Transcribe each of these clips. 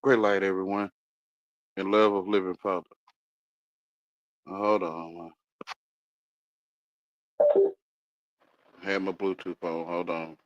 Great light, everyone, in love of living Father. Hold on, I had my Bluetooth on. Hold on.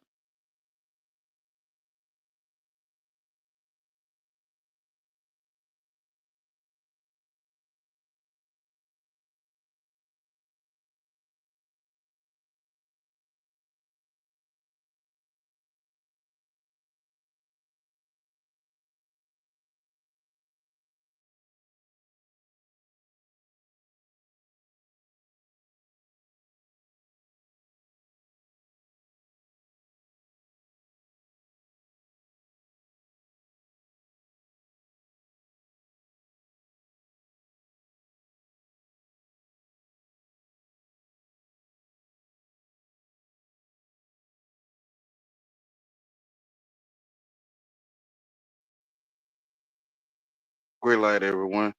Great light, everyone,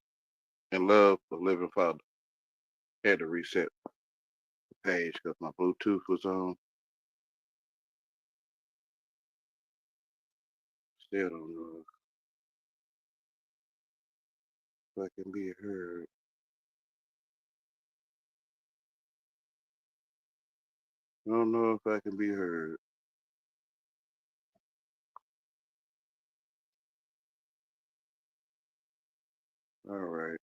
in love of living Father. Had to reset the page because my Bluetooth was on. Still don't know if I can be heard. I don't know if I can be heard. All right.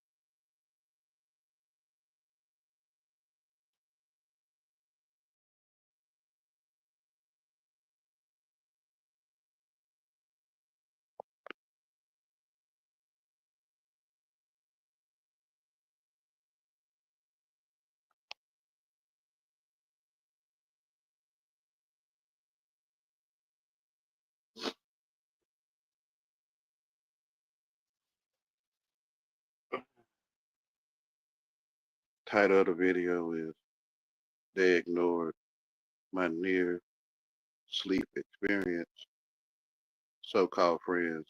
Title of the video is They Ignored My Near Sleep Experience, So-Called Friends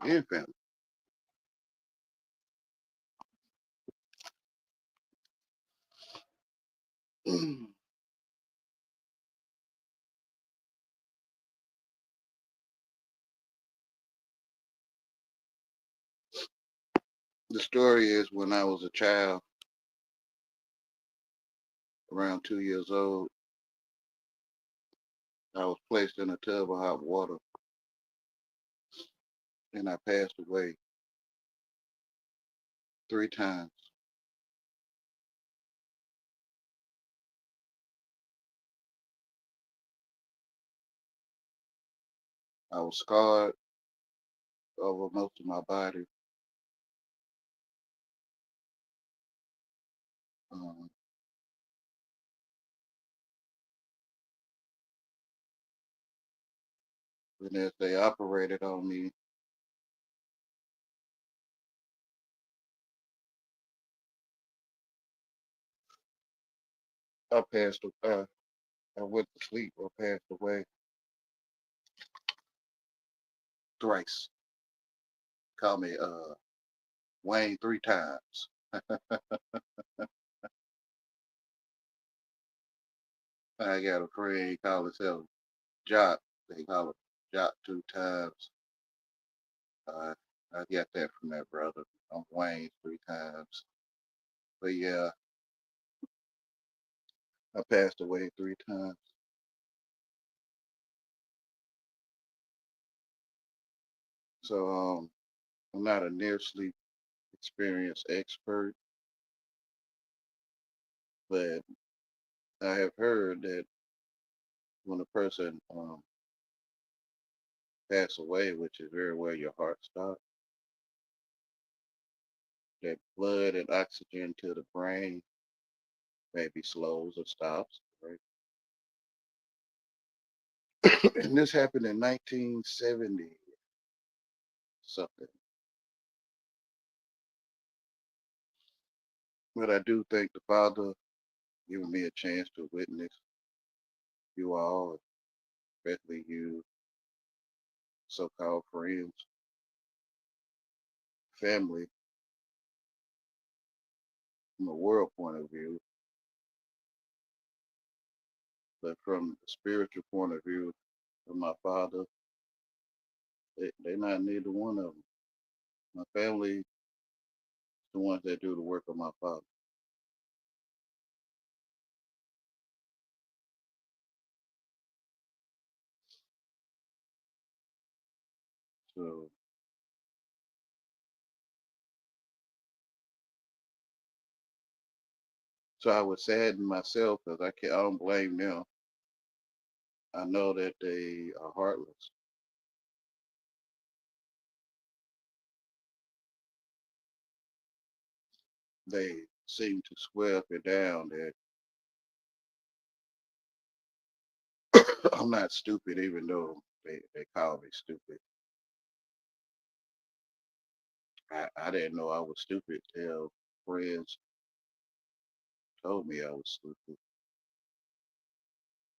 and Family. The story is when I was a child, around 2 years old, I was placed in a tub of hot water and I passed away 3 times. I was scarred over most of my body. Um, and as they operated on me, I passed. I went to sleep or passed away thrice. Call me Wayne 3 times. I got a friend, he call himself Jock. They call him Jock 2 times. Uh, I got that from that brother. I'm Wayne 3 times. But yeah, I passed away 3 times. So I'm not a near sleep experience expert, but I have heard that when a person pass away, which is very well your heart stops, that blood and oxygen to the brain maybe slows or stops, right? And this happened in 1970 something. But I do thank the Father giving me a chance to witness you all, especially you so-called friends, family, from a world point of view, but from the spiritual point of view of my father, They not neither one of them. My family, the ones that do the work of my father. So, so I was sadden myself because I don't blame them. I know that they are heartless. They seem to swear up and down that I'm not stupid, even though they call me stupid. I didn't know I was stupid till friends told me I was stupid.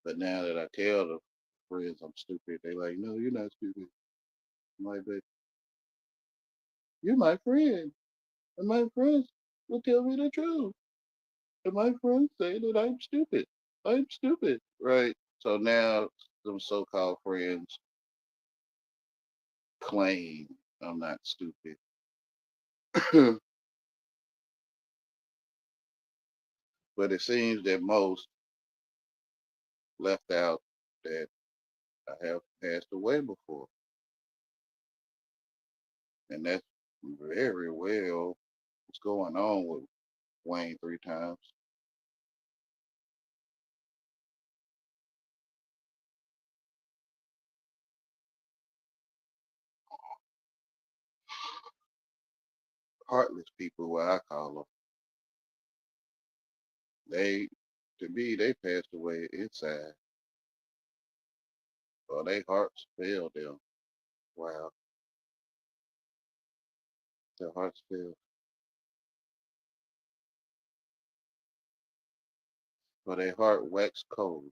But now that I tell the friends I'm stupid, they like, no, you're not stupid. I'm like, but you're my friend. And my friends will tell me the truth. And my friends say that I'm stupid. I'm stupid. Right. So now some so called friends claim I'm not stupid. But it seems that most left out that I have passed away before. And that's very well what's going on with Wayne three times. Heartless people, what I call them. They, to me, they passed away inside, or their hearts failed them. Wow, their hearts failed, but their heart waxed cold,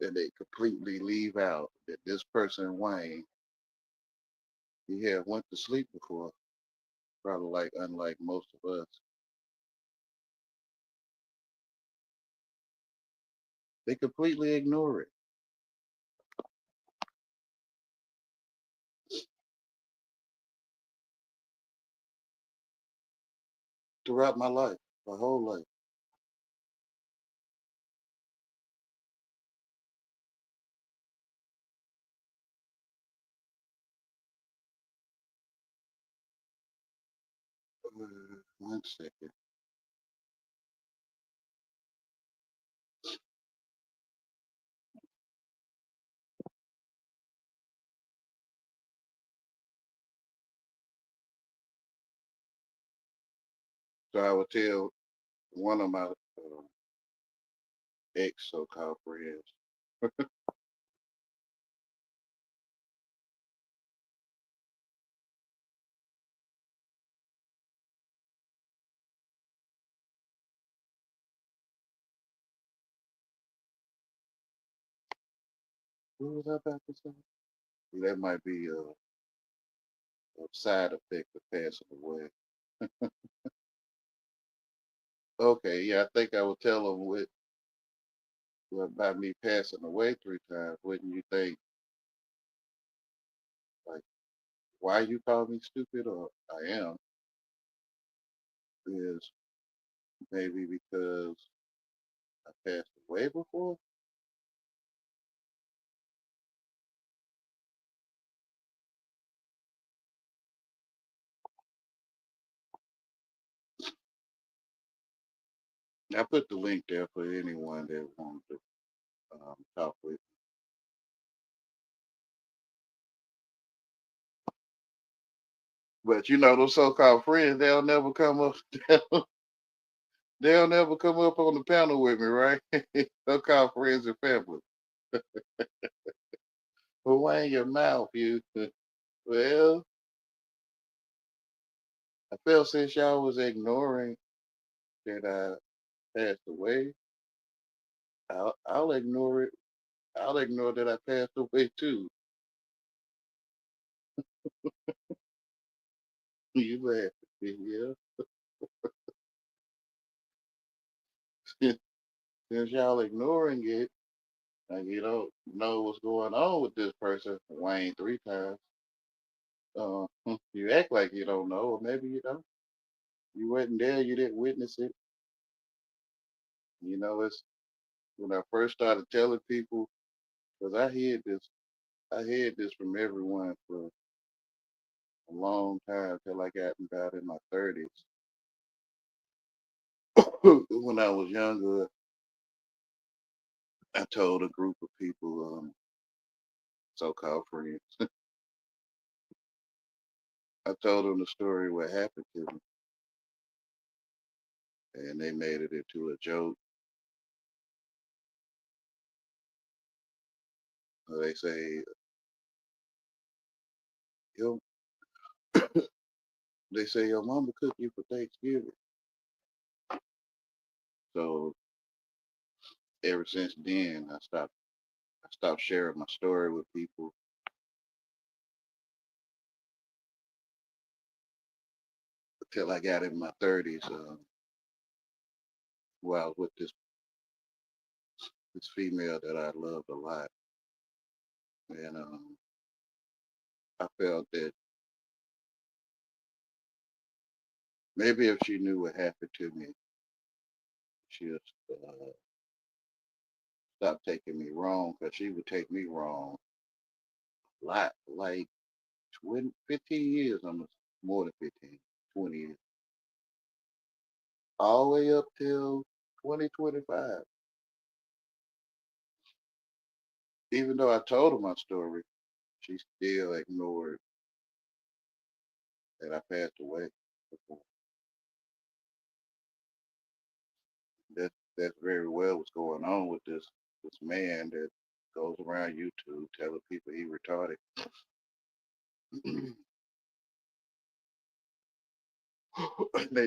and they completely leave out that this person, Wayne, he had went to sleep before, probably like unlike most of us. They completely ignore it throughout my life, my whole life. One second. So I would tell one of my ex so-called friends, what was I about to say? That might be a side effect of passing away. Okay, yeah, I think I would tell them about me passing away three times. Wouldn't you think, like, why you call me stupid, or I am, is maybe because I passed away before? I put the link there for anyone that wants to talk with. But you know, those so-called friends, they'll never come up. They'll never come up on the panel with me, right? So-called friends and family. But why in your mouth, you? Well, I felt since y'all was ignoring that I passed away, I'll ignore it. I'll ignore that I passed away too. You laugh at me, yeah. Since y'all ignoring it, Like you don't know what's going on with this person, Wayne, 3 times. You act like you don't know, or maybe you don't. You wasn't there, you didn't witness it. It's when I first started telling people, because I hid this from everyone for a long time till I got about in my 30s. When I was younger, I told a group of people, so-called friends, I told them the story what happened to me, and they made it into a joke. They say, yo, they say your mama cooked you for Thanksgiving. So ever since then, I stopped sharing my story with people until I got in my 30s. Where I was with this female that I loved a lot, and I felt that maybe if she knew what happened to me, she'd uh, stop taking me wrong, because she would take me wrong a lot, like 20, 15 years, almost more than 15, 20 years, all the way up till 2025. Even though I told her my story, she still ignored that I passed away before. That's very well what's going on with this man that goes around YouTube telling people he retarded.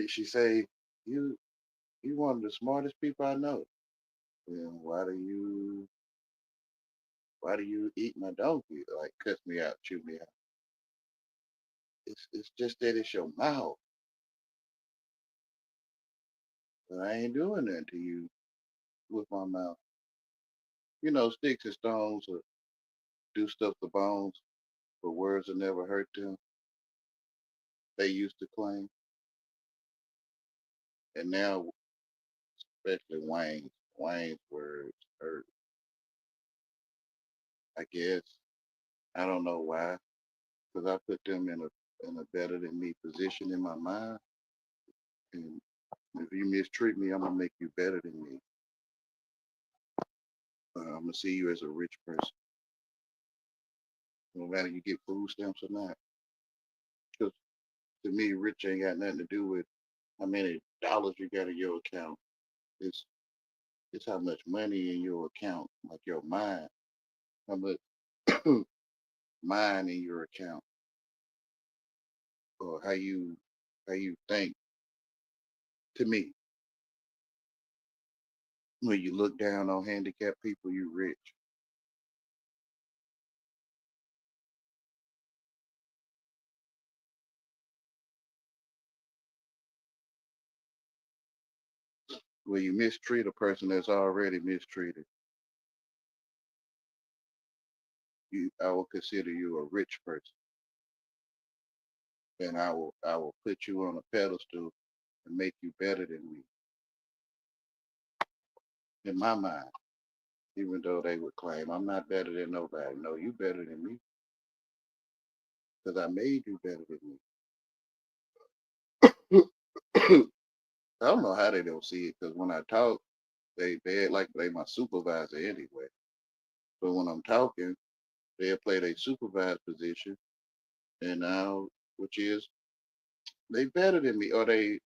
She say, you you one of the smartest people I know. Then why do you eat my donkey? Like cuss me out, chew me out. It's just that it's your mouth. But I ain't doing that to you with my mouth. Sticks and stones will do stuff to bones, but words will never hurt them. They used to claim. And now, especially Wayne's words hurt. I guess. I don't know why. Because I put them in a better than me position in my mind. And if you mistreat me, I'm gonna make you better than me. I'm gonna see you as a rich person, no matter you get food stamps or not. Because to me, rich ain't got nothing to do with how many dollars you got in your account. It's it's how much money in your account, like your mind, how much mind in your account, or how you think. To me, when you look down on handicapped people, you rich. When you mistreat a person that's already mistreated, I will consider you a rich person, and I will put you on a pedestal and make you better than me in my mind. Even though they would claim I'm not better than nobody. No, you better than me because I made you better than me. I don't know how they don't see it, because when I talk, they act like they my supervisor anyway. But when I'm talking, they'll play their supervised position, and now, which is they better than me, or they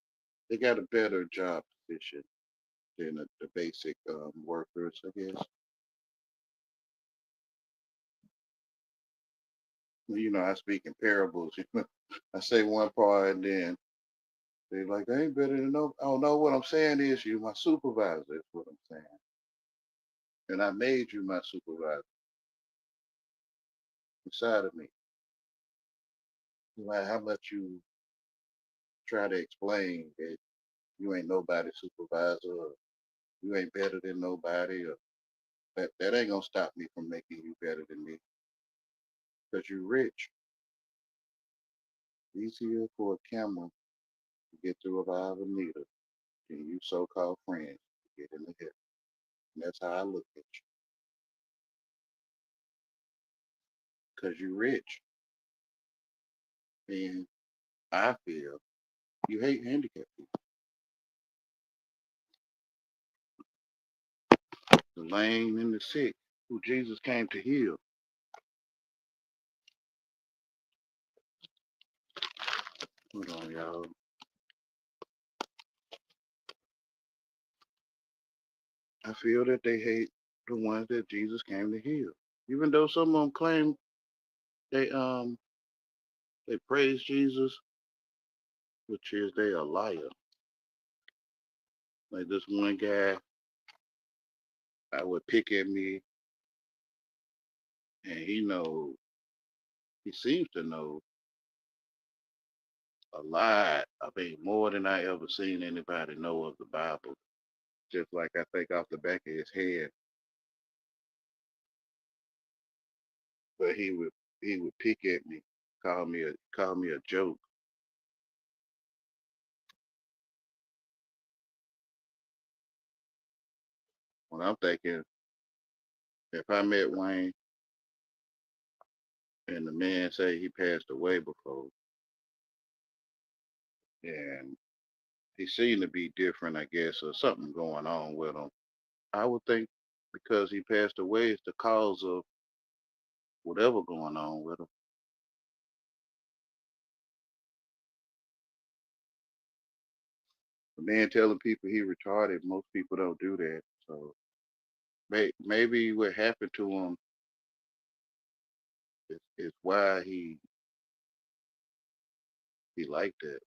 got a better job position than the basic workers, I guess. I speak in parables. I say one part, and then they like, I ain't better than no. Oh no, what I'm saying is you my supervisor. Is what I'm saying, and I made you my supervisor inside of me. No matter how much you try to explain that you ain't nobody's supervisor, or you ain't better than nobody, or That ain't gonna stop me from making you better than me because you're rich. Easier for a camel to get through a eye of a needle than you so-called friends to get in the head. And that's how I look at you because you're rich. And I feel you hate handicapped people, the lame and the sick, who Jesus came to heal. Hold on, y'all. I feel that they hate the ones that Jesus came to heal. Even though some of them claim they they praise Jesus, which is they a liar. Like this one guy, I would pick at me, and he seems to know a lot. I mean, more than I ever seen anybody know of the Bible. Just like I think off the back of his head, but he would pick at me, call me a joke. When I'm thinking, if I met Wayne and the man say he passed away before, and he seemed to be different, I guess, or something going on with him, I would think because he passed away is the cause of whatever going on with him. The man telling people he retarded, most people don't do that. So maybe what happened to him is why he liked that.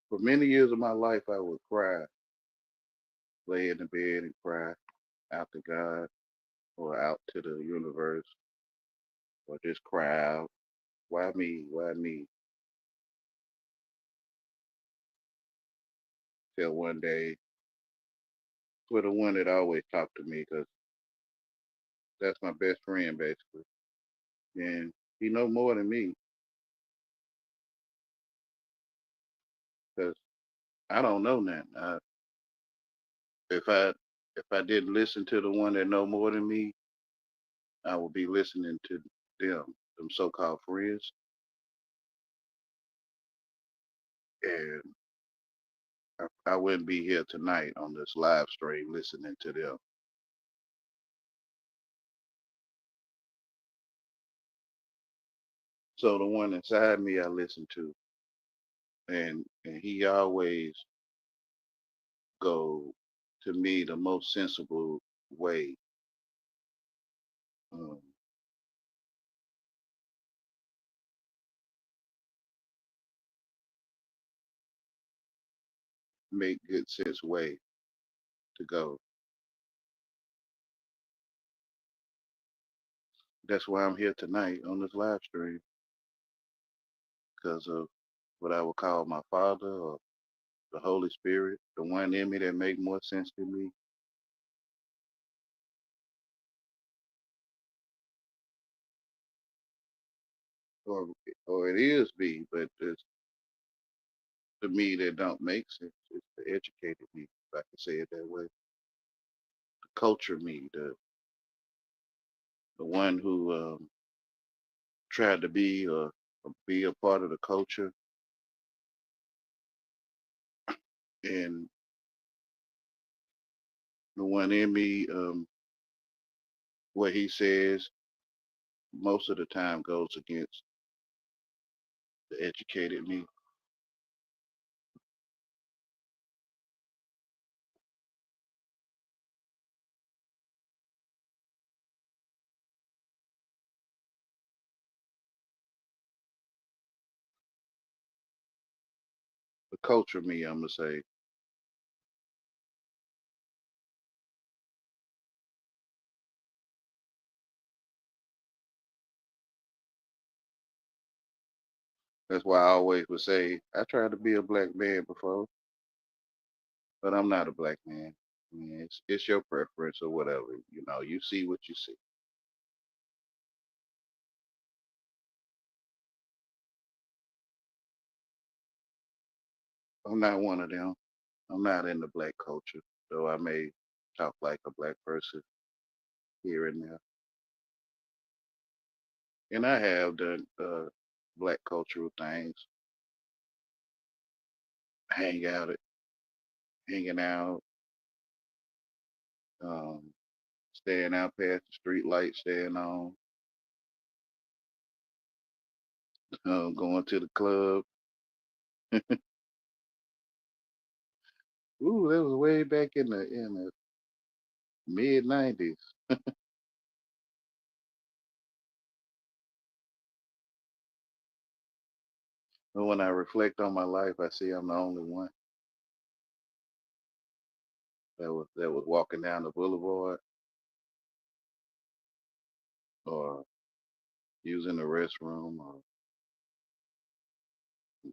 For many years of my life, I would cry, lay in the bed and cry out to God or out to the universe or just cry out, why me? Why me? Till one day, with the one that always talked to me, because that's my best friend basically, and he know more than me, because I don't know nothing. If I if I didn't listen to the one that know more than me, I would be listening to them so-called friends, and I wouldn't be here tonight on this live stream listening to them. So the one inside me, I listen to, and he always go to me the most sensible way, um, make good sense way to go. That's why I'm here tonight on this live stream because of what I would call my father or the Holy Spirit, the one in me that make more sense to me. or or it is me, but it's the me that don't make sense. It's the educated me, if I can say it that way. The culture me, the one who tried to be a part of the culture, and the one in me, what he says most of the time goes against the educated me. The culture me, I'm gonna say. That's why I always would say I tried to be a black man before, but I'm not a black man. I mean, it's your preference or whatever. You know, you see what you see. I'm not one of them. I'm not in the black culture, though I may talk like a black person here and there. And I have done black cultural things, hang out, hanging out, um, staying out past the street lights, staying on, going to the club. Ooh, that was way back in the mid 90s. But when I reflect on my life, I see I'm the only one that was walking down the boulevard or using the restroom or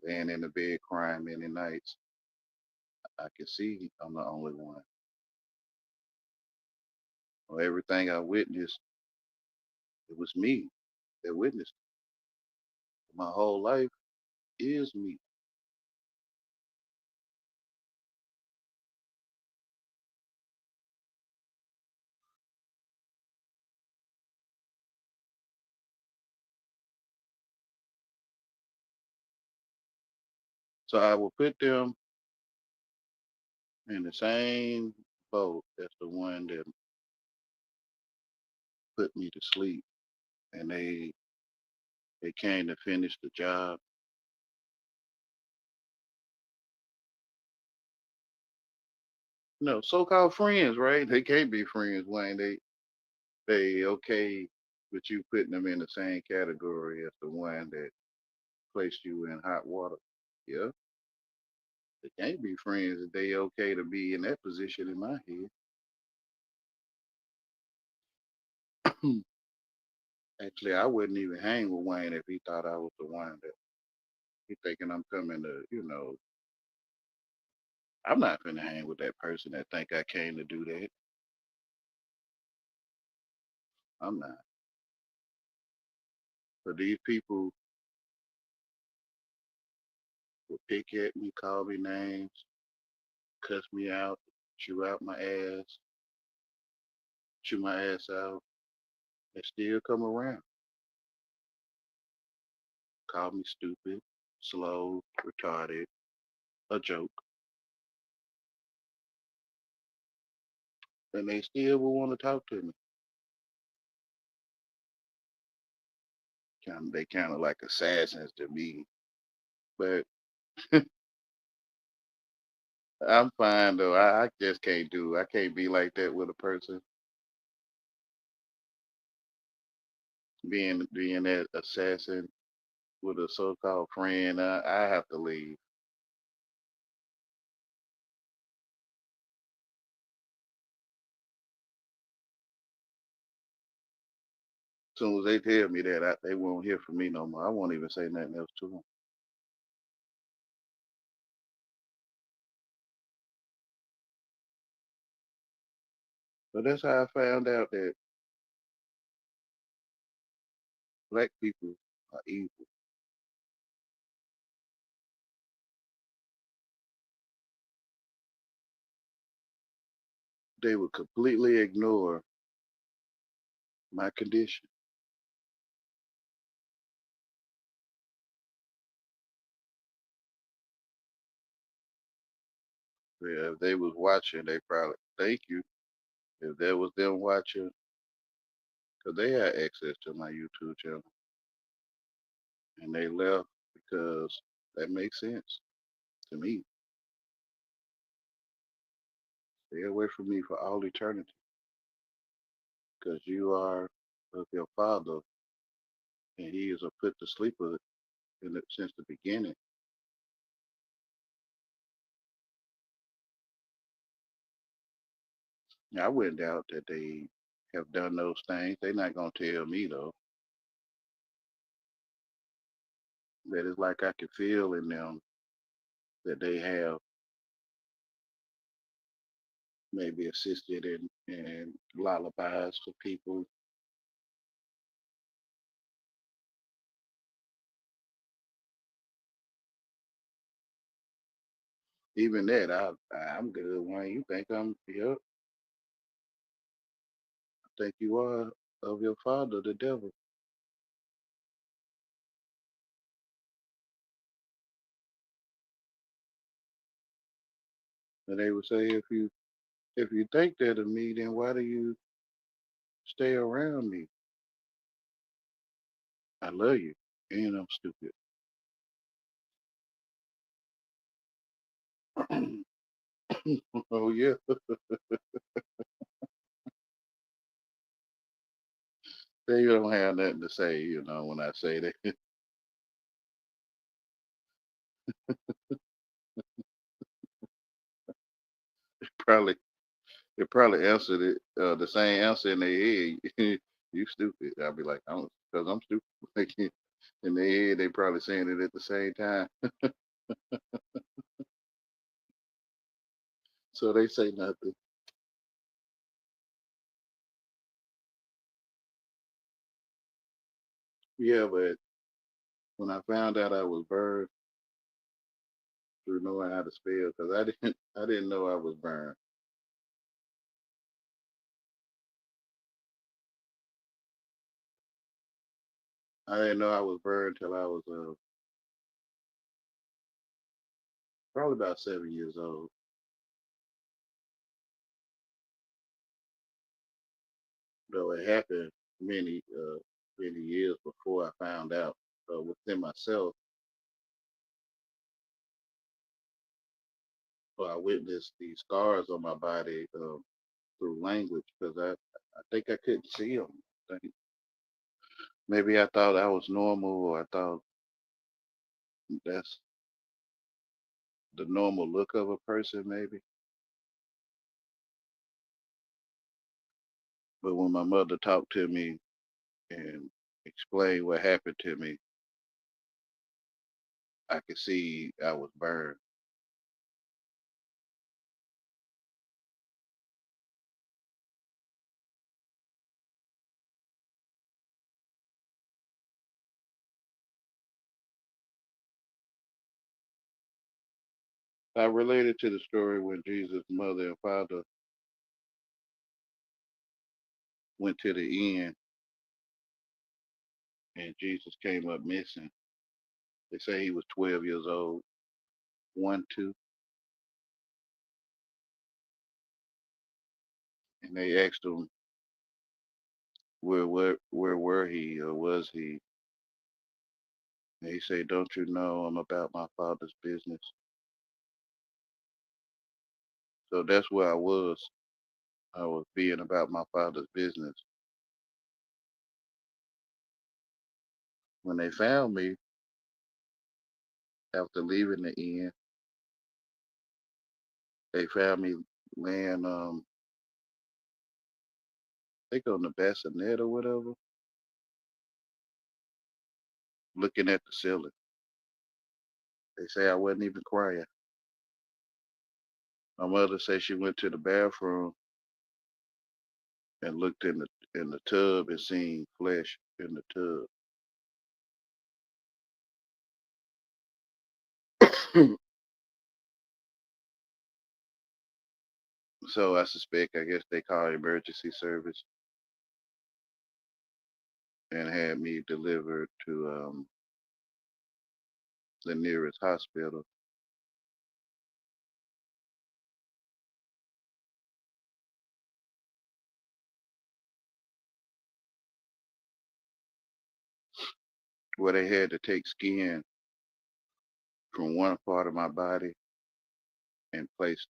laying in the bed crying many nights. I can see I'm the only one. Or everything I witnessed, it was me that witnessed it. My whole life is me. So I will put them in the same boat as the one that put me to sleep, and they came to finish the job. No, so-called friends, right? They can't be friends, Wayne. They okay with you putting them in the same category as the one that placed you in hot water. Yeah, they can't be friends if they okay to be in that position in my head. Actually, I wouldn't even hang with Wayne if he thought I was the one that he thinking I'm coming to, I'm not gonna hang with that person that think I came to do that. I'm not. But these people will pick at me, call me names, cuss me out, chew out my ass, chew my ass out, and still come around. Call me stupid, slow, retarded, a joke, and they still will want to talk to me. They kind of like assassins to me. But I'm fine though. I just can't do. I can't be like that with a person being that assassin with a so-called friend. I have to leave. As soon as they tell me that, they won't hear from me no more. I won't even say nothing else to them. But that's how I found out that black people are evil. They would completely ignore my condition. Yeah, if they was watching, they probably thank you. If that was them watching, because they had access to my YouTube channel, and they left because that makes sense to me. Stay away from me for all eternity, because you are of your father, and he is a put to sleeper since the beginning. I wouldn't doubt that they have done those things. They're not gonna tell me though. that it's like I can feel in them that they have maybe assisted in lullabies for people. Even that, I'm good. Wayne, you think I'm? Yep, I think you are of your father, the devil. And they would say, if you think that of me, then why do you stay around me? I love you, and I'm stupid. Oh yeah, they don't have nothing to say, when I say that. probably they probably answered it the same answer in their head. You stupid. I'll be like, I'm because I'm stupid. Like, in their head, they probably saying it at the same time. So they say nothing. Yeah, but when I found out I was burned through knowing how to spell, because I didn't know I was burned. I didn't know I was burned till I was probably about 7 years old. Though it happened many years before I found out within myself. So I witnessed these scars on my body through language because I think I couldn't see them. Maybe I thought I was normal, or I thought that's the normal look of a person, maybe. But when my mother talked to me and explained what happened to me, I could see I was burned. I related to the story when Jesus' mother and father went to the inn and Jesus came up missing. They say he was 12 years old, 1, 2, and they asked him where were he or was he? And he said, "Don't you know I'm about my father's business?" So that's where I was. I was being about my father's business. When they found me after leaving the inn, they found me laying, I think on the bassinet or whatever, looking at the ceiling. They say I wasn't even crying. My mother said she went to the bathroom and looked in the tub and seen flesh in the tub. So I suspect, I guess they called emergency service and had me delivered to the nearest hospital, where they had to take skin from one part of my body and place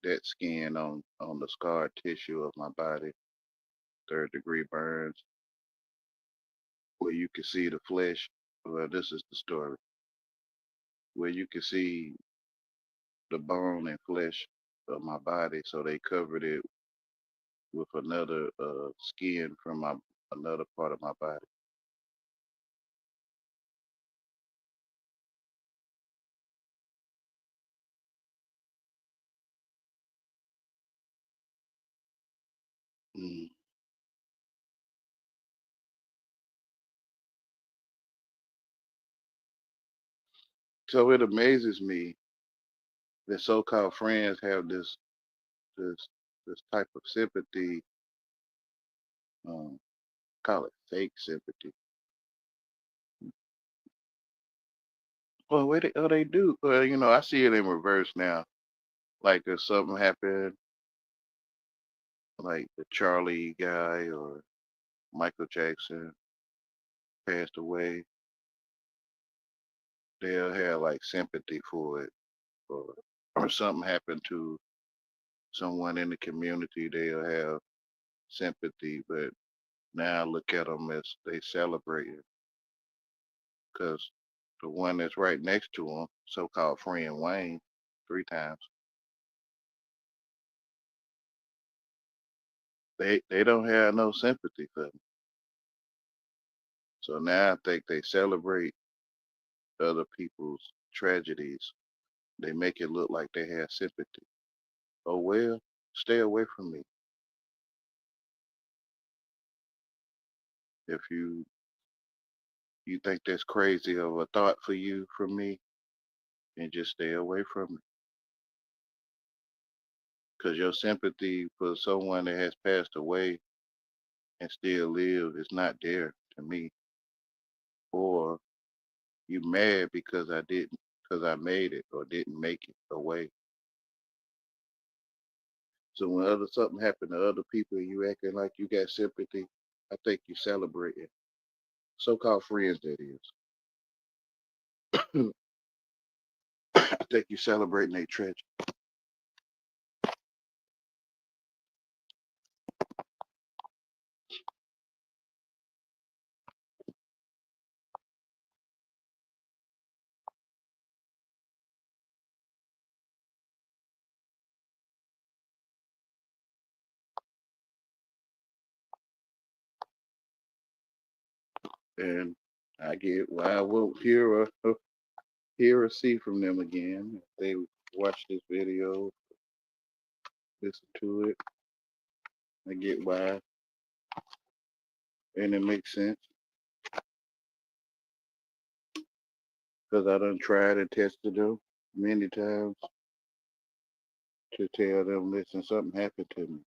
that skin on the scar tissue of my body, 3rd-degree burns, where you can see the flesh. Well, this is the story, where you can see the bone and flesh of my body. So they covered it with another skin from my another part of my body. Mm. So it amazes me that so-called friends have this this type of sympathy, um, call it fake sympathy. Well, they do. I see it in reverse now. Like if something happened, like the Charlie guy or Michael Jackson passed away, they'll have like sympathy for it, or something happened to someone in the community, they'll have sympathy. But now I look at them as they celebrating because the one that's right next to him, so-called friend Wayne, 3 times, they don't have no sympathy for me. So now I think they celebrate other people's tragedies. They make it look like they have sympathy. Oh well, stay away from me. If you think that's crazy of a thought for you from me, then just stay away from me. Because your sympathy for someone that has passed away and still live is not there to me. Or you mad because I made it or didn't make it away. So when something happened to other people, you acting like you got sympathy. I think you celebrate it. So-called friends, that is. I think you celebrating their tragedy. And I get why I won't hear or see from them again. If they watch this video, listen to it, I get why, and it makes sense because I done tried and tested them many times to tell them, listen, something happened to me.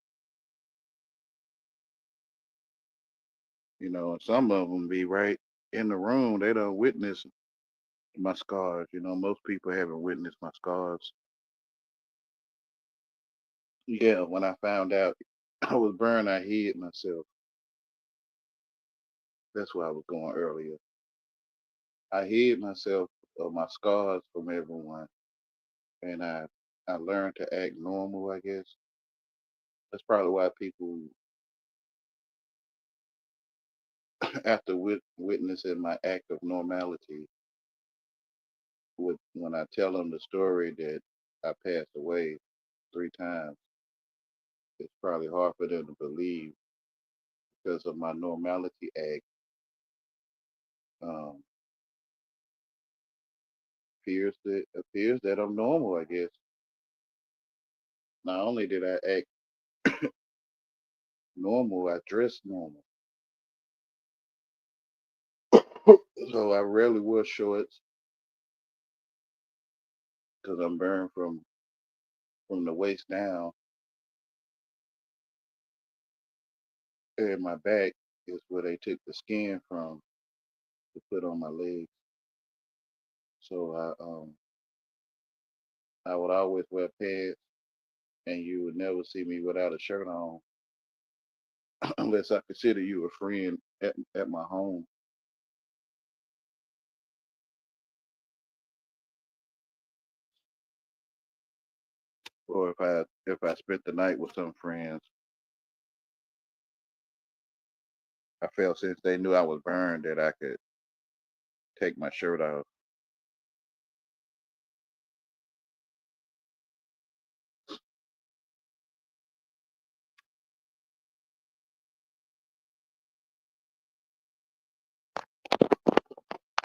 And some of them be right in the room. They don't witness my scars. Most people haven't witnessed my scars. Yeah, when I found out I was burned, I hid myself. That's where I was going earlier. I hid myself of my scars from everyone, and I learned to act normal. I guess that's probably why people, after witnessing my act of normality, when I tell them the story that I passed away 3 times, it's probably hard for them to believe because of my normality act. Um, appears that I'm normal. I guess not only did I act normal, I dress normal. So I rarely wear shorts because I'm burned from the waist down, and my back is where they took the skin from to put on my legs. So I would always wear pants, and you would never see me without a shirt on unless I consider you a friend at my home, or if I spent the night with some friends. I felt since they knew I was burned that I could take my shirt off.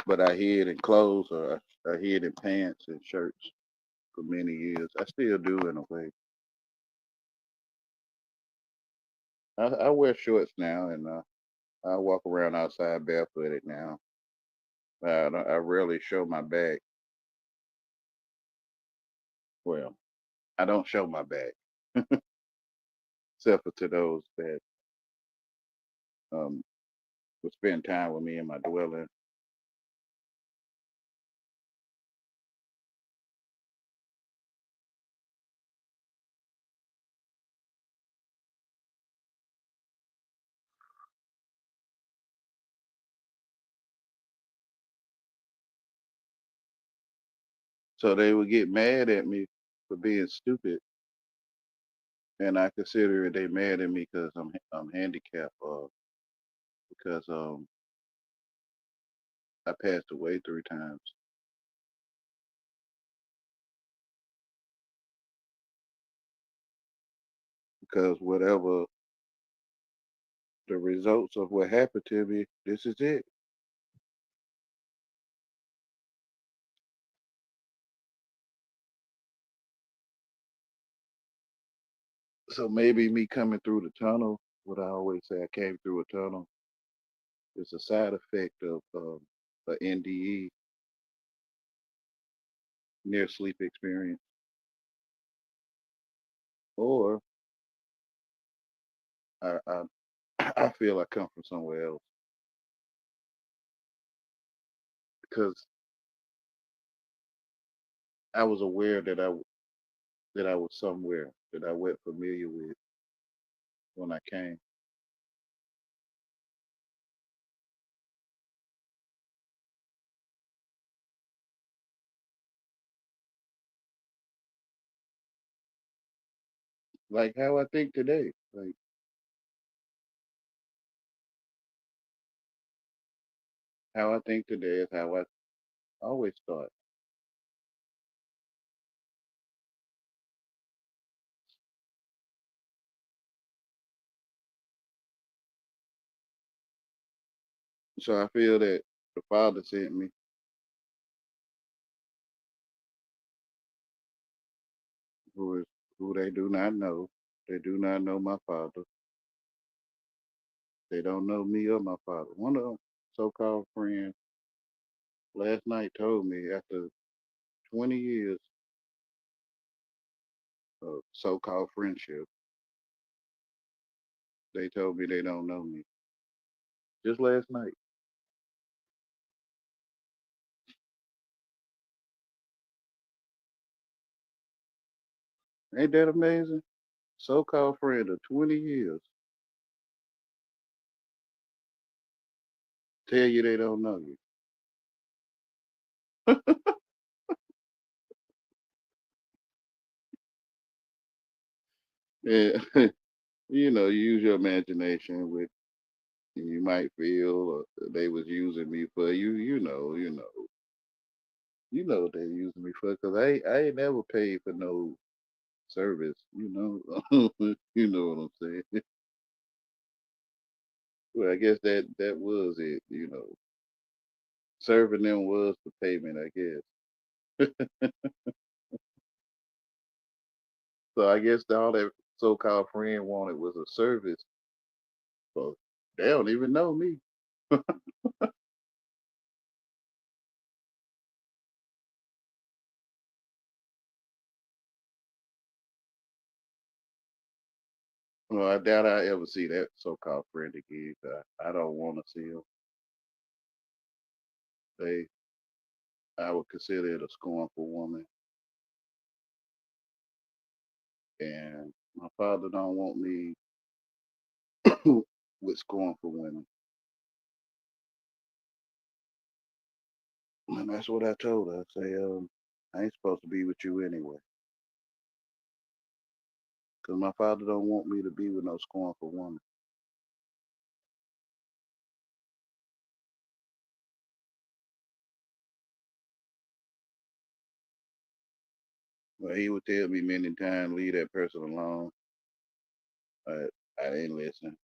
But I hid in clothes, or I hid in pants and shirts for many years. I still do in a way. I wear shorts now, and I walk around outside barefooted now. I rarely show my back. Well, I don't show my back, except for to those that um would spend time with me in my dwelling. So they would get mad at me for being stupid, and I consider they mad at me because I'm handicapped, because I passed away 3 times. Because whatever the results of what happened to me, this is it. So maybe me coming through the tunnel, what I always say, I came through a tunnel, is a side effect of a NDE, near sleep experience, or I I feel I come from somewhere else because I was aware that I was somewhere that I wasn't familiar with when I came. Like how I think today, like how I think today is how I always thought. So I feel that the Father sent me, who is who they do not know. They do not know my Father. They don't know me or my Father. One of them so-called friends last night told me after 20 years of so-called friendship, they told me they don't know me. Just last night. Ain't that amazing? So-called friend of 20 years tell you they don't know you. Yeah, use your imagination with you might feel they was using me for you. What they using me for because I ain't never paid for no service. You know what I'm saying. Well, I guess that was it. Serving them was the payment, I guess. So I guess all that so-called friend wanted was a service. So they don't even know me. Well, I doubt I ever see that so-called friend again. I don't want to see them. They, I would consider it a scornful woman, and my father don't want me with scornful women. And that's what I told her. I say, I ain't supposed to be with you anyway, because my father don't want me to be with no scornful woman. Well, he would tell me many times, leave that person alone. But I didn't listen.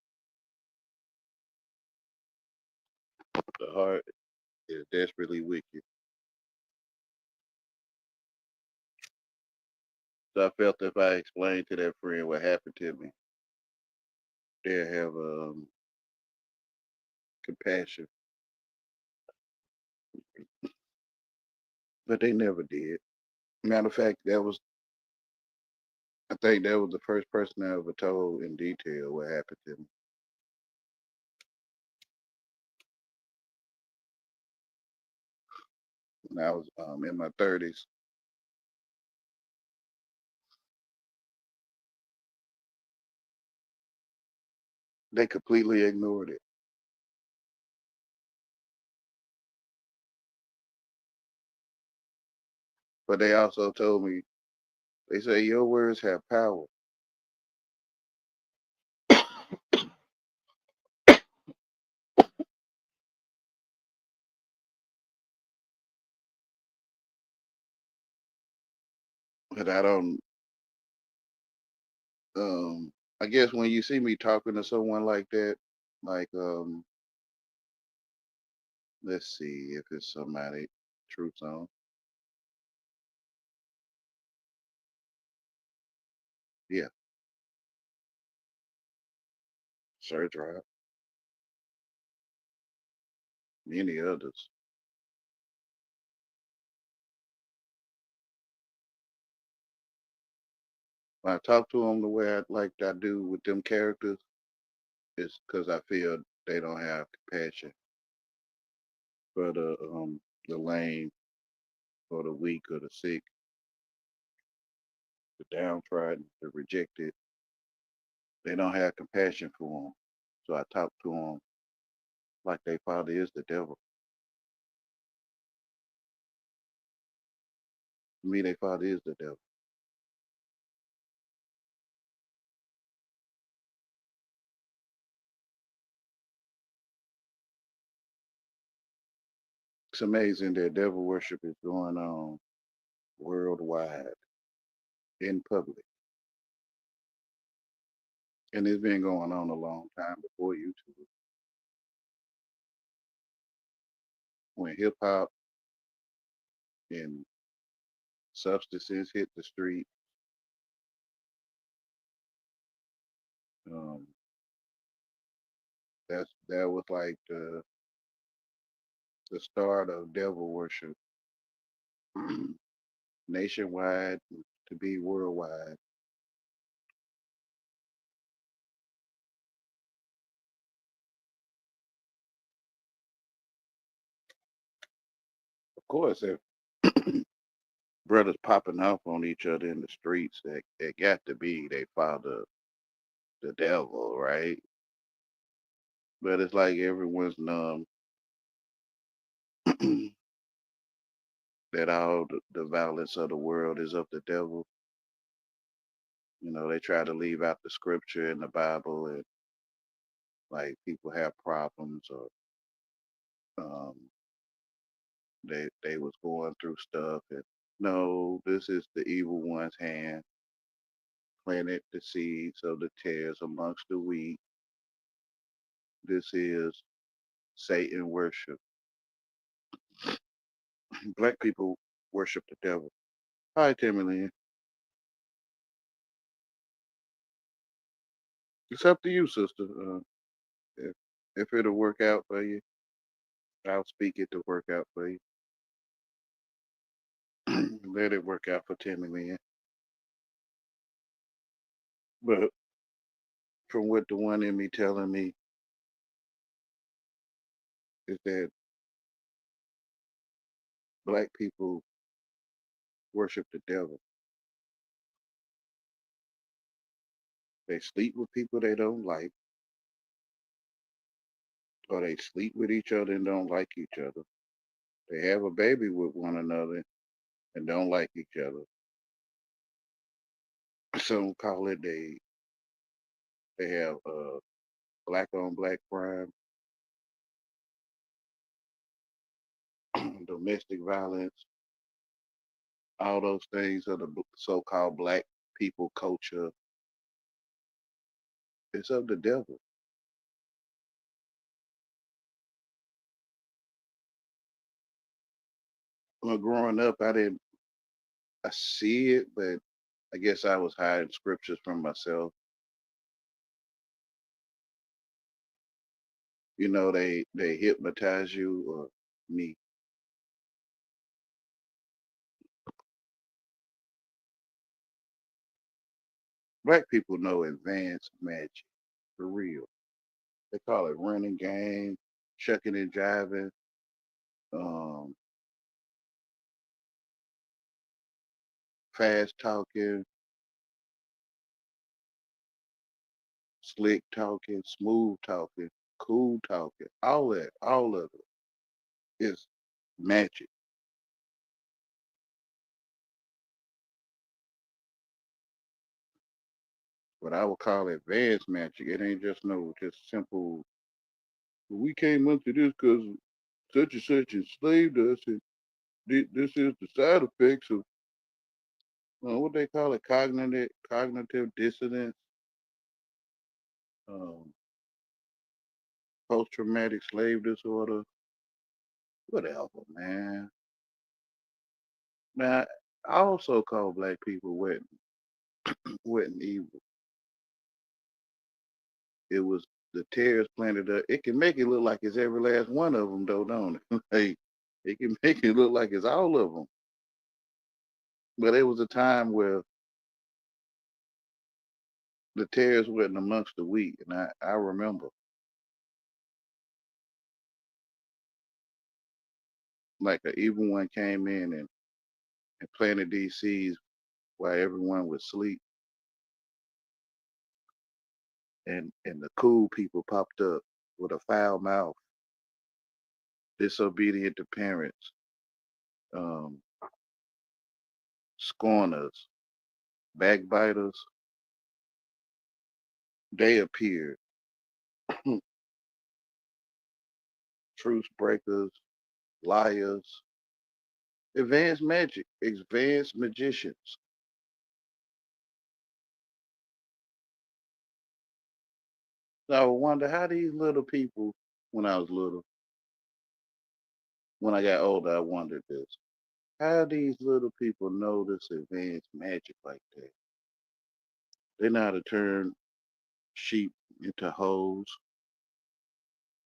The heart is desperately wicked. So I felt if I explained to that friend what happened to me, they have compassion, but they never did. Matter of fact, I think that was the first person I ever told in detail what happened to me. When I was in my 30s. They completely ignored it. But they also told me, they say your words have power. But I don't, um, I guess when you see me talking to someone like that, like, let's see if it's somebody, Truth Zone. Yeah, Sir Drive, many others. When I talk to them the way I do with them characters, it's because I feel they don't have compassion for the lame or the weak or the sick, the downtrodden, the rejected. They don't have compassion for them. So I talk to them like their father is the devil. To me, their father is the devil. It's amazing that devil worship is going on worldwide in public. And it's been going on a long time before YouTube. When hip hop and substances hit the street, um, that was like the start of devil worship nationwide to be worldwide. Of course, if brothers popping off on each other in the streets, that it got to be they father the devil, right? But it's like everyone's numb that all the violence of the world is of the devil. You know, they try to leave out the scripture in the Bible, and like people have problems, or um, they was going through stuff, and no, this is the evil one's hand planted the seeds of the tares amongst the wheat. This is Satan worship. Black people worship the devil. Hi, Timmy Lynn. It's up to you, sister. If if it'll work out for you, I'll speak it to work out for you. Let it work out for Timmy Lynn. But from what the one in me telling me is that black people worship the devil. They sleep with people they don't like, or they sleep with each other and don't like each other. They have a baby with one another and don't like each other. Some call it they have black on black crime, domestic violence, all those things of the so-called black people culture. It's of the devil. Well, growing up, I see it, but I guess I was hiding scriptures from myself. they hypnotize you or me. Black people know advanced magic for real. They call it running game, shucking and jiving, um, fast talking, slick talking, smooth talking, cool talking. All of it is magic. What I would call advanced magic. It ain't just no just simple. We came into this because such and such enslaved us, and this is the side effects of what they call it, cognitive dissonance, um, post traumatic slave disorder, whatever, man. Man, I also call black people wet and evil. It was the terrorists planted up. It can make it look like it's every last one of them, though, don't it? Like, it can make it look like it's all of them. But it was a time where the terrorists wasn't amongst the weak, and I remember like an evil one came in and planted these seeds while everyone was asleep, and the cool people popped up with a foul mouth, disobedient to parents, um, scorners, backbiters. They appeared, truce breakers, liars, advanced magicians. So I wonder how these little people, when I was little, when I got older, I wondered this. How these little people know this advanced magic like that? They know how to turn sheep into hoes.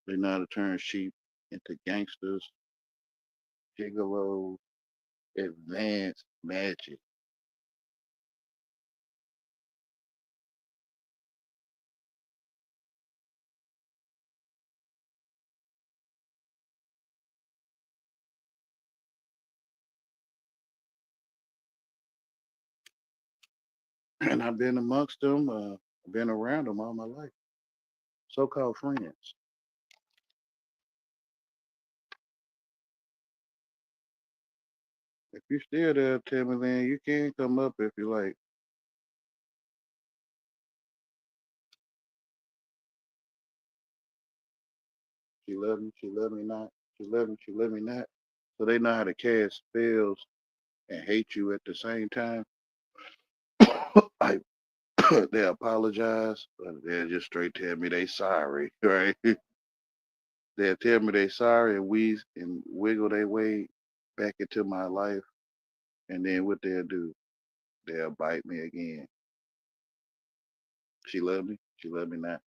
They know how to turn sheep into gangsters, gigolos, advanced magic. And I've been amongst them, been around them all my life. So-called friends. If you're still there, Timmy, then you can come up if you like. She love me, she love me not. She love me, she love me not. So they know how to cast spells and hate you at the same time. Like they apologize, but they'll just straight tell me they sorry, right? They'll tell me they sorry and wheeze and wiggle their way back into my life, and then what they'll do, they'll bite me again. She love me, she love me not.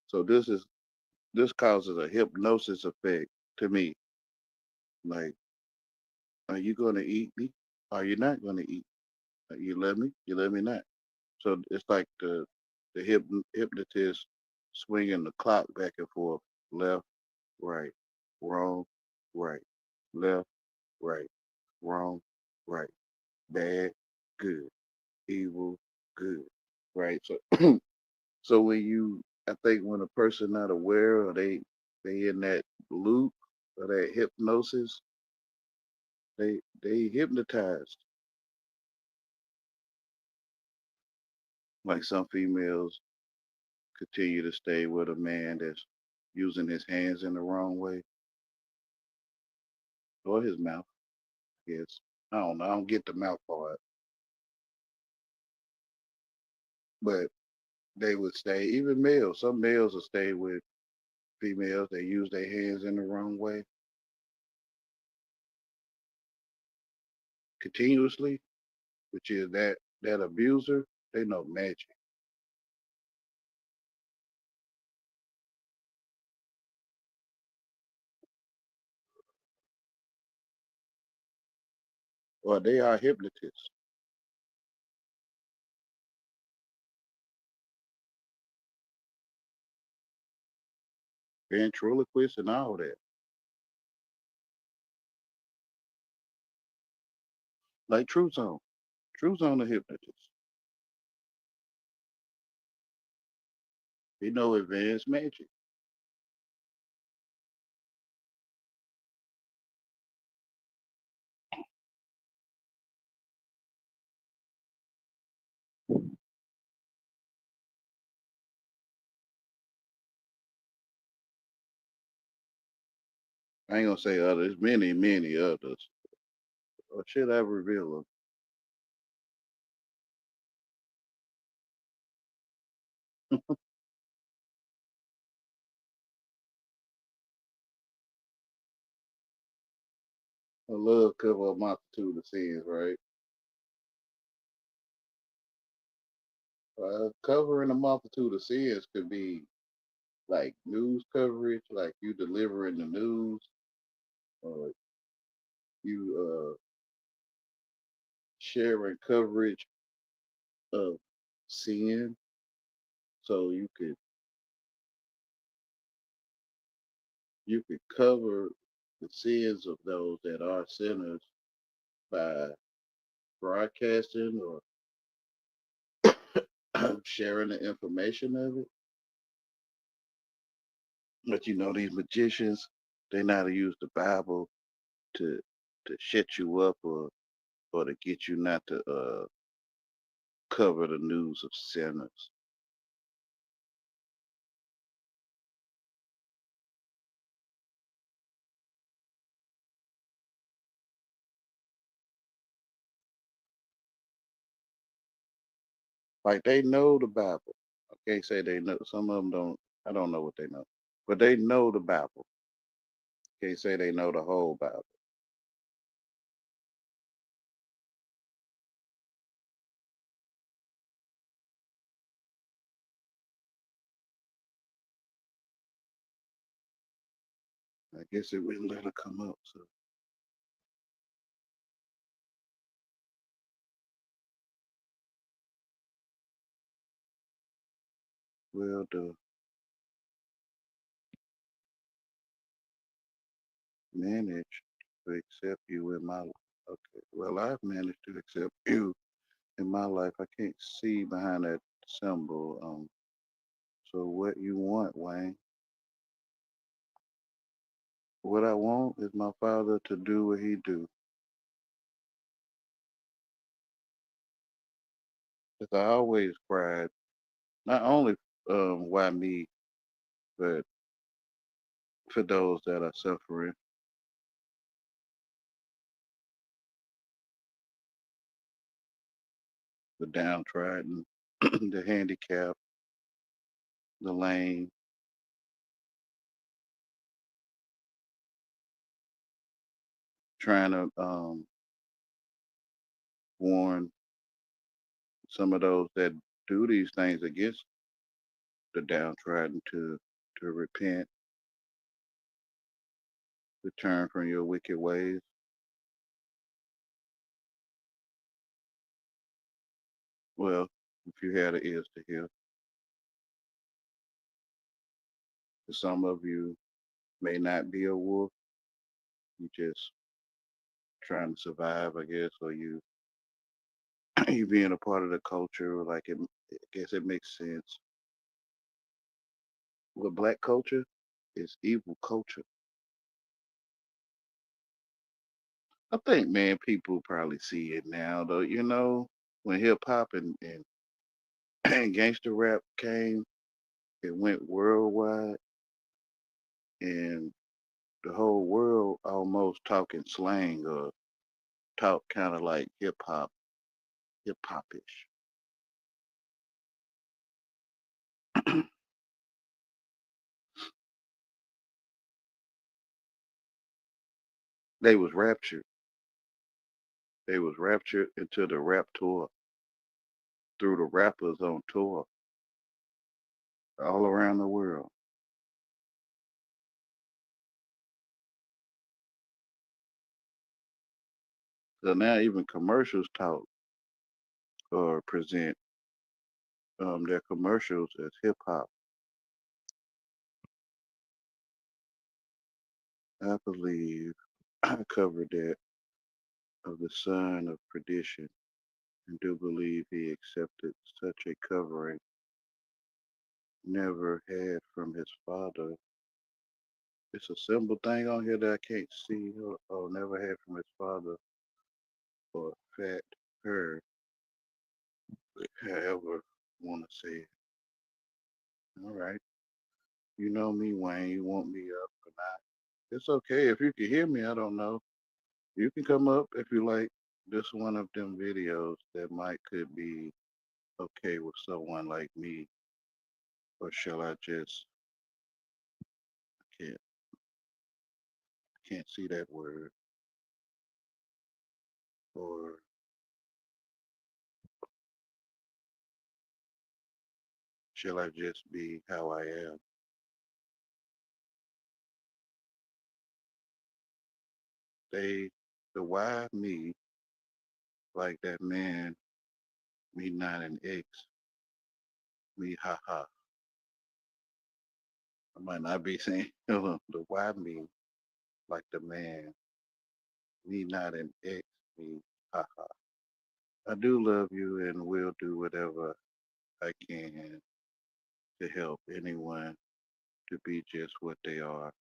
So this causes a hypnosis effect to me. Like, are you gonna eat me? Are you not gonna eat? You love me, you love me not. So it's like the hypnotist swinging the clock back and forth, left, right, wrong, right, left, right, wrong, right, bad, good, evil, good, right. So so I think when a person not aware or they in that loop or that hypnosis, they hypnotized. Like some females continue to stay with a man that's using his hands in the wrong way or his mouth. Yes, I don't know. I don't get the mouth part, but they would stay. Even males, some males will stay with females. They use their hands in the wrong way continuously, which is that abuser. They know magic. or they are hypnotists. Ventriloquists and all that. Like True Zone. True Zone a hypnotist. He know advanced magic. I ain't gonna say others, many, many others. Or should I reveal them? A love cover a multitude of sins, right? Covering a multitude of sins could be like news coverage, like you delivering the news, or you sharing coverage of sin, so you could cover the sins of those that are sinners by broadcasting or sharing the information of it. But these magicians, they know how to use the Bible to shut you up, or to get you not to cover the news of sinners. Like they know the Bible. I can't say they know. Some of them don't. I don't know what they know, but they know the Bible. Can't say they know the whole Bible. I guess it wouldn't let her come up. So, well, the manage to accept you in my. Okay. Well, I've managed to accept you in my life. I can't see behind that symbol. So what you want, Wayne? What I want is my father to do what he do. Because I always cried, not only why me, but for those that are suffering, the downtrodden, the handicapped, the lame, trying to warn some of those that do these things against the downtrodden to repent, to turn from your wicked ways. Well, if you had the ears to hear, some of you may not be a wolf. You just trying to survive, I guess, or you being a part of the culture. Like I guess it makes sense. Well, black culture is evil culture. I think, man, people probably see it now, though. When hip hop and gangster rap came, it went worldwide, and the whole world almost talking slang or talk kind of like hip hopish. They was raptured. They was raptured into the rap tour through the rappers on tour all around the world. So now even commercials talk or present their commercials as hip hop. I believe I covered that of the son of perdition, and do believe he accepted such a covering, never had from his father. It's a simple thing on here that I can't see. Oh, never had from his father or fat her, however want to say it. All right. You know me, Wayne. You want me up or not? It's okay. If you can hear me, I don't know. You can come up if you like. This one of them videos that might could be okay with someone like me, or shall I just can't can't see that word, or shall I just be how I am? They, the why me, like that man, me not an X, me haha. I might not be saying the why me, like the man, me not an X, me haha. I do love you and will do whatever I can to help anyone to be just what they are,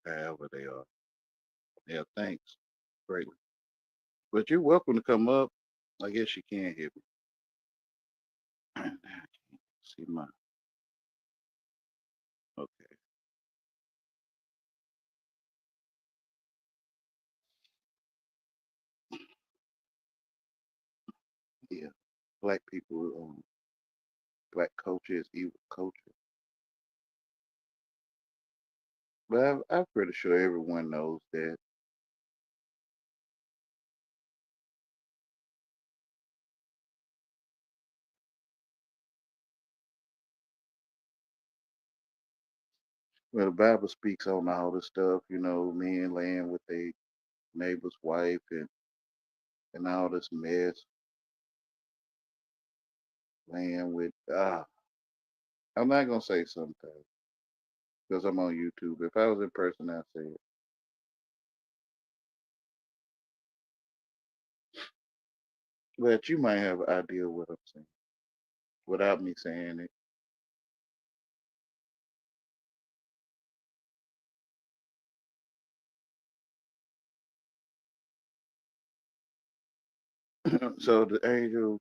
however they are. Yeah, thanks. Greatly. But you're welcome to come up. I guess you can hear me. Now I can't see my okay. Yeah. Black people, black culture is evil culture. But I'm pretty sure everyone knows that. Well, the Bible speaks on all this stuff, men laying with their neighbor's wife and all this mess, laying with I'm not gonna say something because I'm on YouTube. If I was in person, I'd say it. But you might have an idea what I'm saying without me saying it. So the angel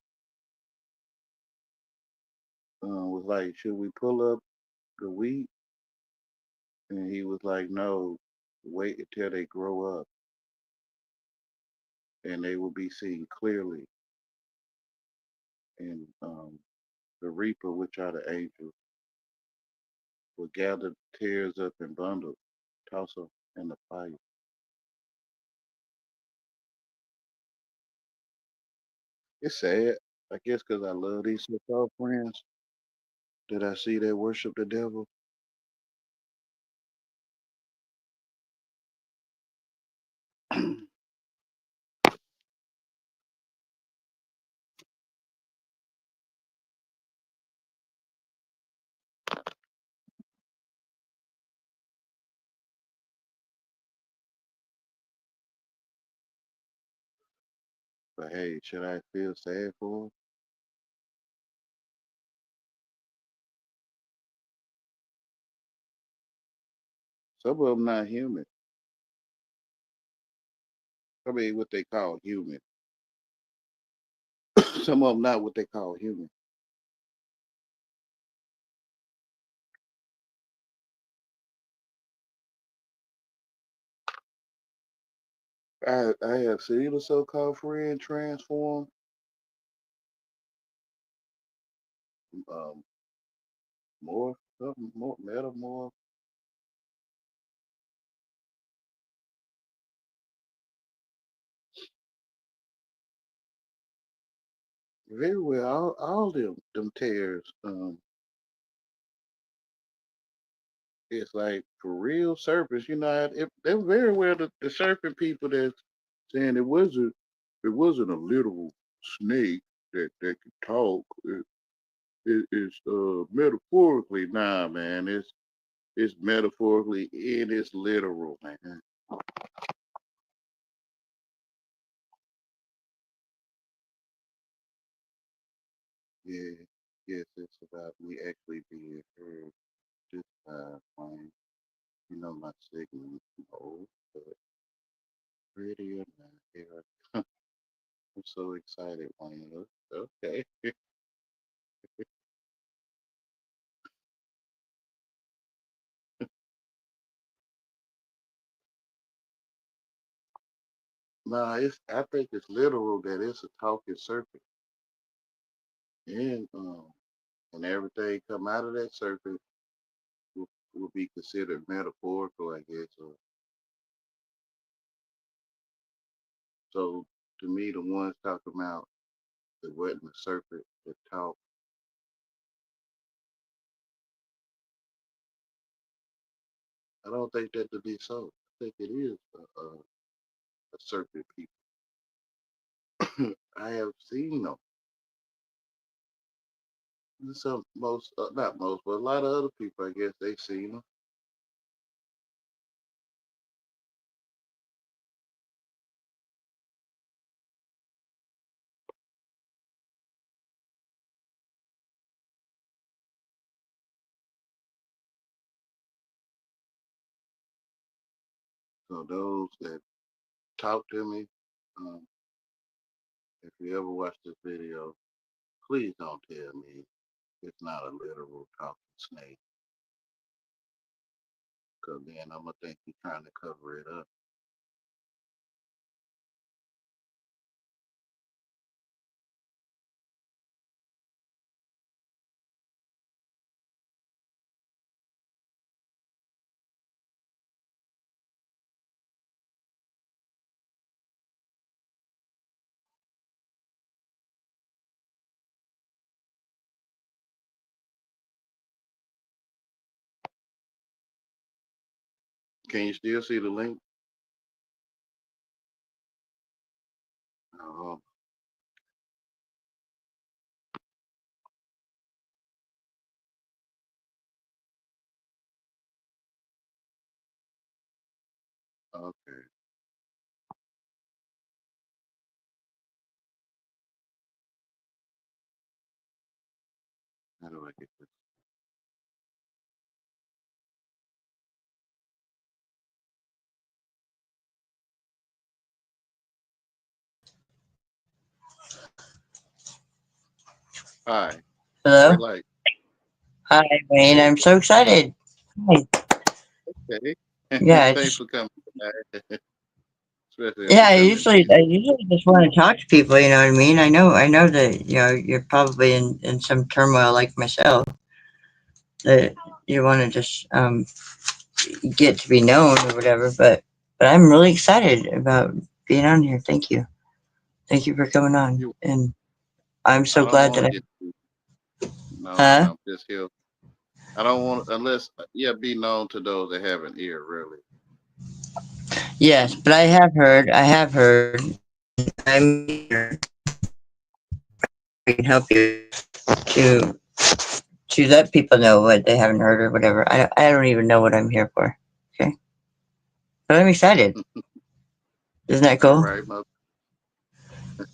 was like, "Should we pull up the wheat?" And he was like, "No, wait until they grow up and they will be seen clearly." And the reaper, which are the angels, will gather tares up in bundles, toss them in the fire. It's sad, I guess, because I love these so-called friends that I see that worship the devil. But hey, should I feel sad for them? Some of them not human. I mean, what they call human. Some of them not what they call human. I have seen a so-called friend transform, um, more, something more, metamorph. Very well. All them tears. It's like for real serpents. They're very well the serpent people that's saying the wizard. it wasn't a literal snake that could talk. It's metaphorically nah, man. It's metaphorically and it's literal, man. Yeah, yes, it's about me actually being heard this time, man. You know my signal is low, but pretty or not here. I'm so excited, man. Okay. Nah, it's I think it's literal that it's a talking serpent. And everything come out of that serpent will be considered metaphorical, I guess. So to me, the ones talking about the wasn't the serpent that talked, I don't think that to be so. I think it is a serpent people. I have seen them. Some most, not most, but a lot of other people, I guess, they seen them. So those that talk to me, um, if you ever watch this video, please don't tell me it's not a literal talking snake, because then I'm gonna think you're trying to cover it up. Can you still see the link? Oh, okay. How do I get this? Hi, Hello. great light. Hi, Wayne. Hey, I'm so excited. Hi. okay. Yeah, Thanks it's for coming, especially yeah. after I coming usually in. I usually just want to talk to people. You know what I mean? I know that you're probably in some turmoil like myself. That you want to just get to be known or whatever. But I'm really excited about being on here. Thank you for coming on. You, And I'm I so don't glad want that to I. get no, Huh? I'm just here. I don't want unless yeah, be known to those that have an ear, really. Yes, but I have heard. I have heard, and I'm here. I can help you to let people know what they haven't heard or whatever. I don't even know what I'm here for. Okay, but I'm excited. Isn't that All cool? right, my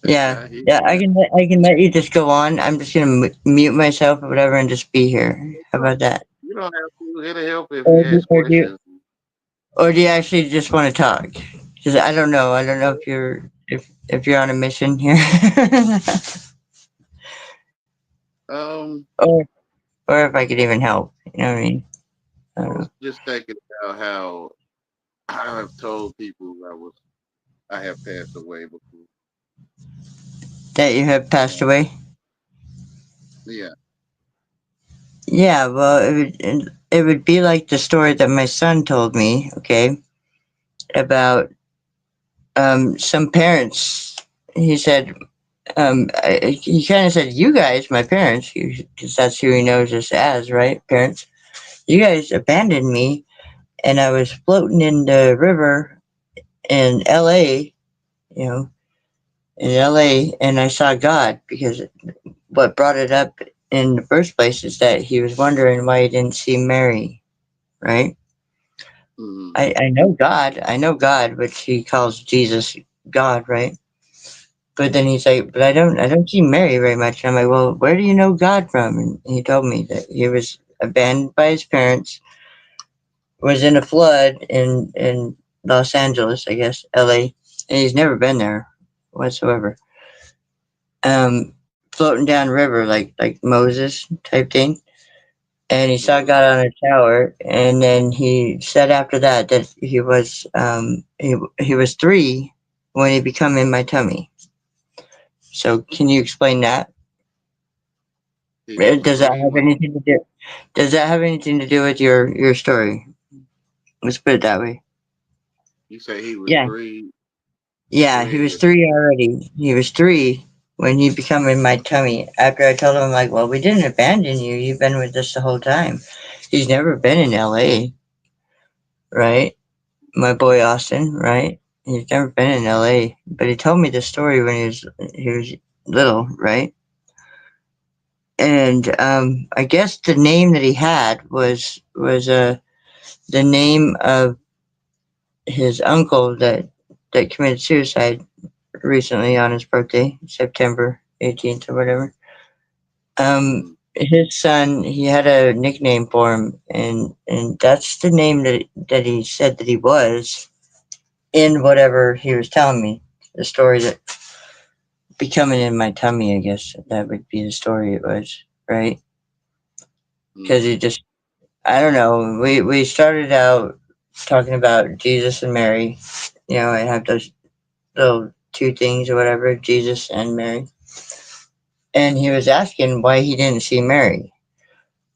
Yeah, I hear yeah. you. I can let you just go on. I'm just gonna mute myself or whatever and just be here. You How don't, about that? you don't have to. It'll help if Or you do, ask or do you, questions. or do you actually just want to talk? Because I don't know. I don't know if you're on a mission here, Um, or if I could even help. You know what I mean? I I don't was know. just thinking about how I have told people I have passed away before. That you have passed And away. yeah, Yeah. Well, it would be like the story that my son told me. Okay, about some parents. He said, he kind of said, "You guys, my parents, because that's who he knows us as, right? Parents, you guys abandoned me, and I was floating in the river in L.A., you know, in LA and I saw God because what brought it up in the first place is that he was wondering why he didn't see Mary, right? Mm-hmm. I know God, which he calls Jesus God, right? But then he's like, but I don't see Mary very much. And I'm like, well, where do you know God from? And he told me that he was abandoned by his parents, was in a flood in Los Angeles, I guess, LA, and he's never been there whatsoever. Floating down river like Moses type thing, and he saw Mm-hmm. God on a tower, and then he said after that that he was 3 when he became in my tummy. So can you explain that? He was Does that three have when anything to do? Does that have anything to do with your story? Let's put it that way. you say he was Yeah, three. Go yeah. He ahead. was 3 already. He was 3 when he became in my tummy. After I told him like, well, we didn't abandon you. You've been with us the whole time. He's never been in LA, right? My boy Austin, right? He's never been in LA, but he told me the story when he was little, right? And I guess the name that he had was the name of his uncle that committed suicide recently on his birthday, September 18th or whatever. Mm-hmm. His son, he had a nickname for him, and that's the name that he said that he was in whatever he was telling me. The story that becoming in my tummy, I guess that would be the story it was, right? Because Mm-hmm. he just, I don't know. We started out talking about Jesus and Mary. You know, I have those little two things or whatever, Jesus and Mary. And he was asking why he didn't see Mary.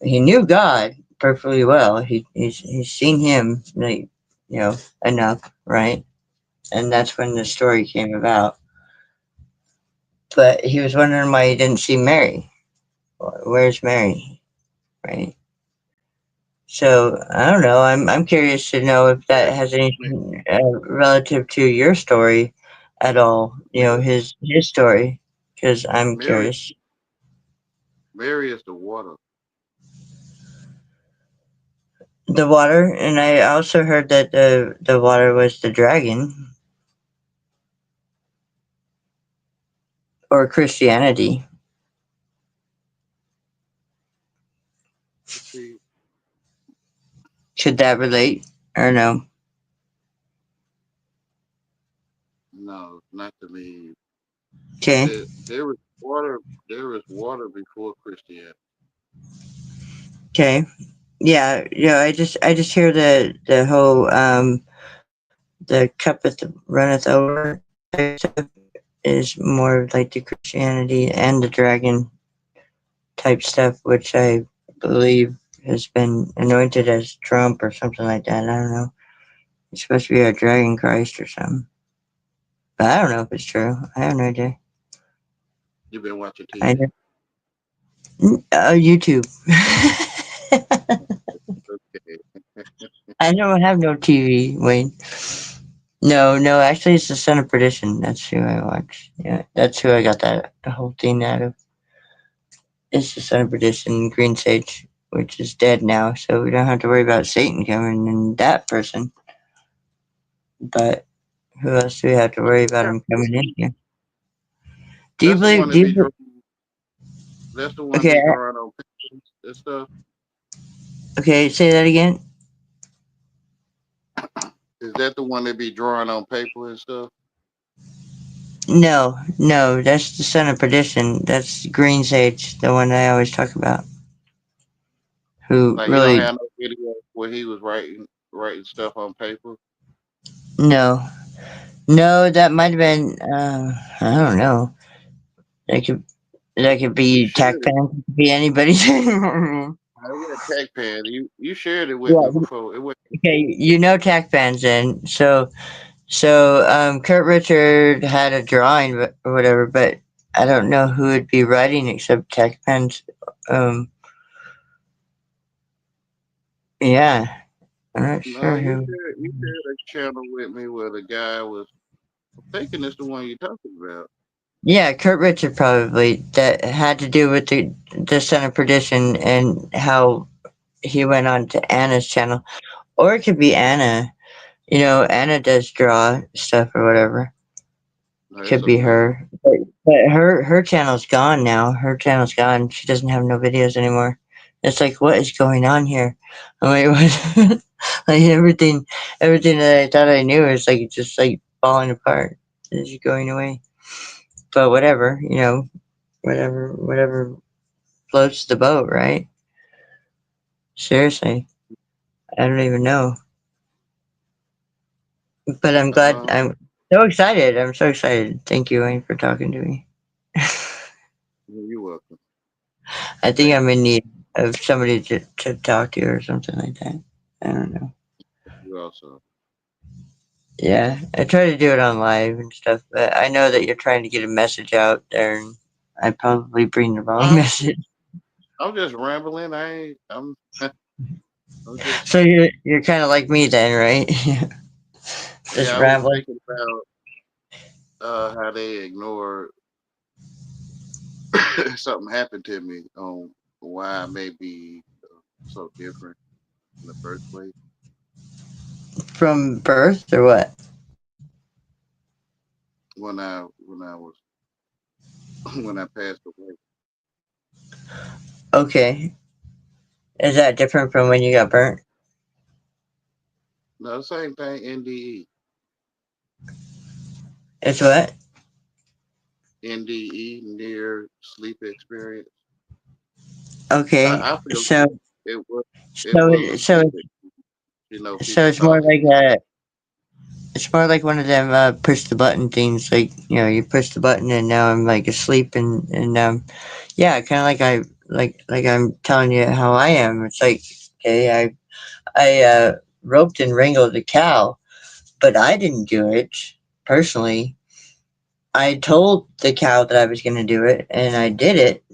He knew God perfectly well. He's seen him like enough, right? And that's when the story came about. But he was wondering why he didn't see Mary. Where's Mary, right? So I don't know. I'm curious to know if that Okay. has Ma- anything relative to your story at all. You know Mary, his story, because I'm Mary, curious. Mary is the water. The water, and I also heard that the water was the dragon or Christianity. Let's see. Should that relate or no? No, not to me. Okay, There was water. There was water before Christianity. okay, yeah, yeah. I just hear the whole the cuppeth runneth over type stuff is more like the Christianity and the dragon type stuff, which I believe has been anointed as Trump or something like that. I don't know. It's supposed to be a dragon Christ or something. But I don't know if it's true. I have no idea. You've been watching I TV. know. YouTube. Okay. I don't have no TV, Wayne. No, no, actually, it's the Son of Perdition. That's who I watch. Yeah, that's who I got that the whole thing out of. It's the Son of Perdition, Green Sage, which is dead now, so we don't have to worry about Satan coming in that person. But who else do we have to What's worry the about chap- him coming in here? Do you That's the believe? one Do that you? be drawing. That's the one Okay, be drawing on pictures and stuff. okay. Say that again. Is that the one that be drawing on paper and stuff? No, no, that's the Son of Perdition. That's Green Sage, the one I always talk about. Who Like you don't really? have no video where he was writing stuff on paper. No, no. That might have been. I don't know. That could that could You be shared Tech it. Pan. It could be anybody. I read Tech Pad. You shared it with me Yeah. before. It was Okay. You know Tech Pans, then. So Kurt Richard had a drawing or whatever, but I don't know who would be writing except Tech Pans. Um. Yeah. I'm not no. sure who. You shared a channel with me where the guy was. I'm thinking it's the one you're talking about. Yeah, Kurt Richard probably that had to do with the Son of Perdition and how he went on to Anna's channel, or it could be Anna. You know, Anna does draw stuff or whatever. No, it's Could a be lady. her, but her channel's gone now. Her channel's gone. She doesn't have no videos anymore. It's like, what is going on here? I'm like, what? Like everything that I thought I knew is like just like falling apart. It's just going away. But whatever, whatever floats the boat, right? Seriously, I don't even know. But I'm glad. Uh, I'm so excited. I'm so excited. Thank you, Wayne, for talking to me. you're welcome. I think Thank I'm in need of somebody to talk to or something like that. I don't know. you also. Yeah, I try to do it on live and stuff, but I know that you're trying to get a message out there, and I probably bring the wrong I'm message. I'm just rambling. I ain't. I'm just. So you're kind of like me then, right? Just Yeah, I was rambling. thinking about how they ignore something happened to me on why I may be so different in the first place. From birth or what? When I was when I passed away. Okay. Is that different from when you got burnt? No, same thing. NDE, It's what? NDE, near sleep experience. Okay. I feel So it was it so was a so sleep. You know, so people it's more thought it. like one of them push the button things. Like you push the button and now I'm like asleep and yeah, kind of like like I'm telling you how I am. It's like okay, I roped and wrangled a cow, but I didn't do it personally. I told the cow that I was going to do it, and I did it,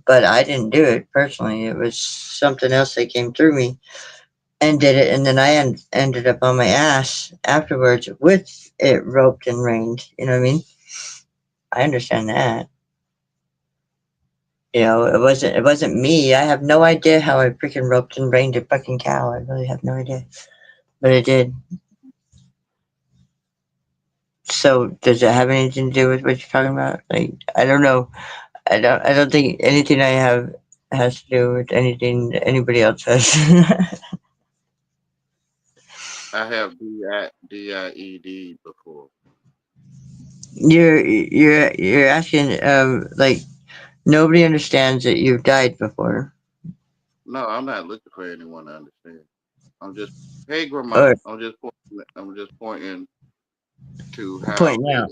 but I didn't do it personally. It was something else that came through me and did it, and then ended up on my ass afterwards with it roped and reined. You know what I mean? I understand that. It wasn't me. I have no idea how I freaking roped and reined a fucking cow. I really have no idea, but I did. So does it have anything to do with what you're talking about? Like I don't know. I don't think anything I have has to do with anything anybody else has. I have DIED before. You're asking like nobody understands that you've died before. No, I'm not looking for anyone to understand. I'm just, hey, grandma. Or I'm just pointing to point now.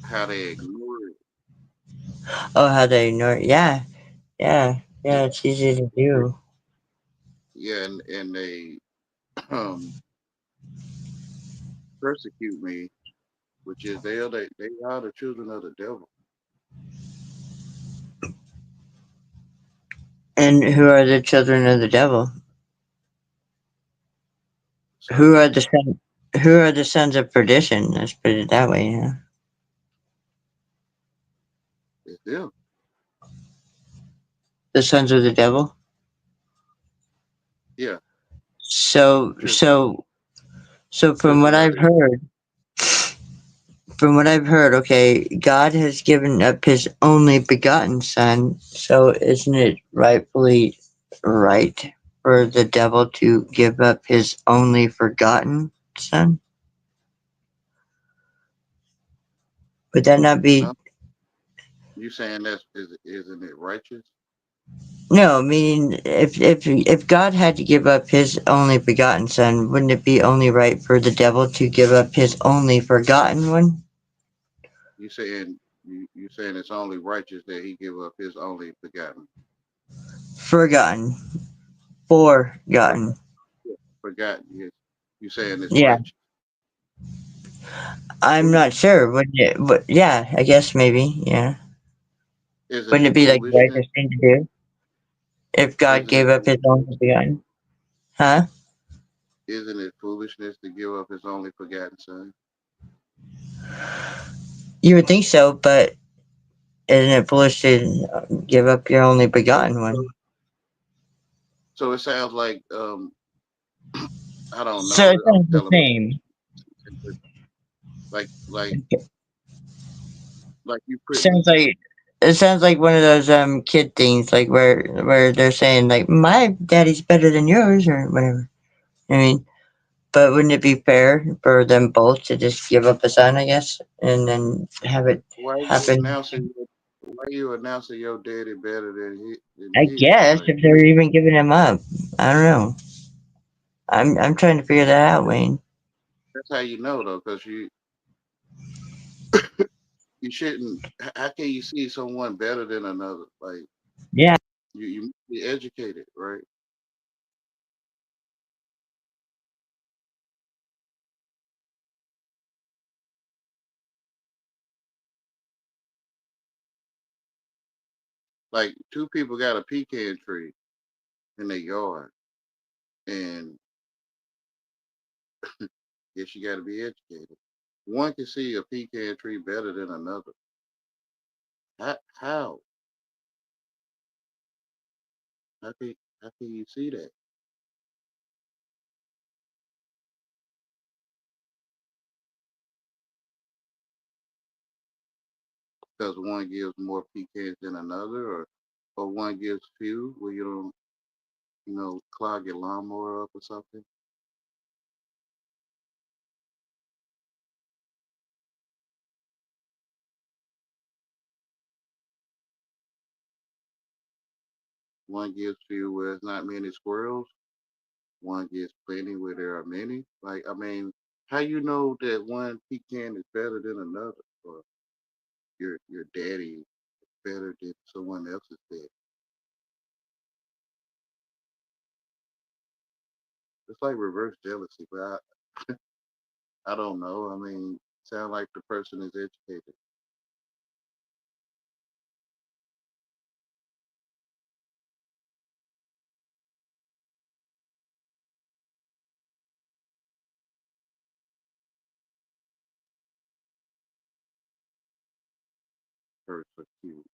how they ignore it. Oh, how they ignore it. Yeah, yeah, And, yeah, it's easy to do. yeah, and they um, persecute me, which is they are the children of the devil. And who are the children of the devil? Who are Satan the son, who are the sons of perdition? Let's put it that way, yeah. is them. The sons of the devil. Yeah, So children, so so children of the. from what I've heard, okay, God has given up his only begotten son, so isn't it rightfully right for the devil to give up his only forgotten son? Would that not No, be you saying isn't it righteous? no, meaning if God had to give up his only begotten son, wouldn't it be only right for the devil to give up his only forgotten one? You saying it's only righteous that he give up his only begotten. Forgotten. For- Forgotten. Forgotten. Yes, you saying it's Yeah. righteous. I'm Fool- not sure. Wouldn't it but yeah, I guess maybe, yeah. Isn't Wouldn't it it be like the foolishness? righteous thing to do if God Isn't it gave up his foolishness? only begotten? Huh? Isn't it foolishness to give up his only begotten son? You would think so, but isn't it foolish to give up your only So, begotten so, one? so it sounds like I don't So know. it I'm sounds the telling same. like like like you Sounds putting like it sounds like one of those kid things, like where they're saying like my daddy's better than yours or whatever. I mean, but wouldn't it be fair for them both to just give up a son, I guess, and then have it why you happen? announcing why you announcing your daddy better than than I his? guess Like if they're even giving him up, I don't know. I'm trying to figure that out, Wayne. that's how you know though, because you shouldn't. How can you see someone better than another? Like Yeah, you must be educated, right? Like two people got a pecan tree in their yard, and yes, you got to be educated. One can see a pecan tree better than another. How? How can how can you see that? Because one gives more pecans than another, or one gives few, where you don't, clog your lawnmower up or something. One gives few where there's not many squirrels. One gives plenty where there are many. Like, I mean, how you know that one pecan is better than another, or your daddy is better than someone else's daddy? It's like reverse jealousy, but I don't know. I mean, sound like the person is educated. Person cute.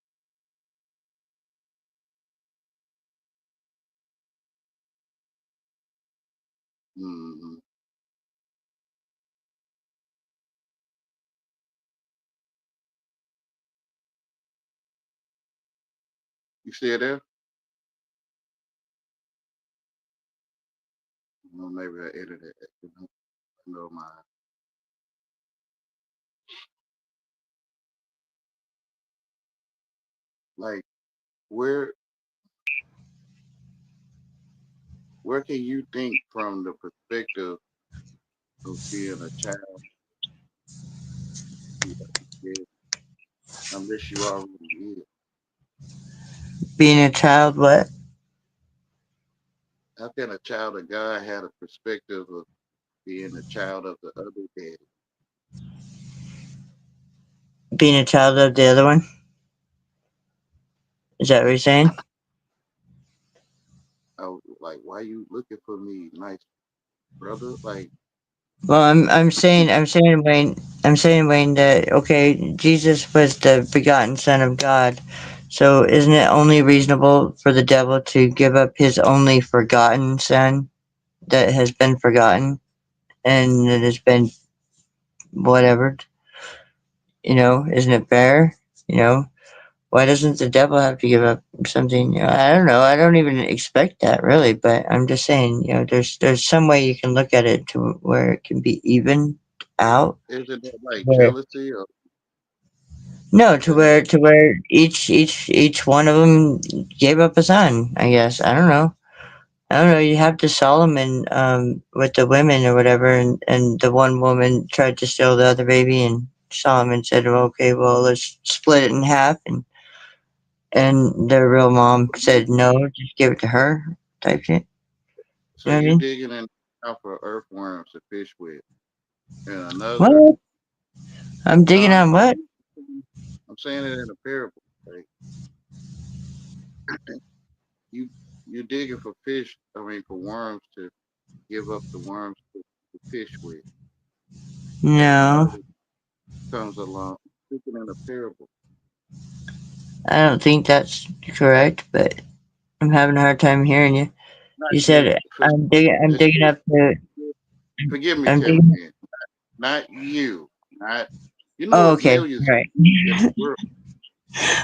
Hmm. You still there? Maybe I edited it. I know my like where where can you think from the perspective of being a child, you know, unless you already is? being a child, what? How can a child of God have a perspective of being a child of the other daddy? Being a child of the other one? Is that what you're saying? I was like, why you looking for me, nice brother? Like, Well, I'm saying Wayne that okay, Jesus was the begotten Son of God. So isn't it only reasonable for the devil to give up his only forgotten son that has been forgotten and that has been whatever? Isn't it fair? You know, why doesn't the devil have to give up something? I don't know. I don't even expect that really, but I'm just saying, there's some way you can look at it to where it can be even out. isn't that like Where jealousy or No, to isn't where that to where each one of them gave up a son. I guess I don't know. I don't know. You have the Solomon with the women or whatever, and the one woman tried to steal the other baby, and Solomon said, well, "Okay, well, let's split it in half." And the real mom said, "No, just give it to her." Type shit. so You know what I you mean? digging in out for earthworms to fish with, and another What? I'm no, digging on what? I'm saying it in a parable. Like you you digging for fish, I mean for worms to give up the worms to fish with. And No. another comes along. speaking in a parable. I don't think that's correct, but I'm having a hard time hearing you. Not You you. said I'm It's digging you. up the Forgive me, I'm digging. Timothy. Not you. Not you know Oh, it's okay, millions of right. you in the world.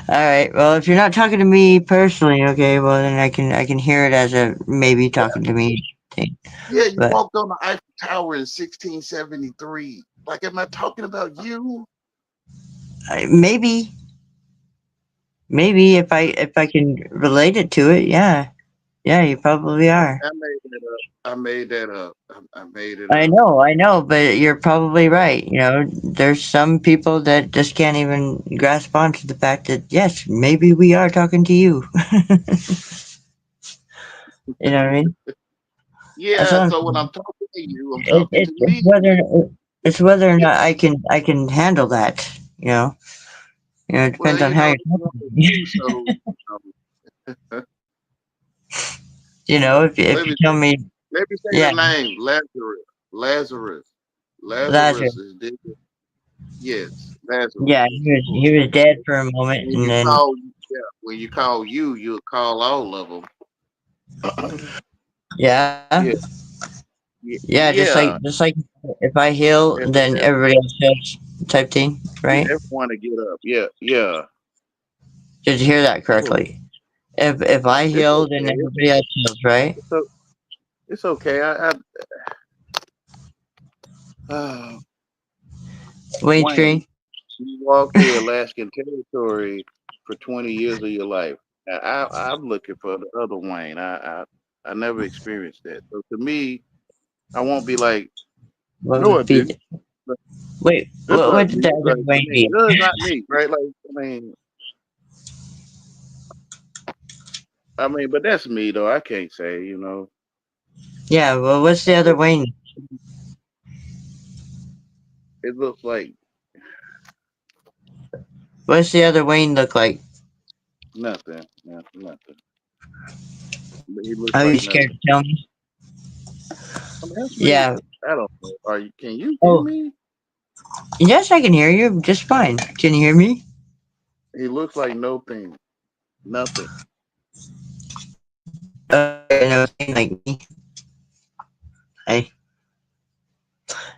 All right. Well, if you're not talking to me personally, okay, well then I can hear it as a maybe talking to me thing. Yeah, you But walked on the Eiffel Tower in 1673. Like, am I talking about you? maybe if I can relate it to it, yeah, yeah, you probably are. I made that up. I made that up. I made it up. I know, but you're probably right. There's some people that just can't even grasp onto the fact that yes, maybe we are talking to you. You know what I mean? That's Yeah, what I'm so when I'm saying. talking to you, I'm It, talking it, to it's me. whether it's whether or Yeah, not I can handle that. It well, depends on how you're you want talking to to me. do so. If Let you me tell me, let me say the yeah, name Lazarus. Lazarus. Lazarus. Lazarus is dead. Yes, Lazarus. Yeah, he was dead for a moment, When and you then call, yeah, when you call you, you'll call all of them. yeah, Yeah, yeah, yeah. just like if I heal, then Every, everybody else heals, type thing, yeah, right? everyone to get up. Yeah, yeah. Did you hear that Oh, correctly? If I it's heal, then okay. everybody else heals, right? It's okay. Uh, Wayne Wayne, Screen. you walked the Alaskan territory for 20 years of your life. I'm looking for the other Wayne. I never experienced that. So to me, I won't be like, What no, I would be? didn't. But Wait, that's what not did me. the other Like, I Wayne mean, do? no, it's not me, right? Like, but that's me though. I can't say. Yeah, well, what's the other Wayne? It looks like What's the other Wayne look like? nothing, nothing. But he looks Are you like scared nothing. to tell me? I mean, that's me. Yeah. I don't know. Are you? Can you hear Oh, me? yes, I can hear you just fine. Can you hear me? He looks like nothing, nothing. No, Wayne like me. I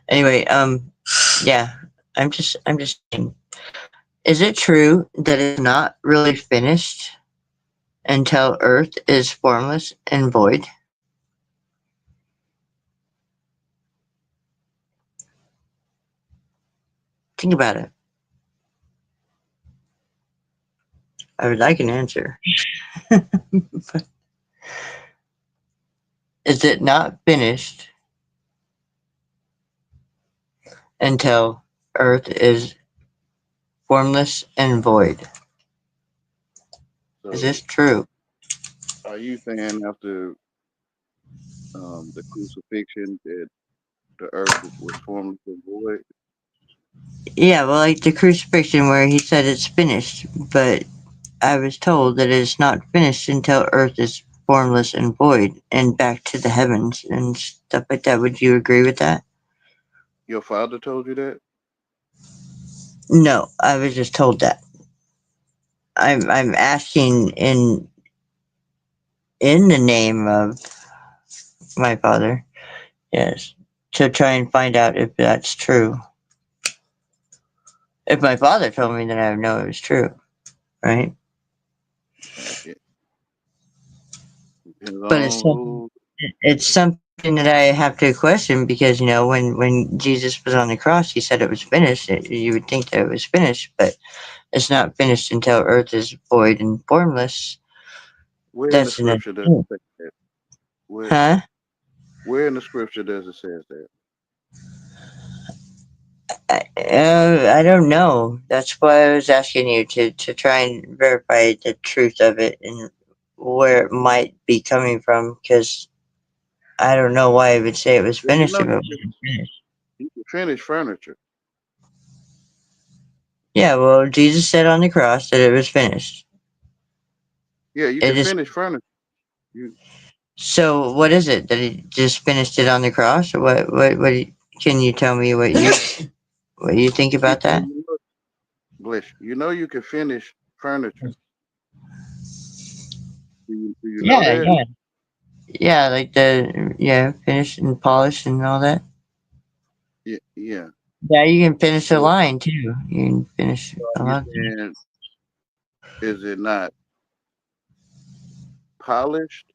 anyway. Yeah. I'm just saying. Is it true that it's not really finished until Earth is formless and void? Think about it. I would like an answer. Is it not finished until Earth is formless and void? Is So, this true? are you saying after the crucifixion that the earth was formed to void? Yeah, well, like the crucifixion where he said it's finished, but I was told that it's not finished until Earth is formless and void and back to the heavens and stuff like that. Would you agree with that? Your father told you that? No, I was just told that. I'm asking in the name of my father, yes, to try and find out if that's true. If my father told me, then I would know it was true, right? It depends But it's on something, who. it's something that I have to question because when Jesus was on the cross, he said it was finished. You would think that it was finished, but it's not finished until Earth is void and formless. Where in the That's an scripture does it say that? Where huh? Where in the scripture does it say that? I don't know. That's why I was asking you to try and verify the truth of it and where it might be coming from because I don't know why I would say it was Well, finished if it wasn't finished. you can finish furniture. Yeah, well, Jesus said on the cross that it was finished. Yeah, you can It is. finish furniture. You So what is it that he just finished it on the cross, or what? Can you tell me what you think yeah, about that? Bless you. You know you can finish furniture. Do you know Yeah, that? yeah, yeah. Like the finish and polish and all that. Yeah, yeah. Yeah, you can finish a So line too. You can finish are a you lot of things. saying is it not polished?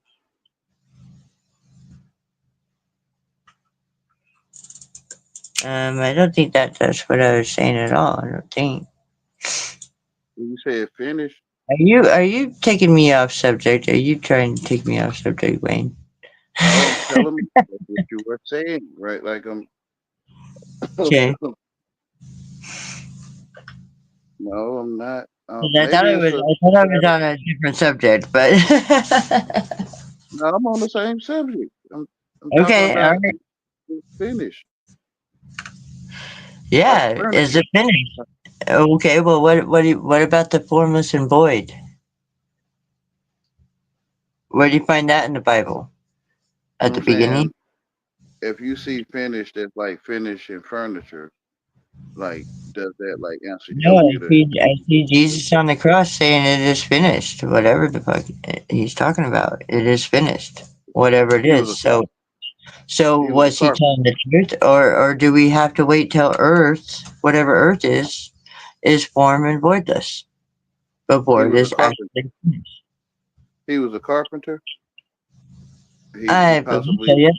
I don't think that's what I was saying at all. I don't think. When you say it finished, Are you taking me off subject? Are you trying to take me off subject, Wayne? no, I'm telling you that's what you were saying, right? Like I'm Okay. no, I'm not. 'Cause I thought Maybe it it's was a I thought I was on a different subject, but no, I'm on the same subject. I'm talking okay, all about right. it's finished. Like Yeah, is furniture. it finished? Okay, well, what about the formless and void? Where do you find that in the Bible? You At know the what I'm saying? beginning? If you see finished as like finishing furniture, like does that like answer No, your you to I see Jesus on the cross saying it is finished. Whatever the fuck he's talking about, it is finished. Whatever it he was is. a So he was a was he carpenter. telling the truth, or do we have to wait till Earth, whatever Earth is form and voidless He before it was a is carpenter. actually finished? He was a carpenter. He I believe so. possibly Yeah.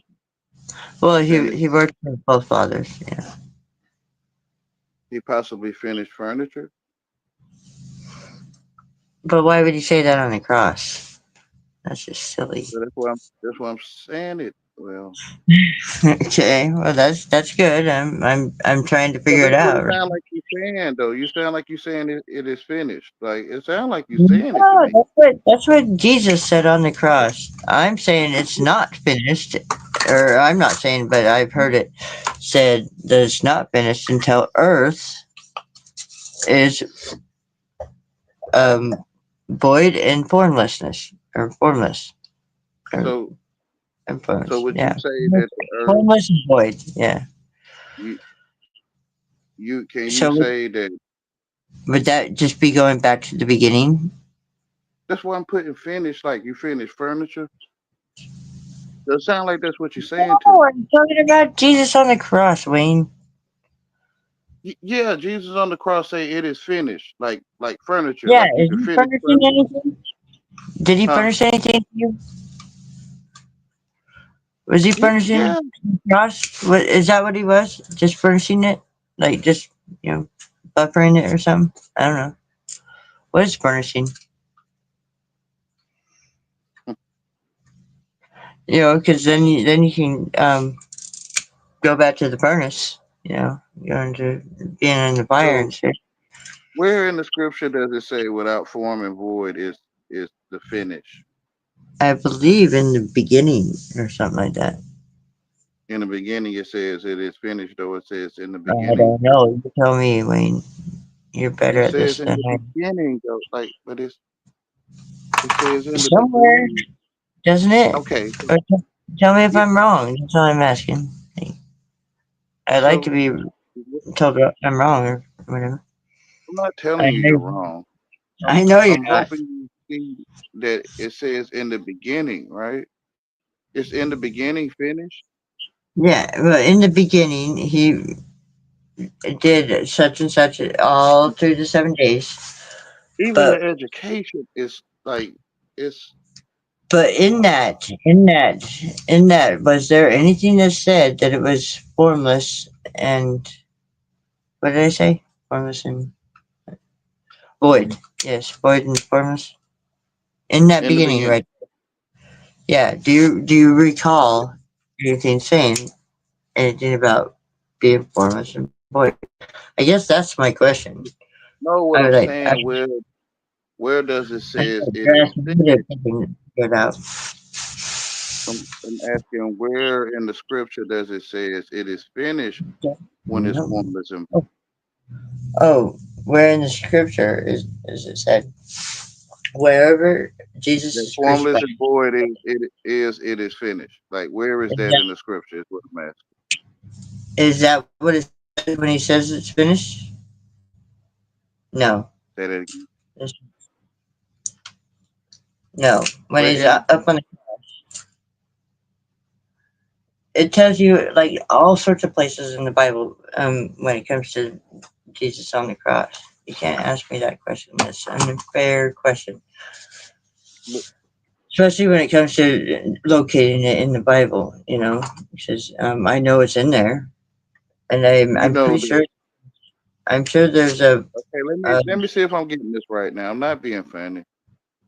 Well, finished he worked for both fathers. Yeah. he possibly finished furniture. But why would he say that on the cross? That's just silly. So that's why I'm saying it. Well, Okay, well that's good. I'm trying to but figure it that's what out. it Right? sounds like you're saying though. You sound like you're saying it is finished. Like it sounds like you're saying it to No, me. that's what Jesus said on the cross. I'm saying it's not finished, or I'm not saying, but I've heard it said that it's not finished until Earth is um void and formlessness or formless or So so influence. would you Yeah, say that the earth formless and void. Yeah. you you can you So say that would that just be going back to the beginning? that's why I'm putting finished like you finished furniture? Does it sound like that's what you're saying to No, me? I'm talking about Jesus on the cross, Wayne. Yeah, Jesus on the cross say it is finished, like furniture, Yeah, like you is can he finish furnishing furniture, anything? Did he huh? furnish anything to you? Was he Yeah, furnishing yeah. the cross? What is that? What he was? Just furnishing it, like just you know, buffering it or something? I don't know. What is furnishing? Because then you can go back to the furnace. Go into being in the fire So and shit. where in the scripture does it say without form and void is the finish? I believe in the beginning or something like that. In the beginning it says it is finished, though it says in the I beginning. don't know. You tell me, Wayne. You're better It at says this in than the I beginning though, like but it says am. in the Somewhere, beginning. doesn't it? Okay, Or tell me if yeah, I'm wrong. That's all I'm asking. Hey, I'd like to so be told I'm wrong or whatever. I'm not I telling you you're know, wrong. I know you're I'm not. hoping you see that it says in the beginning, right? It's in the beginning finished. Yeah, well, in the beginning, he did such and such all through the 7 days. Even the But education is like it's in that, was there anything that said that it was formless and what did I say? Formless and void. Yes, void and formless. In that in the beginning, beginning. right? Yeah. Do you recall anything saying anything about being formless and void? I guess that's my question. Know I what was I'm like, saying? Where does it says it you're is asking me to finished? figure it out. I'm asking where in the scripture does it says it is finished when it's No. formless and Oh, where in the scripture is it said? Wherever Jesus that is formless crucified. and void it is finished. Like where is Is that that, in the scripture? Is what I'm asking. is that what it says when he says it's finished? No. Say that again. There's- No. When Where he's in? up on the, it tells you like all sorts of places in the Bible when it comes to Jesus on the cross. You can't ask me that question. That's an unfair question. Especially when it comes to locating it in the Bible, he says, I know it's in there, and You I'm know pretty that. sure. I'm sure there's a. Okay, Uh, let me see if I'm getting this right now. I'm not being funny.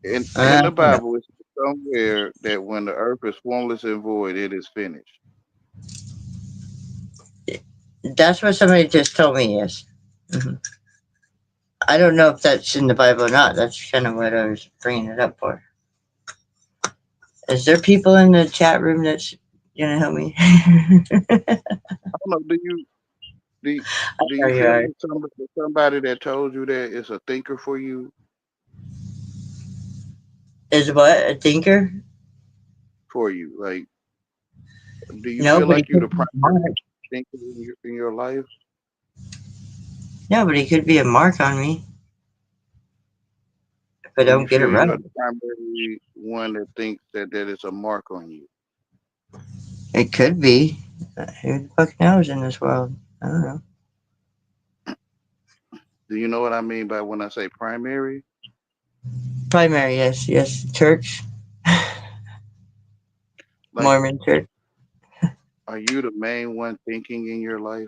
In I the don't know. Bible, it's somewhere that when the earth is formless and void, it is finished. That's what somebody just told me. Yes. Mhm. I don't know if that's in the Bible or not. That's kind of what I was bringing it up for. Is there people in the chat room that's gonna help me? I don't know. Do do There you you feel are. like somebody that told you that is a thinker for you? Is what a thinker? For you, like, do you feel Nobody like you're the could be a mark. primary thinker in your life? Nobody could be a mark on me if I So you don't get it feel you right. are the primary one that thinks that is a mark on you. It could be. Who the fuck knows in this world? I don't know. Do you know what I mean by when I say primary? Primary, yes, yes. Church, Like, Mormon church. are you the main one thinking in your life,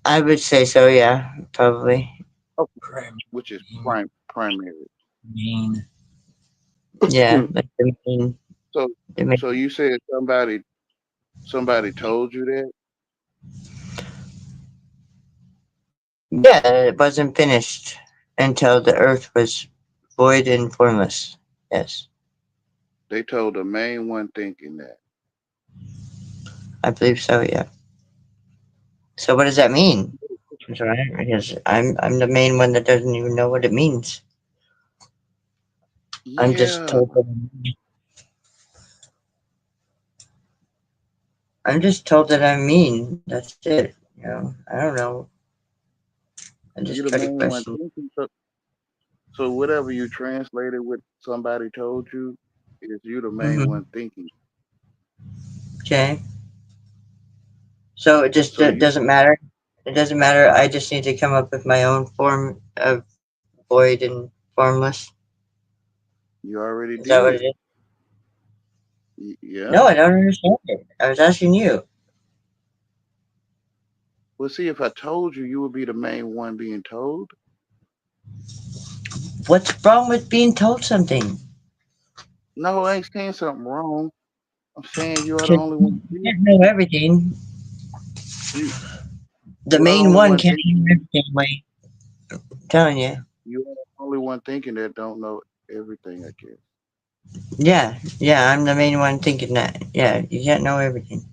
I would say so. Yeah, probably. which is primary? Yeah, like So, the main. so you said somebody told you that. Yeah, it wasn't finished until the earth was void and formless. Yes, They told the main one thinking that. I believe so. Yeah. So what does that mean? Because I'm the main one that doesn't even know what it means. I'm just Yeah, told that I'm just told that I'm mean. That's it. I don't know. I just you try the to main one question. thinking. So whatever you translated what somebody told you is you the main Mm-hmm. one thinking. Okay. So it just So you doesn't matter. It doesn't matter. I just need to come up with my own form of void and formless. you already Is that what it did. is? Yeah. No, I don't understand it. I was asking you. Well, see, if I told you, you would be the main one being told. What's wrong with being told something? No, I ain't saying something wrong. I'm saying you are the 'Cause only one you thinking. can't know everything. You The you are the main only one one can't know thinking. everything. Like I'm telling you. You are the only one thinking that don't know everything. I guess. Yeah, yeah. I'm the main one thinking that. Yeah, you can't know everything.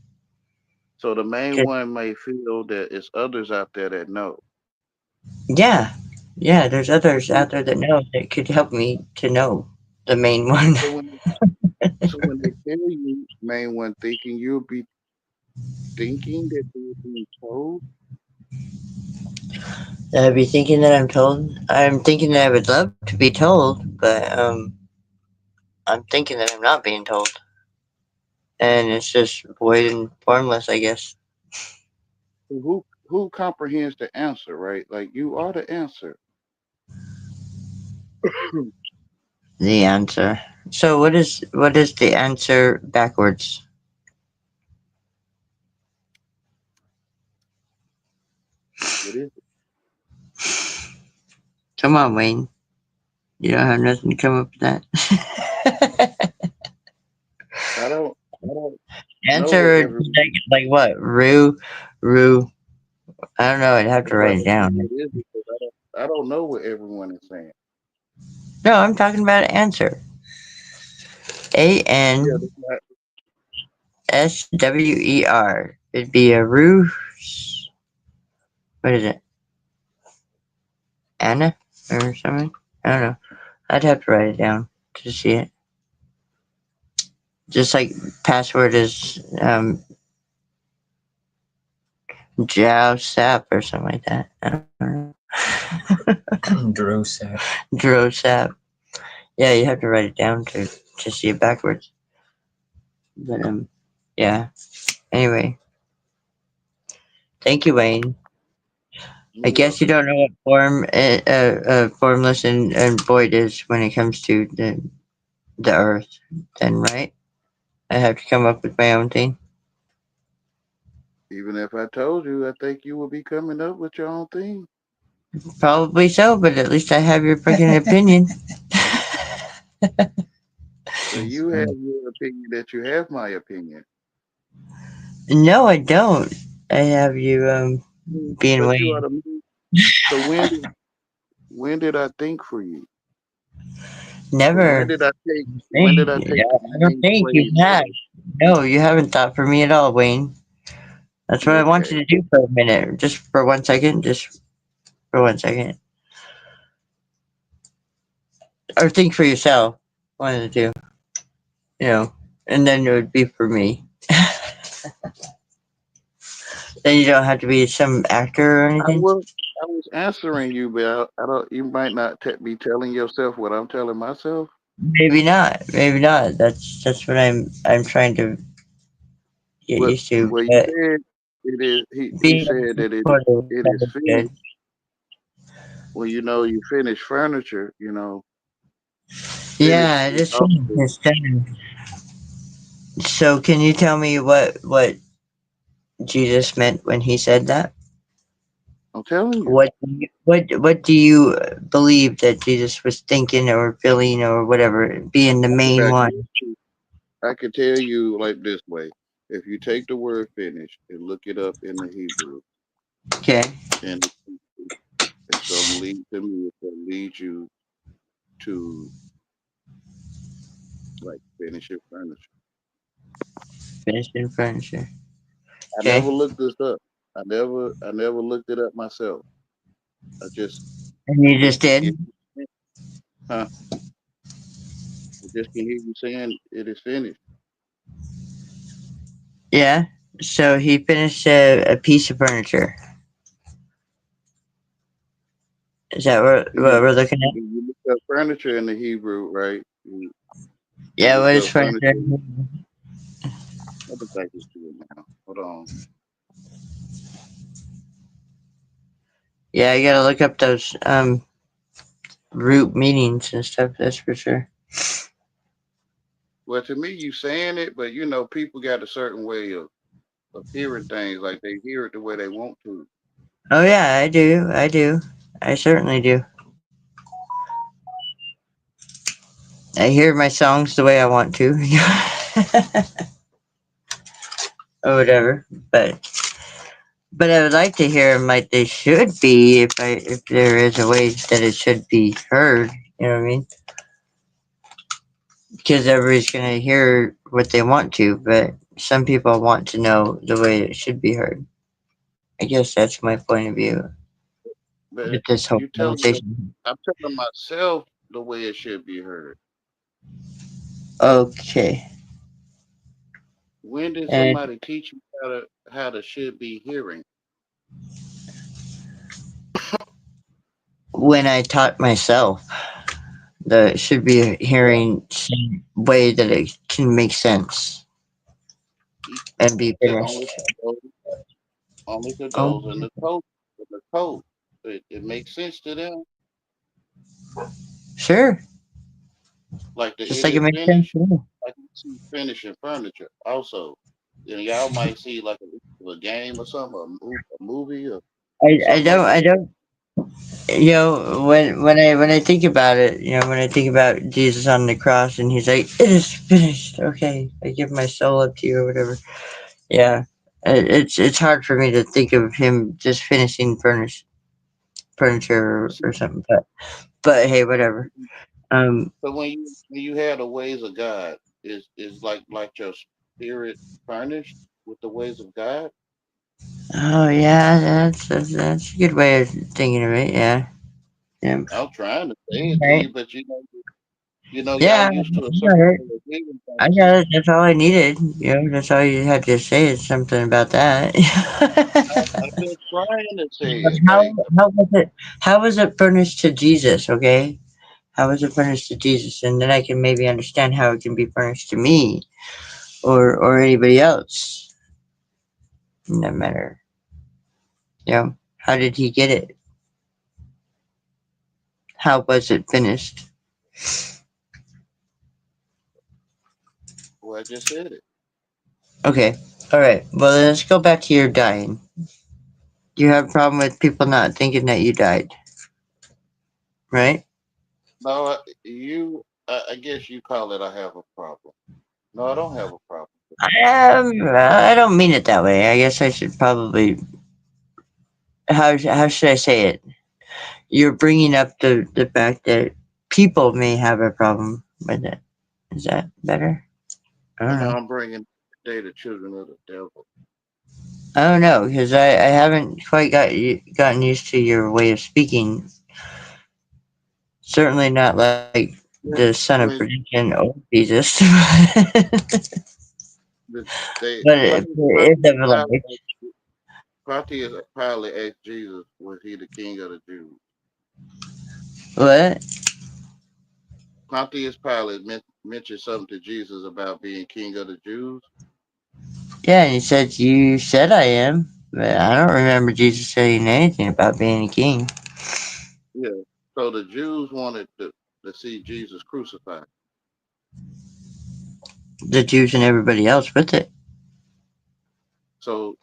So the main 'Cause- one may feel that it's others out there that know. Yeah, yeah. There's others out there that know that could help me to know the main one. So when they tell you main one thinking, you'll be thinking that you're being told. I'd be thinking that I'm told. I'm thinking that I would love to be told, but I'm thinking that I'm not being told, and it's just void and formless, I guess. Who comprehends the answer, right? Like you are the answer. The answer. So what is the answer backwards? What is it? Come on, Wayne. You don't have nothing to come up with that. I don't know what Answer would be everyone like what? Rue. I don't know. I'd have to nobody write it knows down. what it is because I don't know what everyone is saying. No, I'm talking about answer. A Yeah, N that's not, SWER. It'd be a rue. What is it? Anna or something? I don't know. I'd have to write it down to see it. Just like password is Jow Sap or something like that. I don't know. Drosap. Dro Sap. Yeah, you have to write it down to see it backwards. But yeah. Anyway, thank you, Wayne. I You're guess you welcome. don't know what formless and void is when it comes to the Earth, then, right? I have to come up with my own thing. Even if I told you, I think you would be coming up with your own thing. Probably so, but at least I have your freaking opinion. Well, you have your opinion that you have my opinion. No, I don't. I have you being But you are Wayne. the man. So when did I think for you? When Never did I take when think. did I Yeah, take the I don't main think you place have. No, you haven't thought for me at all, Wayne. That's what I want you okay. to do for a minute, just for 1 second, just for 1 second, or think for yourself. One of the two, you know, and then it would be for me. Then you don't have to be some actor or I anything. was I was answering you, but I don't. You might not be telling yourself what I'm telling myself. Maybe not. Maybe not. That's what I'm trying to get But used to. well, you But said it is. He being said that supportive it is sounds good. finished. Well, you finish furniture. Finish Yeah, it is is also. fun. It's done. So, can you tell me what Jesus meant when he said that? I'm telling you. What do you believe that Jesus was thinking or feeling or whatever, being the main I one? I could tell you like this way. If you take the word finish and look it up in the Hebrew, Okay, and it's going to lead to me, it's going to lead you to like finish your furniture. finishing furniture. I Okay, never looked this up. I never looked it up myself. I just and you can just did. hear you, huh? I just can hear you saying it is finished. Yeah. So he finished a piece of furniture. Is that what Yeah. we're looking at? You look up furniture in the Hebrew, right? You Yeah, look what is up furniture? furniture. Let me take this to it now. Hold on. Yeah, I gotta look up those root meanings and stuff. That's for sure. Well, to me, you saying it, but people got a certain way of hearing things. Like they hear it the way they want to. Oh yeah, I do. I do. I certainly do. I hear my songs the way I want to, or whatever. But I would like to hear them like they should be. If there is a way that it should be heard, you know what I mean? Because everybody's gonna hear what they want to, but some people want to know the way it should be heard. I guess that's my point of view But with this whole you telling me, conversation. I'm telling myself the way it should be heard. Okay, When did and somebody teach you how to should be hearing? when I taught myself, the should be Well, hearing some way that it can make sense and be to only finished. to those, only to Oh, those in the code. The code. It makes sense to them. sure. Like the Just it like it is makes sense finished. to me. Like you see finishing furniture. Also, y'all might see like a game or something, a movie or I something like don't I that. don't when I think about it, when I think about Jesus on the cross and he's like, "It is finished." Okay, I give my soul up to you or whatever. Yeah, it's hard for me to think of him just finishing furniture or something. But hey, whatever. Um. So when you have the ways of God, is like your spirit furnished with the ways of God? Oh yeah, that's a good way of thinking of it. Yeah. Yeah. I'm trying to say it to Right. you, but y'all Yeah, used to a I certain got it. way of hearing I things. got it. That's all I needed. That's all you had to say is something about that. was trying to say But it like how was it furnished to Jesus, okay? How was it furnished to Jesus? And then I can maybe understand how it can be furnished to me or anybody else in that matter. You know, how did he get it? How was it finished? well, I just said it. Okay. All right. Well, let's go back to your dying. You have a problem with people not thinking that you died, right? No, I guess you call it. I have a problem. No, I don't have a problem. I don't mean it that way. I guess I should probably. How should I say it? You're bringing up the fact that people may have a problem with it. Is that better? I don't And now know. I'm bringing today the children of the devil. I don't know because I haven't quite gotten used to your way of speaking. Certainly not like the When, son of when perdition or Jesus, the, they but it's Pontius of Pilate, life. Pontius Pilate asked Jesus, was he the king of the Jews? What? Pontius Pilate mentioned something to Jesus about being king of the Jews. Yeah, and he said, "You said I am," but I don't remember Jesus saying anything about being a king. Yeah. So the Jews wanted to see Jesus crucified. The Jews and everybody else with it. So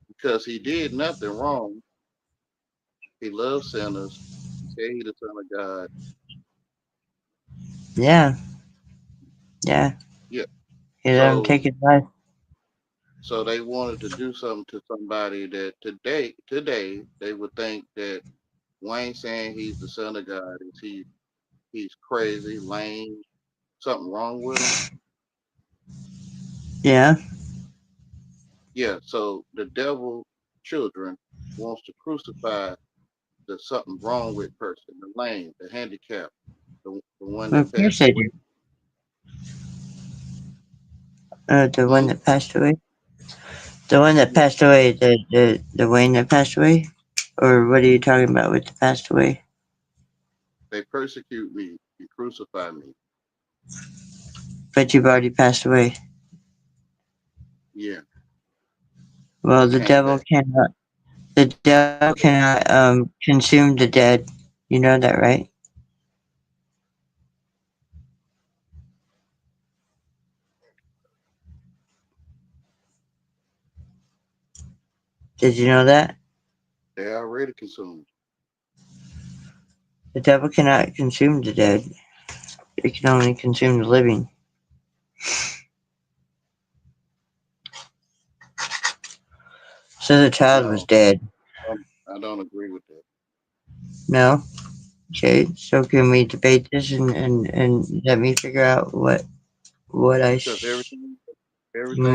because he did nothing wrong, he loved sinners. He said he the son of God. Yeah, yeah. Yeah. He let him So take his life. so they wanted to do something to somebody that today they would think that Wayne saying he's the son of God is he's crazy, lame, something wrong with him. Yeah. Yeah, so the devil children wants to crucify the something wrong with person, the lame, the handicapped, the one Well, that of course passed they away. do. The one Hmm? that passed away. The one that Yeah, passed away. The Wayne that passed away. Or what are you talking about with the passed away? they persecute me and crucify me. But you've already passed away. Yeah, Well, I the came devil back. cannot. The devil So cannot consume the dead. You know that, right? Did you know that? they already consumed. The devil cannot consume the dead. It can only consume the living. So the child was No, dead. I don't agree with that No? Okay, so can we debate this and let me figure out what because everything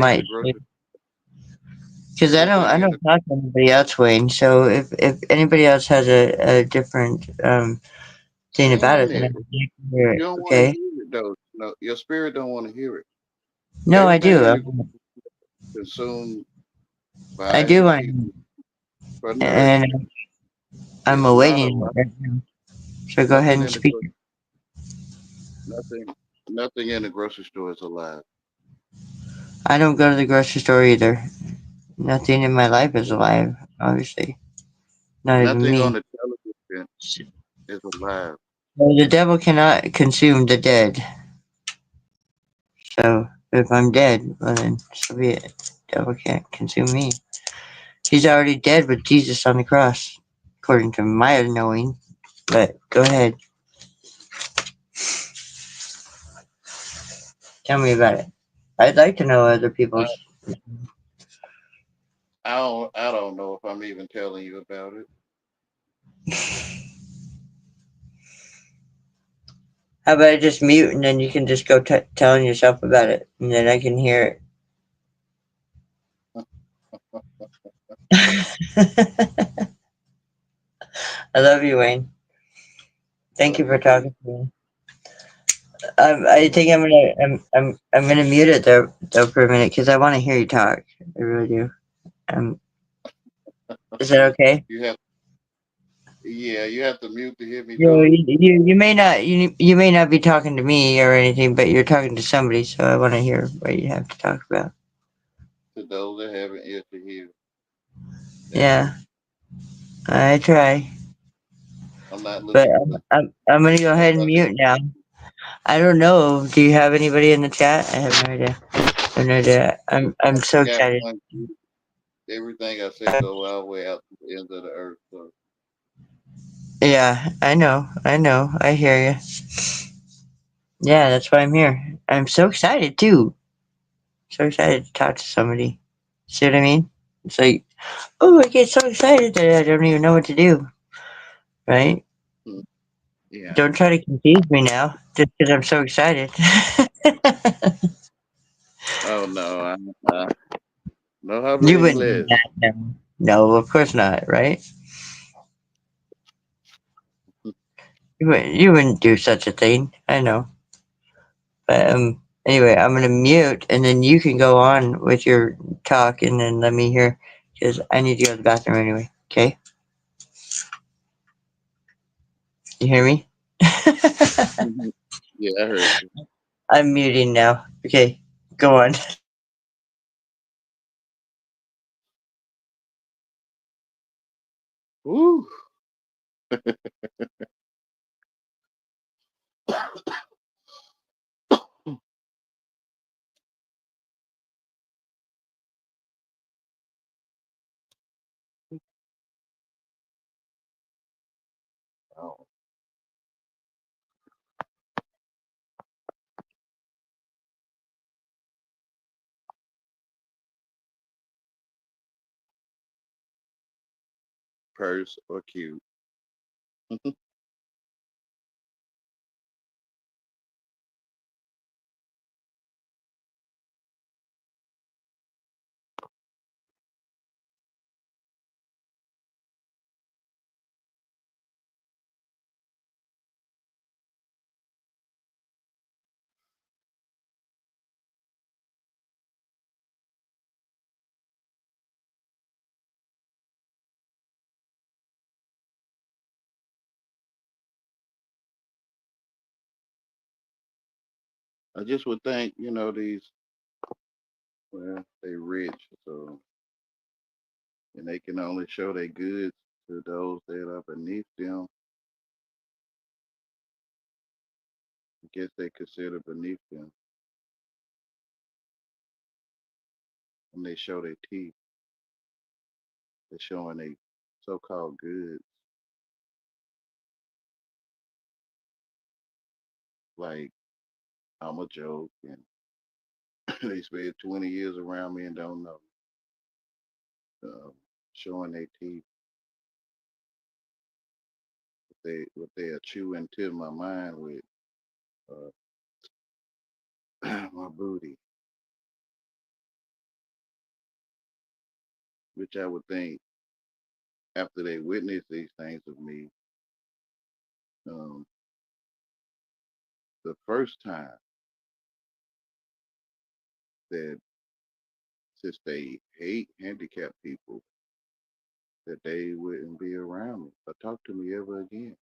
in might the say? grocery, Because I everything in don't the talk to anybody else, Wayne. So if anybody else has a different thing about it, then internet. I'd like to hear You it. don't want to Okay? hear it though. No, your spirit don't want to hear it. No, I Everything do. in the consumed I by do the want, people for and nourishment. I'm It's not awaiting alive. it right now. So go ahead Nothing and in the speak. nothing nothing in the grocery store is alive. I don't go to the grocery store either. Nothing in my life is alive, obviously. Not even Nothing on me. the television is alive. So the devil cannot consume the dead. So if I'm dead, well then so be it. The devil can't consume me. He's already dead with Jesus on the cross, according to my knowing. But go ahead, tell me about it. I'd like to know other I, people's. I don't know if I'm even telling you about it. How about I just mute and then you can just go telling yourself about it, and then I can hear it. I love you, Wayne. Thank Love you you for too. talking to me. I think I'm gonna mute it though for a minute because I want to hear you talk. I really do. Um, Is that okay? You have, yeah, you have to mute to hear me You, do it. you may not you may not be talking to me or anything, but you're talking to somebody, so I want to hear what you have to talk about. To those that have an ear to hear, that's Yeah, it. I try, I'm not but looking for I'm gonna go ahead and nobody. mute now. I don't know. Do you have anybody in the chat? I have no idea. I have no idea. I'm so I got excited. one. Everything I say go all the way out to the ends of the earth. So Yeah, I know. I know. I hear you. Yeah, that's why I'm here. I'm so excited too. So excited to talk to somebody. See what I mean? It's like, oh, I get so excited that I don't even know what to do. Right? mm, yeah. Don't try to confuse me now, just because I'm so excited. Oh no, I no hablo You wouldn't do inglés. that, no. No, of course not, right? You wouldn't do such a thing. I know. But anyway, I'm gonna mute, and then you can go on with your talk, and then let me hear, because I need to go to the bathroom anyway. Okay? You hear me? Mhm. Yeah, I heard you. I'm muting now. Okay, go on. Woo. Oh, purse or cute. I just would think, these, well, they rich, so, and they can only show their goods to those that are beneath them. I guess they consider beneath them, and they show their teeth. They're showing they so-called goods, like I'm a joke, and they spent 20 years around me and don't know. Showing their teeth, what they are chewing to my mind with uh, my booty, which I would think after they witness these things of me, um, the first time that since they hate handicapped people, that they wouldn't be around me or talk to me ever again.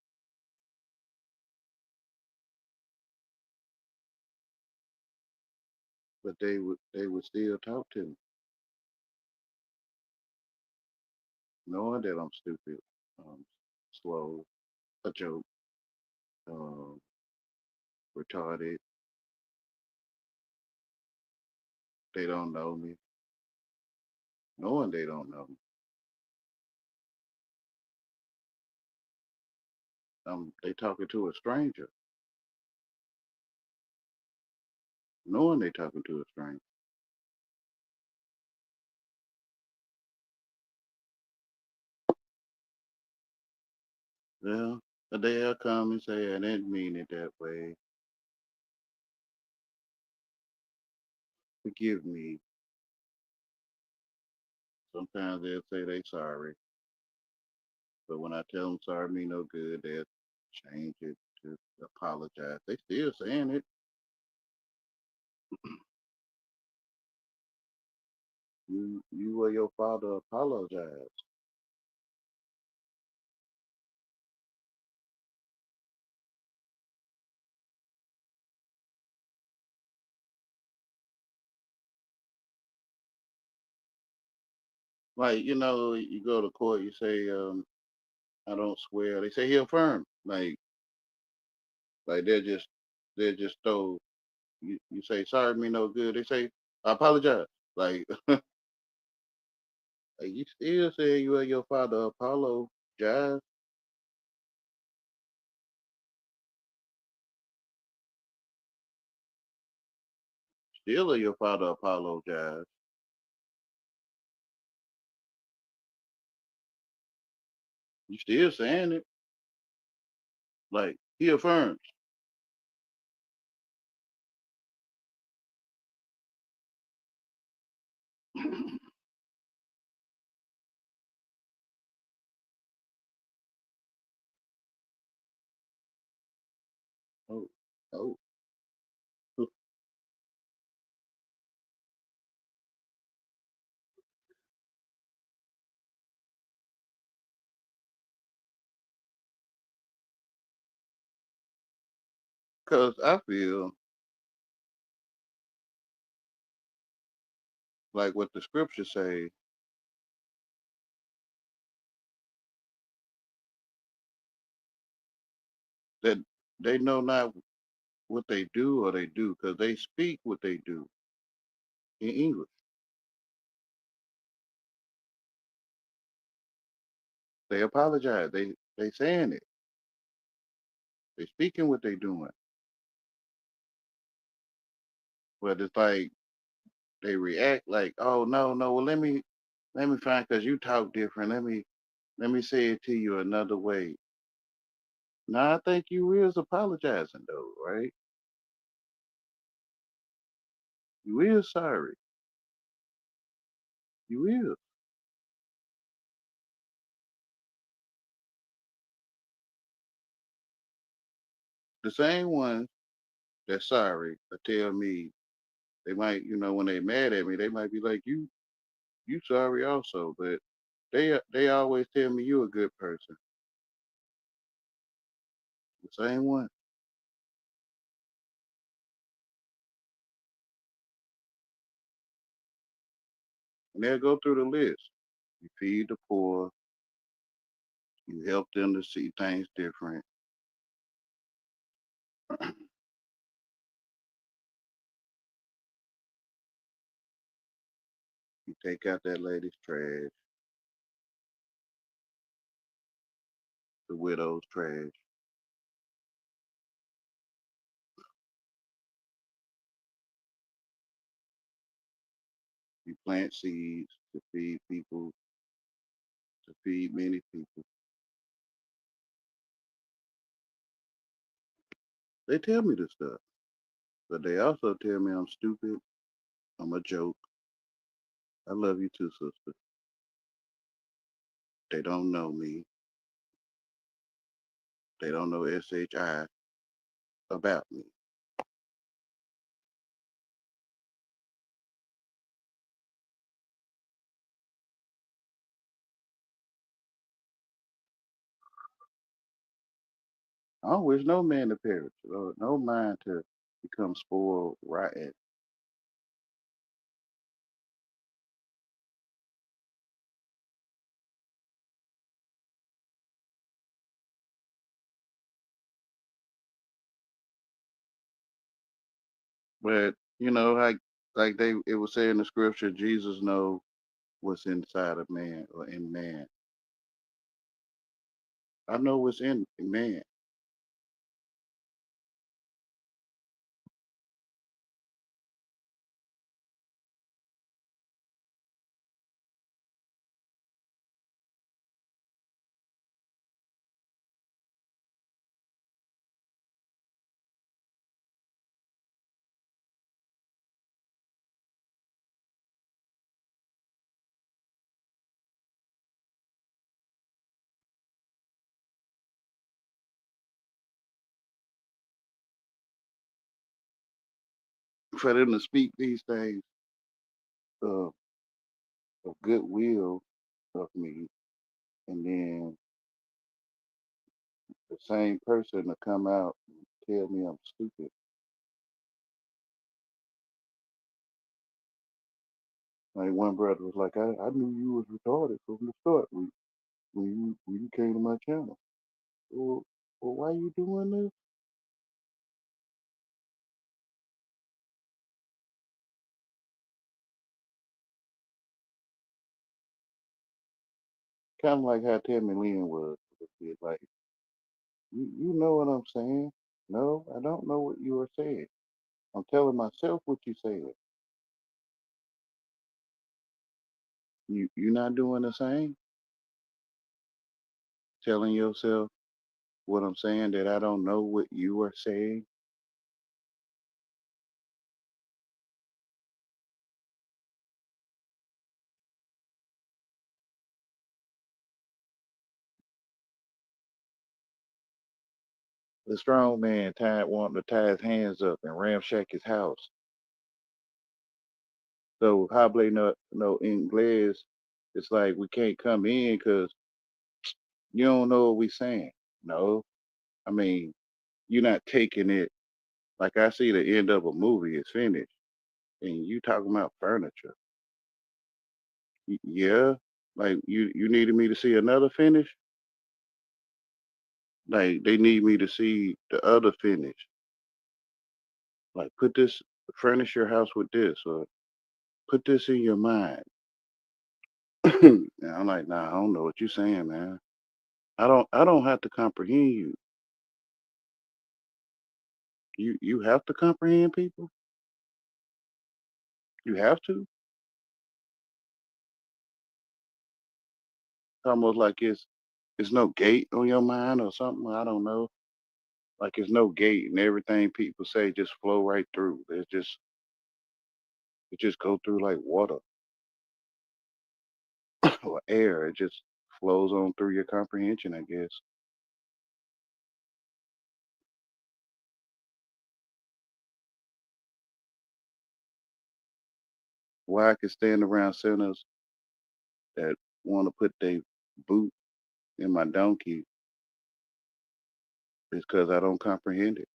But they would still talk to me, knowing that I'm stupid, um, slow, a joke, um, retarded. They don't know me, knowing they don't know me. They talking to a stranger, knowing they talking to a stranger. Well, a day will come and say I didn't mean it that way. Forgive me. Sometimes they'll say they sorry, but when I tell them sorry me no good, they'll change it to apologize. They still saying it. You or your father apologize. Like, you go to court, you say, I don't swear. They say he affirmed. Like they're just throw you say sorry me no good. They say I apologize. Like, like you still say you and your father Apollo jive. Still are your father Apollo jive. You still saying it. Like he affirms. Oh, oh. Because I feel like what the scriptures say that they know not what they do or they do because they speak what they do in English. They apologize. They saying it. They speaking what they doing. But it's like they react like, oh no, no, well let me find because you talk different. Let me say it to you another way. Now I think you is apologizing though, right? You is sorry. You is. The same ones that's sorry but tell me they might, when they mad at me, they might be like, you sorry also, but they always tell me you a good person. The same one. And they'll go through the list. You feed the poor, you help them to see things different. You take out that lady's trash, the widow's trash. You plant seeds to feed people, to feed many people. They tell me this stuff, but they also tell me I'm stupid, I'm a joke. I love you too, sister. They don't know me. They don't know SHI about me. I don't wish no man to perish, or no mind to become spoiled rotten. But like they it was saying in the scripture, Jesus know what's inside of man or in man. I know what's in man. For them to speak these things of, of goodwill of me, and then the same person to come out and tell me I'm stupid. Like one brother was like, I knew you was retarded from the start when you came to my channel. Well, well, why you doing this? Kind of like how Tammy Lynn was with the kid. Like, you know what I'm saying? No, I don't know what you are saying. I'm telling myself what you said. You not doing the same? Telling yourself what I'm saying that I don't know what you are saying. The strong man tied wanting to tie his hands up and ramshack his house. So hable no inglés. It's like we can't come in because you don't know what we saying. No, I mean you're not taking it. Like I see the end of a movie is finished, and you talking about furniture. Yeah, like you needed me to see another finish. Like they need me to see the other finish. Like put this, furnish your house with this, or put this in your mind. And I'm like, nah, I don't know what you're saying, man. I don't have to comprehend you. You have to comprehend people. You have to. It's almost like it's no gate on your mind or something. I don't know. Like it's no gate and everything people say just flow right through. It just go through like water or air. It just flows on through your comprehension, I guess. Why I can stand around sinners that want to put their boot in my donkey is because I don't comprehend it.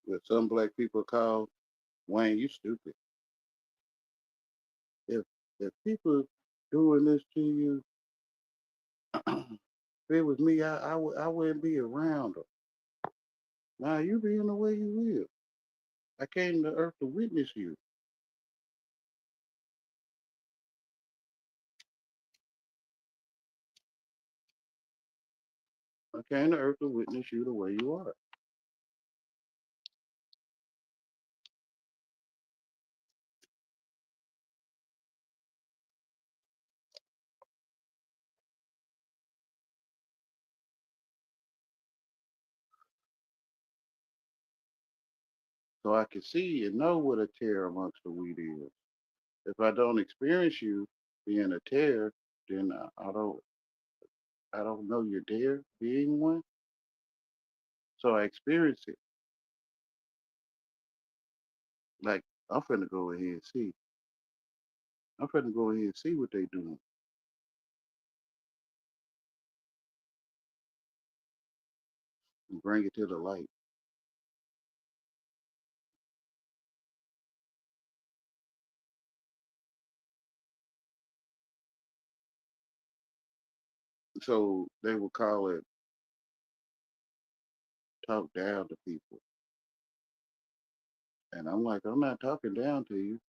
But some black people call Wayne, you stupid. If if people doing this to you, if it was me, I wouldn't be around them. Now you being the way you is. I came to earth to witness you. I came to earth to witness you the way you are. So I can see and know what a tear amongst the wheat is. If I don't experience you being a tear, then I don't know you're there being one. So I experience it. Like I'm finna go ahead and see. I'm finna go ahead and see what they doing and bring it to the light. So they will call it talk down to people. And I'm like, I'm not talking down to you.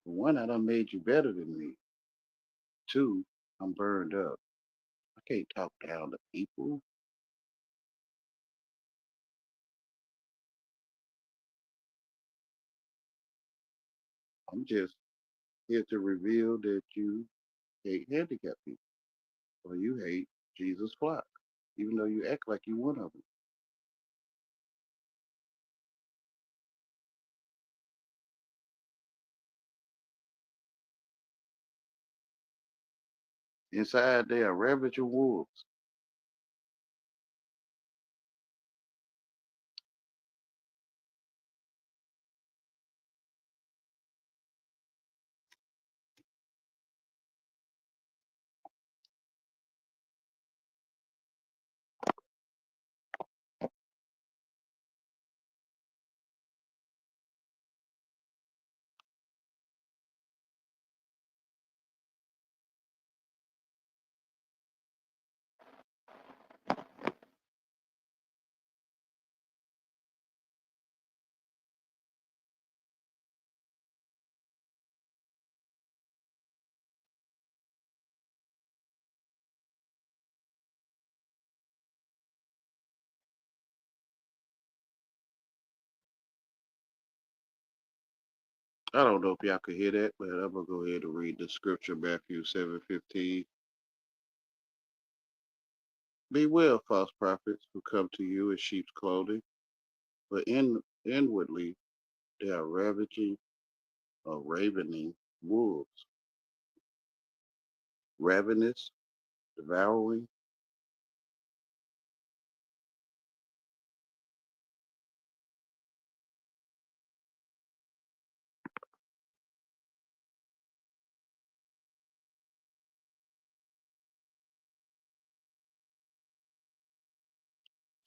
For one, I done made you better than me. Two, I'm burned up. I can't talk down to people. I'm just here to reveal that you hate handicapped people or you hate Jesus' flock. even though you act like you one of them. Inside, they are ravaging wolves. I don't know if y'all could hear that, but I'm gonna go ahead and read the scripture, Matthew 7:15. Beware of false prophets who come to you in sheep's clothing, but inwardly they are ravaging or ravening wolves, ravenous, devouring.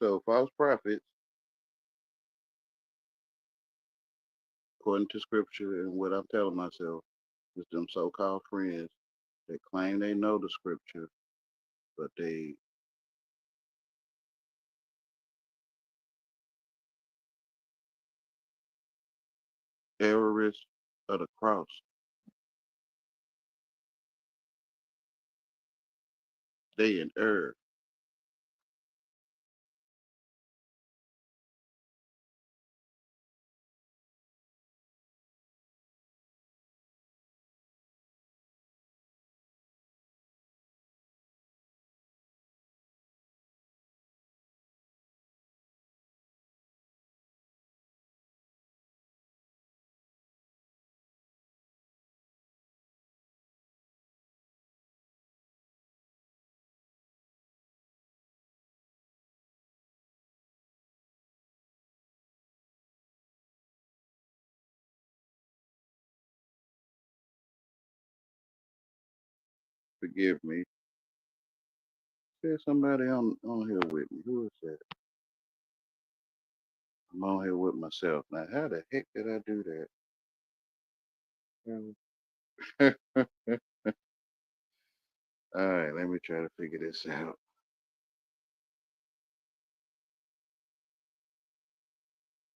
So false prophets, according to scripture and what I'm telling myself, is them so-called friends that claim they know the scripture, but they terrorists of the cross. They in error. Forgive me. There's somebody on here with me. Who is that? I'm on here with myself. Now, how the heck did I do that? All right, let me try to figure this out.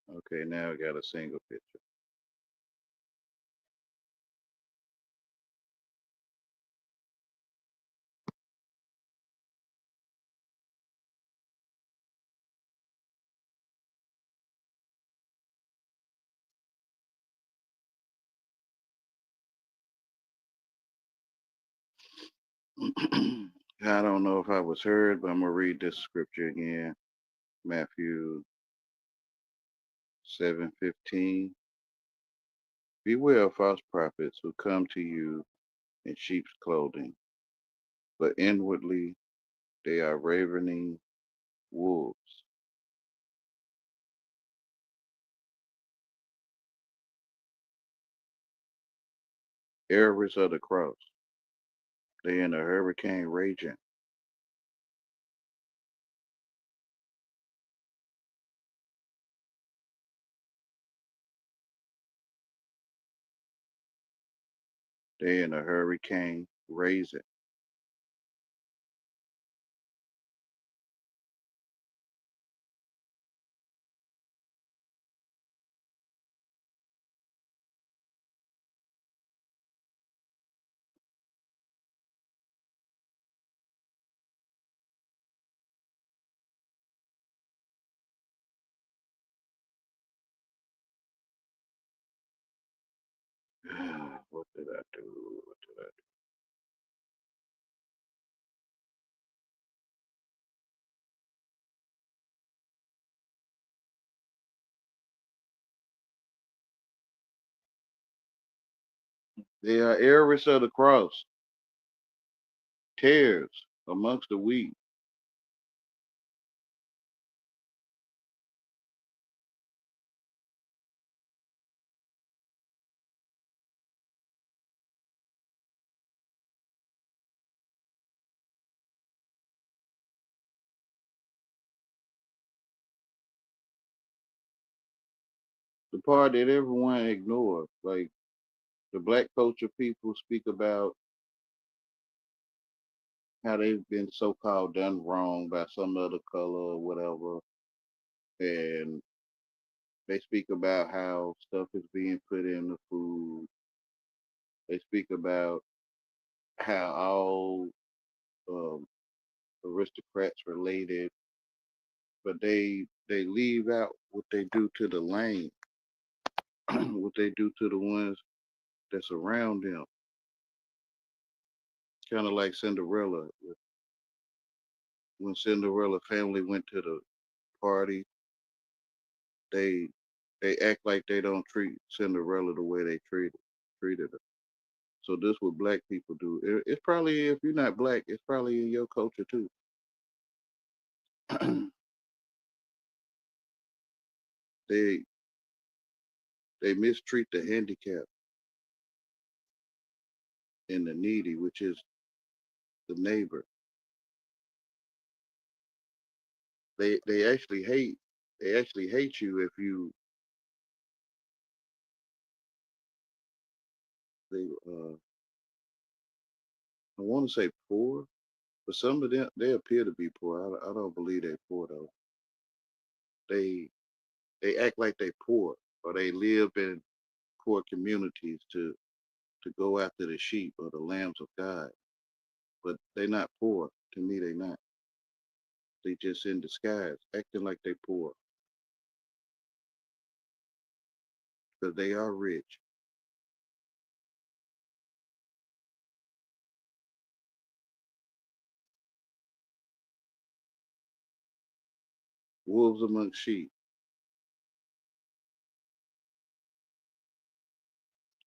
Okay, now I got a single picture. I don't know if I was heard, but I'm gonna read this scripture again. Matthew 7:15. Beware of false prophets who come to you in sheep's clothing, but inwardly they are ravening wolves. Errors of the cross. They in a hurricane raging. They in a hurricane raising. What did I do? What did I They are heirs of the cross, tares amongst the wheat. The part that everyone ignores, like the black culture people speak about how they've been so-called done wrong by some other color or whatever, and they speak about how stuff is being put in the food. They speak about how all um, aristocrats related, but they leave out what they do to the lane, what they do to the ones that's around them. Kind of like Cinderella. When Cinderella family went to the party, they they act like they don't treat Cinderella the way they treated her. So this what black people do. It's probably if you're not black, it's probably in your culture too. they they mistreat the handicapped and the needy, which is the neighbor. They actually hate you if you they I want to say poor, but some of them they appear to be poor. I don't believe they're poor though. They they act like they poor or they live in poor communities to go after the sheep or the lambs of God, but they're not poor. To me, they not. They just in disguise, acting like they poor because they are rich. Wolves among sheep.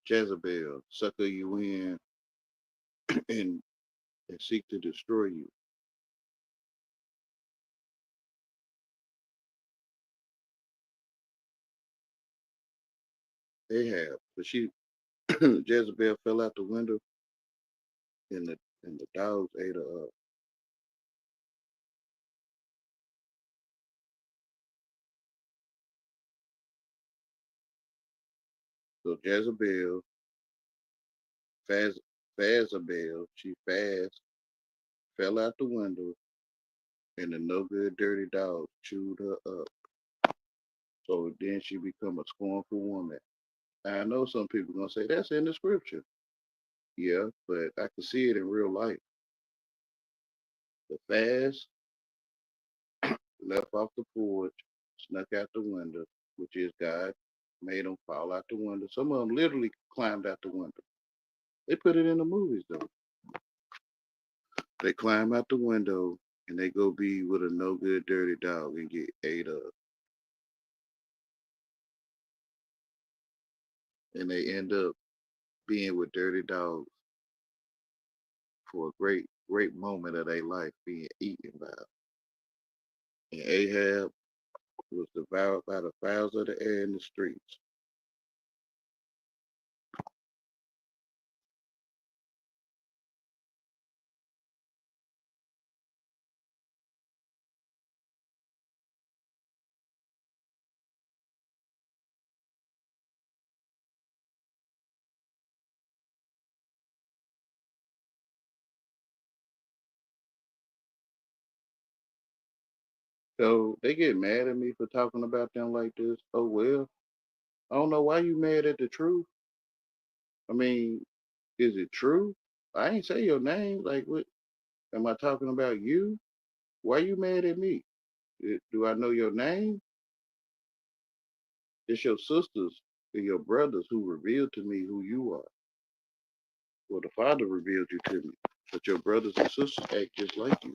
Jezebel sucker you in and, and seek to destroy you. Ahab, but she Jezebel fell out the window and the dogs ate her up. So Jezebel, Faz, Fazabel, she fast fell out the window and the no good dirty dogs chewed her up. So then she become a scornful woman. I know some people gonna say that's in the scripture. Yeah, but I can see it in real life. The fast left off the porch, snuck out the window, which is God made them fall out the window. Some of them literally climbed out the window. They put it in the movies though. They climb out the window and they go be with a no good dirty dog and get ate up. And they end up being with dirty dogs for a great moment of their life being eaten by. And Ahab was devoured by the fowls of the air in the streets. So they get mad at me for talking about them like this. Oh well, I don't know why you mad at the truth. I mean, is it true? I ain't say your name. Like, what? Am I talking about you? Why you mad at me? Do I know your name? It's your sisters and your brothers who revealed to me who you are. Well, the Father revealed you to me, but your brothers and sisters act just like you.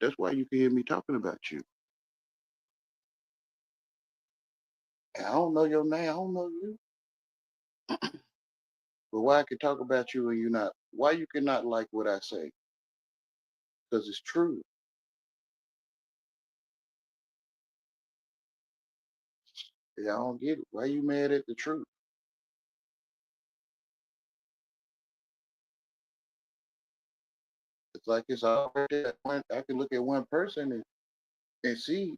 That's why you can hear me talking about you. And I don't know your name. I don't know you. But why I can talk about you and you not? Why you cannot like what I say? Because it's true. Yeah, I don't get it. Why you mad at the truth? It's like it's already that one. I can look at one person and see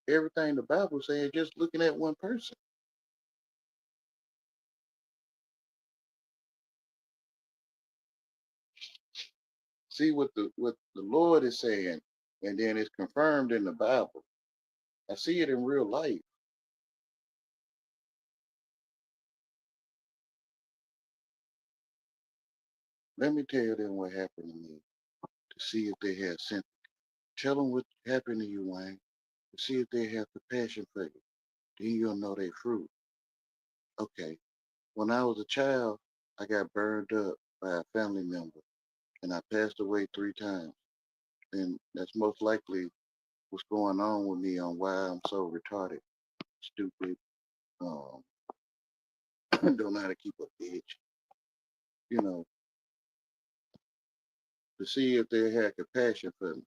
everything the Bible saying just looking at one person. See what the Lord is saying, and then it's confirmed in the Bible. I see it in real life. Let me tell them what happened to me to see if they have sympathy. Tell them what happened to you, Wayne, to see if they have compassion for you. Then you'll know their fruit. Okay. When I was a child, I got burned up by a family member, and I passed away 3 times. And that's most likely what's going on with me on why I'm so retarded, stupid, um, don't know how to keep a bitch, you know, to see if they had compassion for me.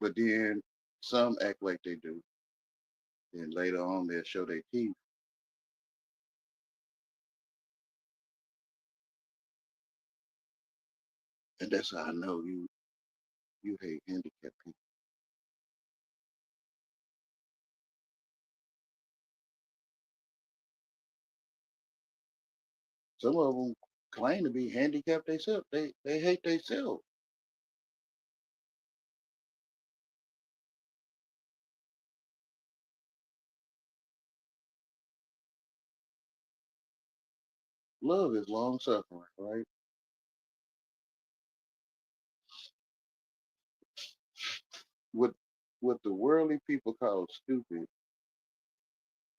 But then some act like they do. Then later on they'll show their teeth. And that's how I know you hate handicapped people. Some of them claim to be handicapped themselves. They hate themselves. Love is long suffering, right? What what the worldly people call stupid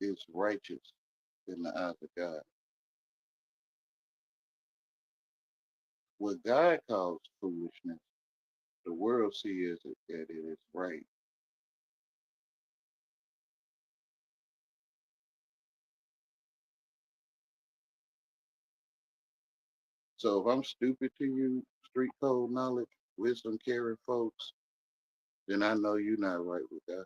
is righteous in the eyes of God. What God calls foolishness, the world sees it that it is right. So if I'm stupid to you, street code knowledge, wisdom carrying folks, then I know you're not right with God.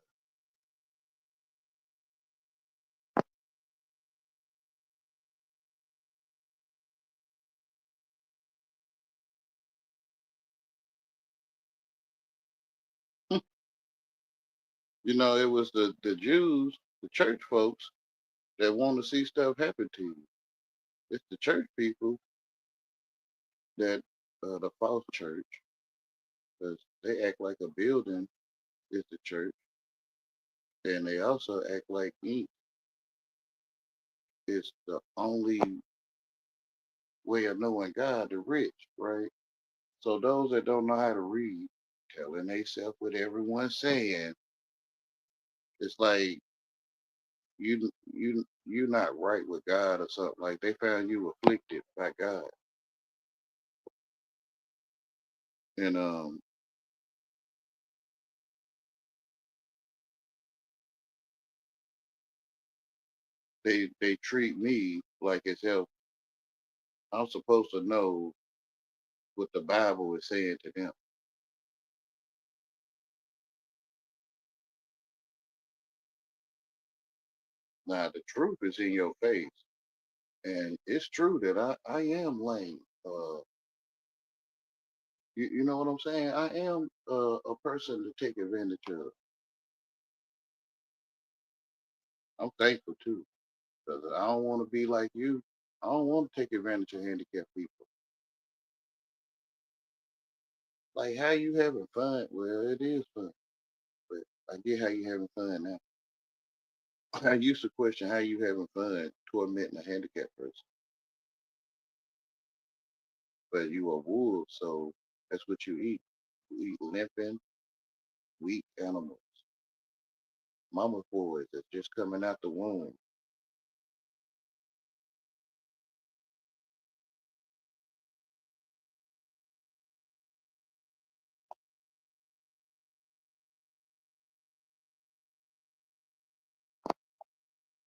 You know, it was the Jews, the church folks, that want to see stuff happen to you. It's the church people that the false church, because they act like a building is the church, and they also act like ink is the only way of knowing God, the rich, right? So those that don't know how to read, telling themselves what everyone's saying, it's like you not right with God or something. Like they found you afflicted by God, and they treat me like as if I'm supposed to know what the Bible is saying to them. Now the truth is in your face, and it's true that I am lame. You know what I'm saying? I am a person to take advantage of. I'm thankful too, because I don't want to be like you. I don't want to take advantage of handicapped people. Like how you having fun? Well, it is fun, but I get how you having fun now. I used to question how you having fun tormenting a handicapped person, but you a wolf, so that's what you eat. You eat limping, weak animals, mama boys that's just coming out the womb.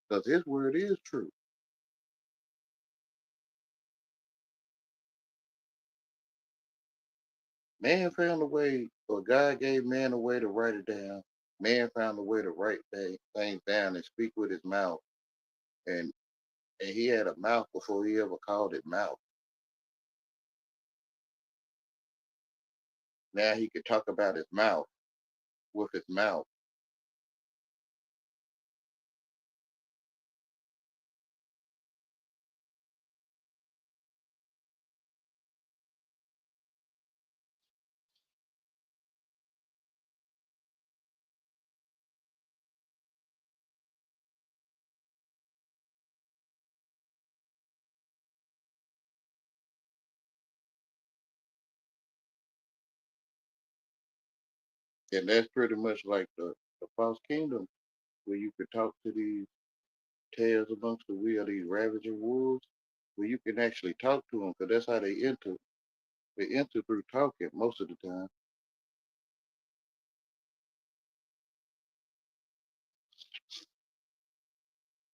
because his word is true. Man found a way, or God gave man a way to write it down. Man found a way to write things down and speak with his mouth. And he had a mouth before he ever called it mouth. Now he could talk about his mouth with his mouth. And that's pretty much like the false kingdom, where you could talk to these tails amongst the wheel, these ravaging wolves, where you can actually talk to them, because that's how they enter. They enter through talking most of the time.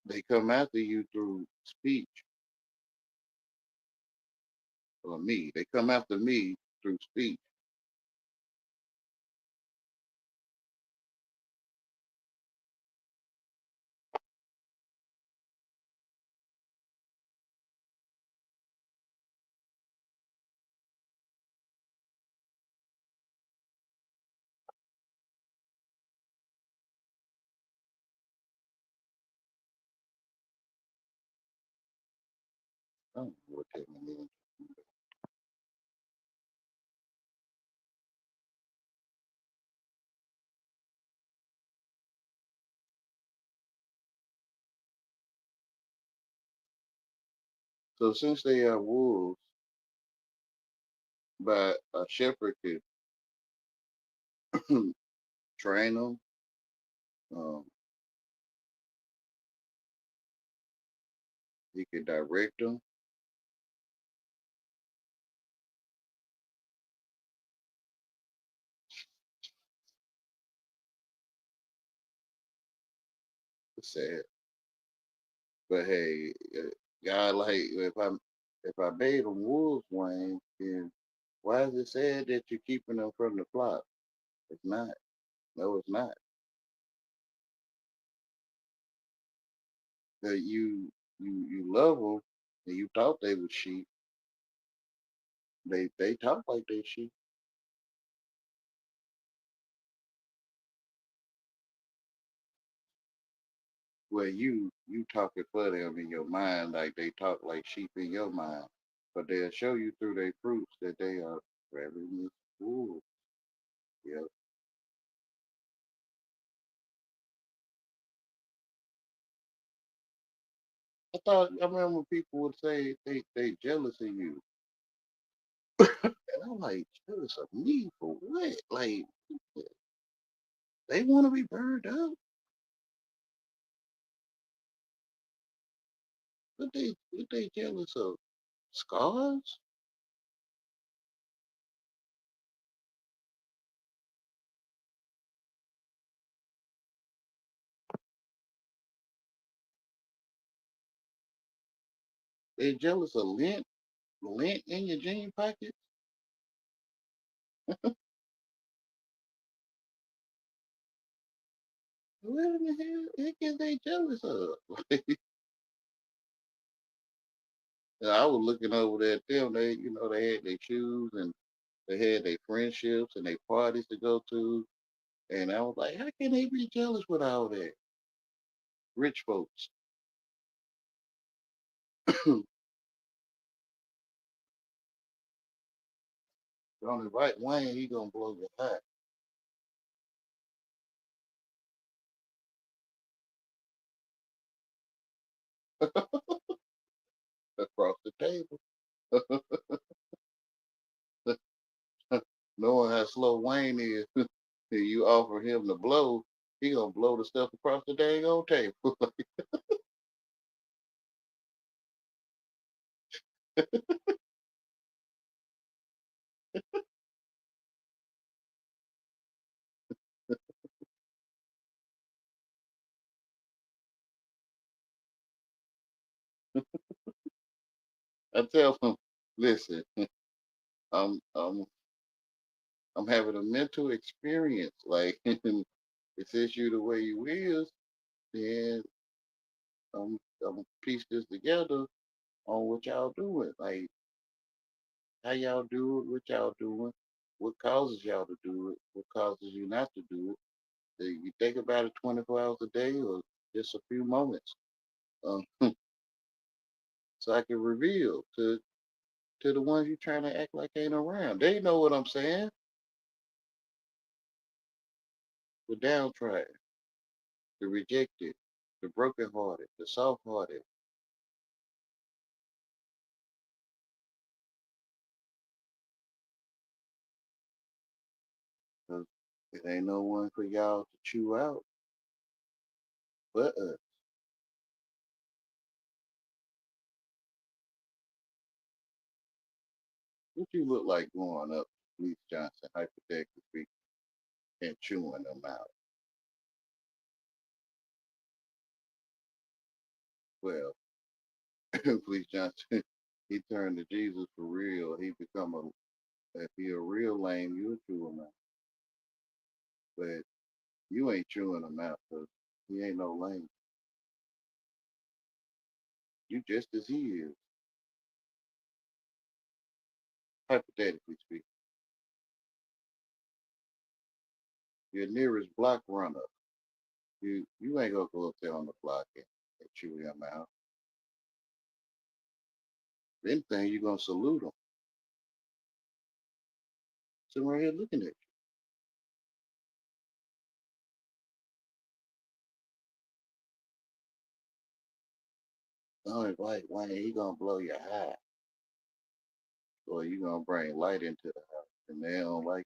They come after you through speech, or me. They come after me through speech. I don't know what that means. So since they are wolves, but a shepherd could train them, um, he could direct them. It's sad, but hey, God, like if I made them wolves, Wayne, then why is it sad that you're keeping them from the flock? It's not. No, it's not. That you love them, and you thought they were sheep. They talk like they sheep. Well, you talking for them in your mind, like they talk like sheep in your mind, but they'll show you through their fruits that they are ravenous wolves. Yep. I remember people would say they jealous of you, and I'm like, jealous of me for what? Like they want to be burned up, but they jealous of scars. They jealous of lint in your jean pocket. What in the heck is they jealous of? I was looking over at them. They had their shoes and they had their friendships and their parties to go to. And I was like, how can they be jealous with all that? Rich folks. Don't invite Wayne, he gonna blow your hot across the table. Knowing how slow Wayne is, and you offer him to blow, he gonna blow the stuff across the dang old table. I tell them, listen, I'm I'm I'm having a mental experience. Like it says you the way you is, then I'm piece this together on what y'all doing. Like how y'all do it, what y'all doing, what causes y'all to do it, what causes you not to do it. Do you think about it 24 hours a day or just a few moments? Um, so I can reveal to the ones you trying to act like ain't around. They know what I'm saying. The downtrodden, the rejected, the brokenhearted, the soft-hearted. 'Cause it ain't no one for y'all to chew out but us. What you look like going up to Lee Johnson, hypothetically speaking, and chewing them out? Well, Police Johnson, he turned to Jesus for real. He become if he a real lame, you'll chew him out. But you ain't chewing him out because he ain't no lame. You just as he is, hypothetically speaking. Your nearest block runner, you ain't gonna go up there on the block and chew him out. If anything, you gonna salute him. Sitting right here looking at you. Oh, like, Wayne, he gonna blow your high, or you gonna bring light into the house, and they don't like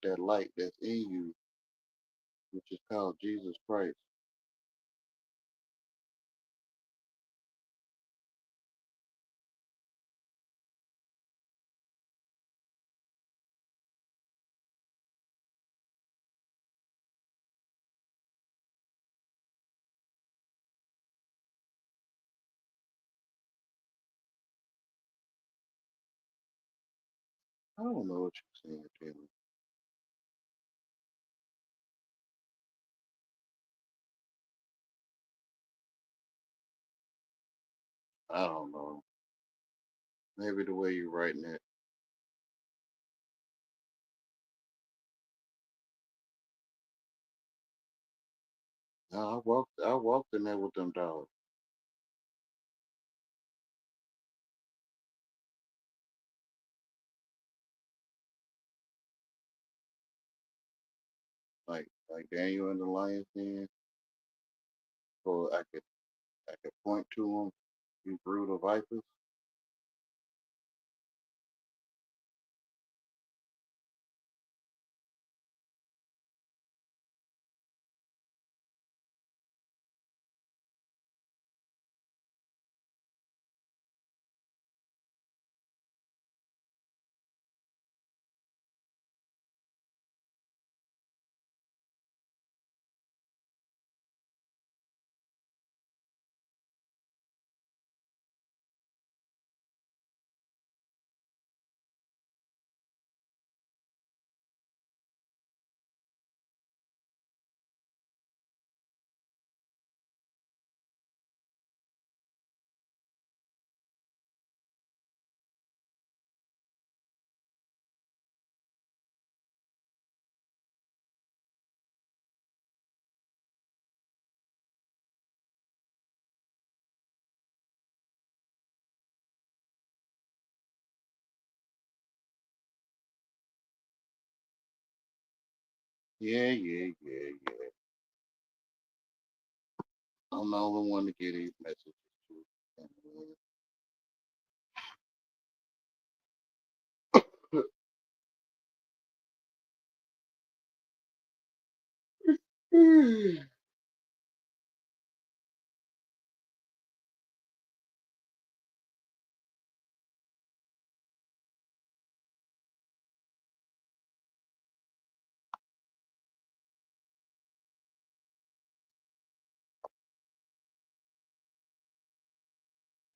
that light that's in you, which is called Jesus Christ. I don't know what you're saying, Taylor. I don't know. Maybe the way you're writing it. No, I walked in there with them dogs. Like Daniel and the Lions Den. Or I could point to them. You brood of vipers. Yeah, yeah, yeah, yeah. I'm the only one to get these messages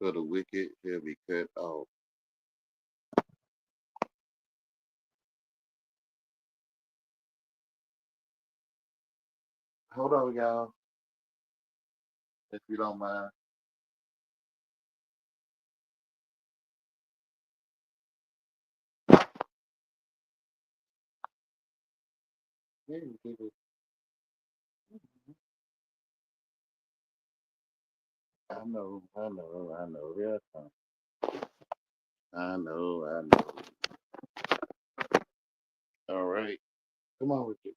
to. For the wicked shall be cut off. Hold on, y'all, if you don't mind. Yeah, you keep it. I know. Yeah, I know. All right. Come on with it.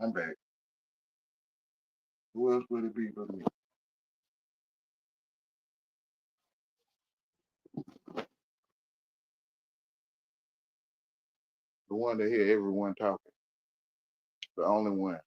I'm back. Who else would it be but me? The one that hear everyone talking. The only one.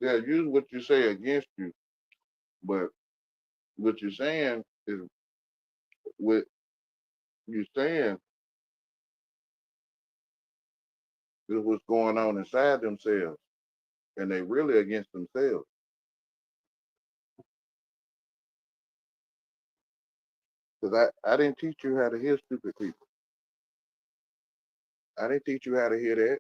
Yeah, use what you say against you, but what you're saying is what you're saying is what's going on inside themselves, and they really against themselves. Because I didn't teach you how to hear stupid people. I didn't teach you how to hear that.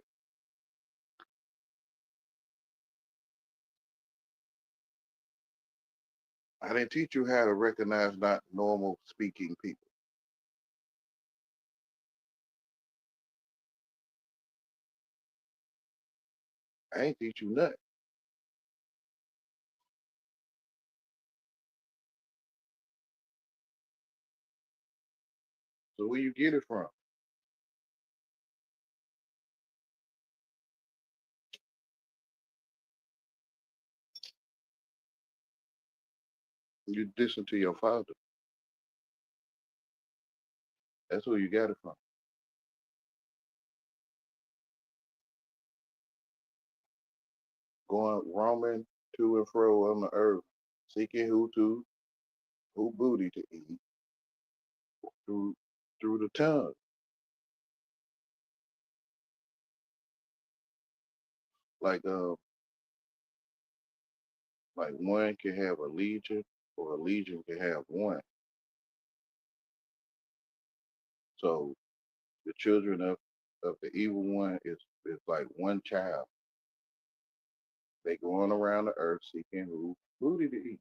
I didn't teach you how to recognize not normal speaking people. I ain't teach you nothing. So where you get it from? You listen to your father. That's where you got it from. Going roaming to and fro on the earth, seeking who booty to eat through through the tongue. Like like one can have a legion or a legion can have one. So the children of the evil one is like one child. They going around the earth seeking who booty to eat.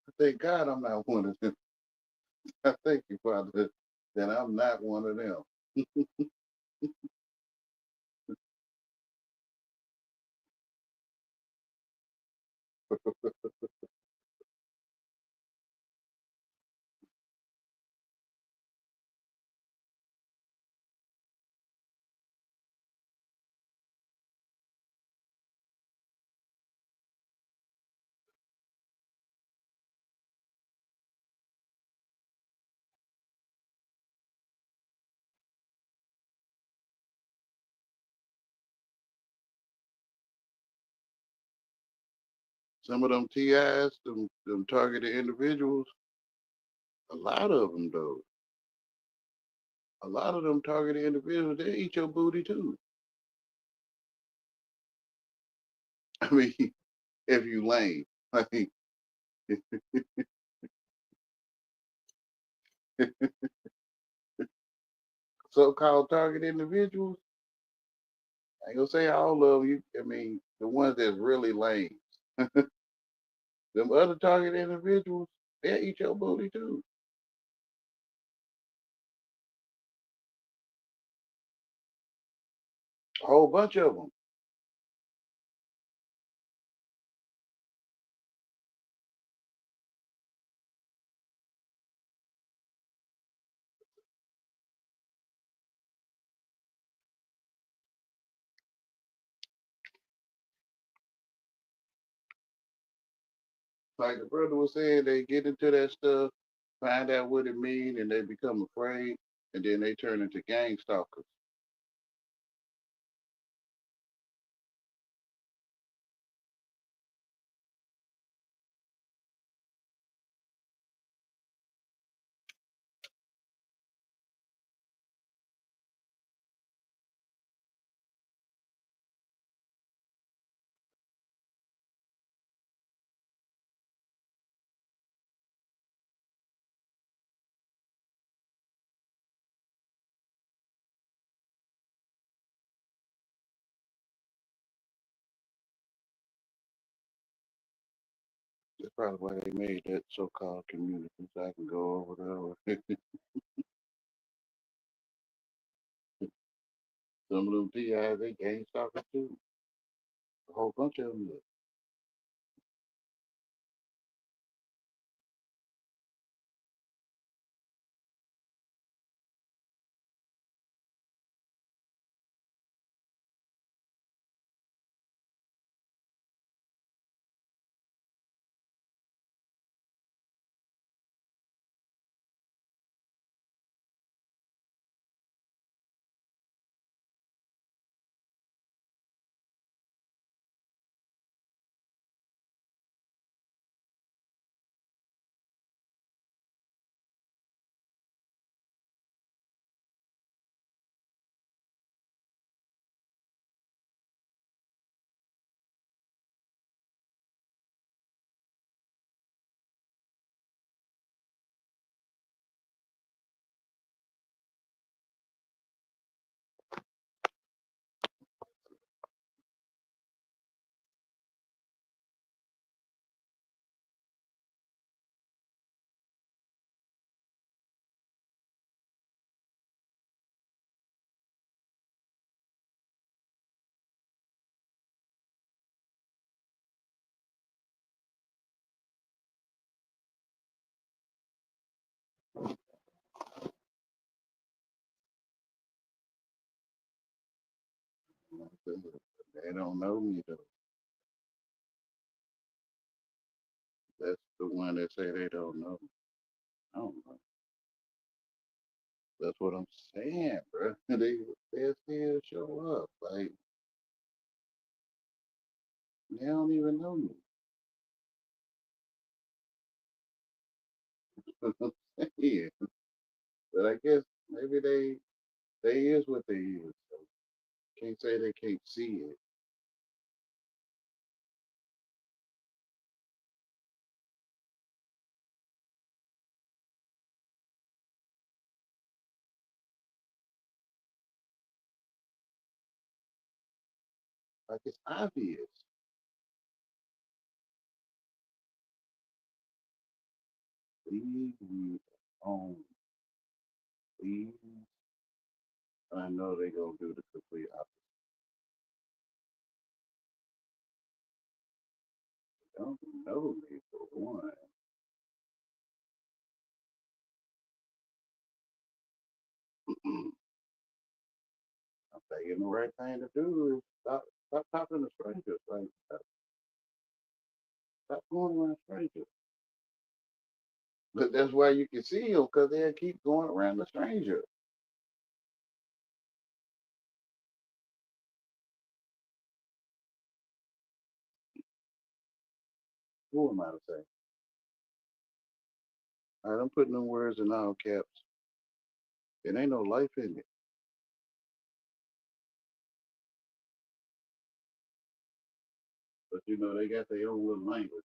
I thank God I'm not one of them. I thank you, Father, that I'm not one of them. Some of them TIs, them targeted individuals, a lot of them though, a lot of them targeted individuals, they eat your booty too. I mean, if you lame, like So-called target individuals. I ain't gonna say all of you. I mean, the ones that's really lame. Them other target individuals, they'll eat your booty too. A whole bunch of them. Like the brother was saying, they get into that stuff, find out what it mean, and they become afraid, and then they turn into gang stalkers. That's probably why they made that so-called community, so I can go over there. Some of them PIs, they gang stalkers too. A whole bunch of them. You know what I'm saying? They don't know me though. That's the one that say they don't know. I don't know. That's what I'm saying, bro. They still show up. Like they don't even know me. Yeah. But I guess maybe they is what they is. So can't say they can't see it. Like it's obvious. Leave me alone. Please. I know they gonna do the complete opposite. Don't know me for one. I'm thinking the right thing to do is stop talking to strangers. Like stop going around strangers. But that's why you can see them because they'll keep going around the stranger. Who am I to say? All right, I'm putting them words in all caps. It ain't no life in it. But you know, they got their own little language.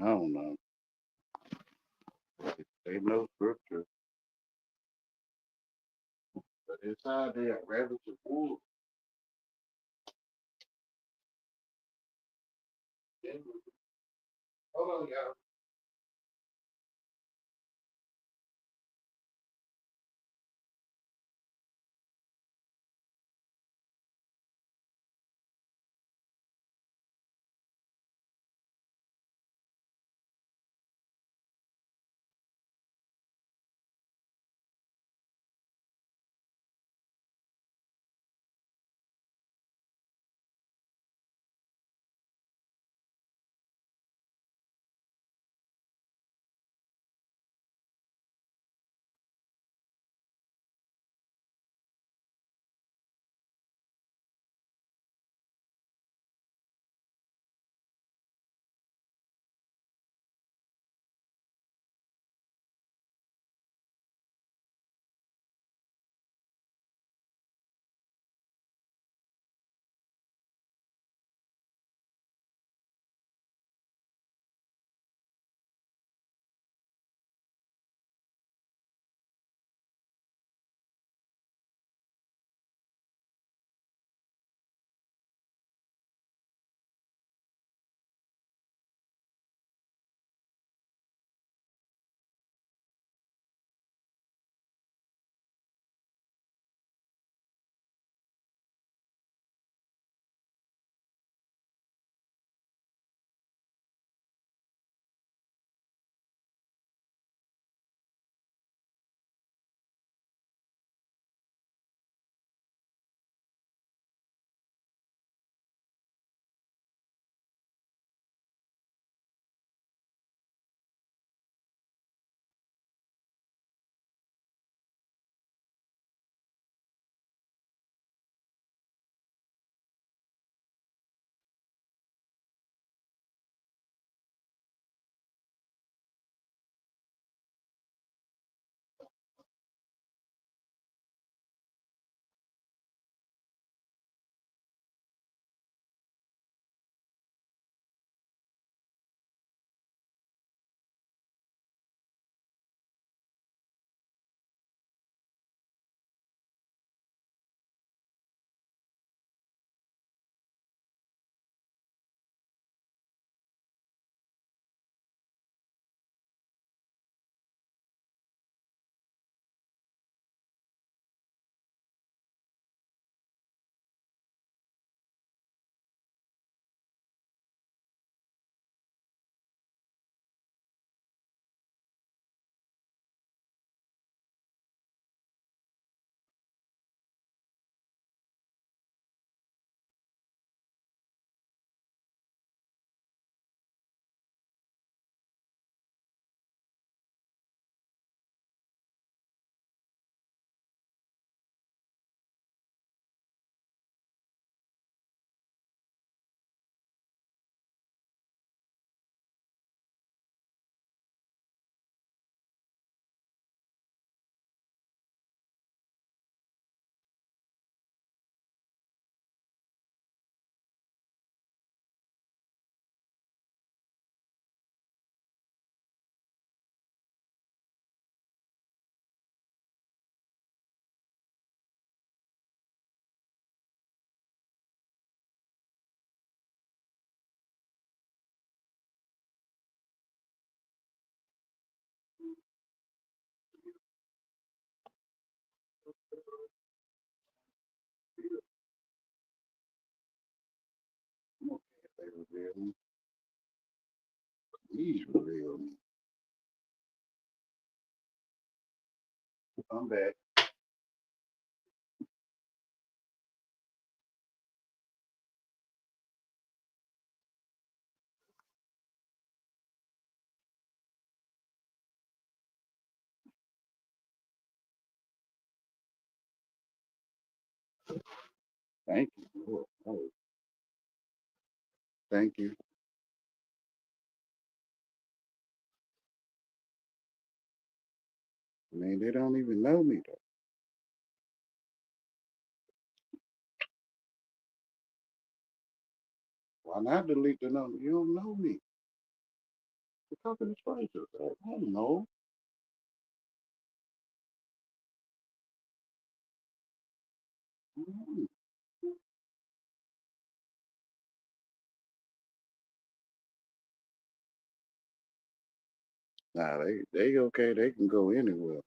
I don't know. They know scripture, but inside they are rabbits and wolves. Hold on, y'all. I'm okay if they reveal me. Please reveal me. I'm back. Thank you. Lord. Oh, thank you. I mean, they don't even know me though. Why not delete the number? You don't know me. We're talking to strangers. I don't know. Mm. Nah, they okay. They can go anywhere.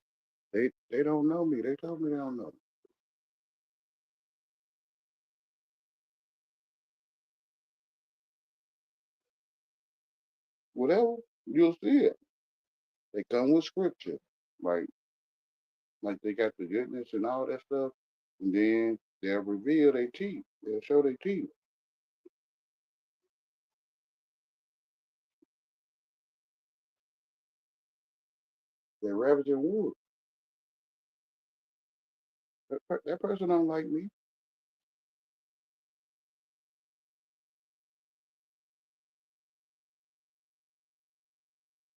They don't know me. They told me they don't know me. Whatever, you'll see it. They come with scripture, like like they got the goodness and all that stuff, and then they'll reveal their teeth. They'll show their teeth. They're ravaging wood. That person don't like me.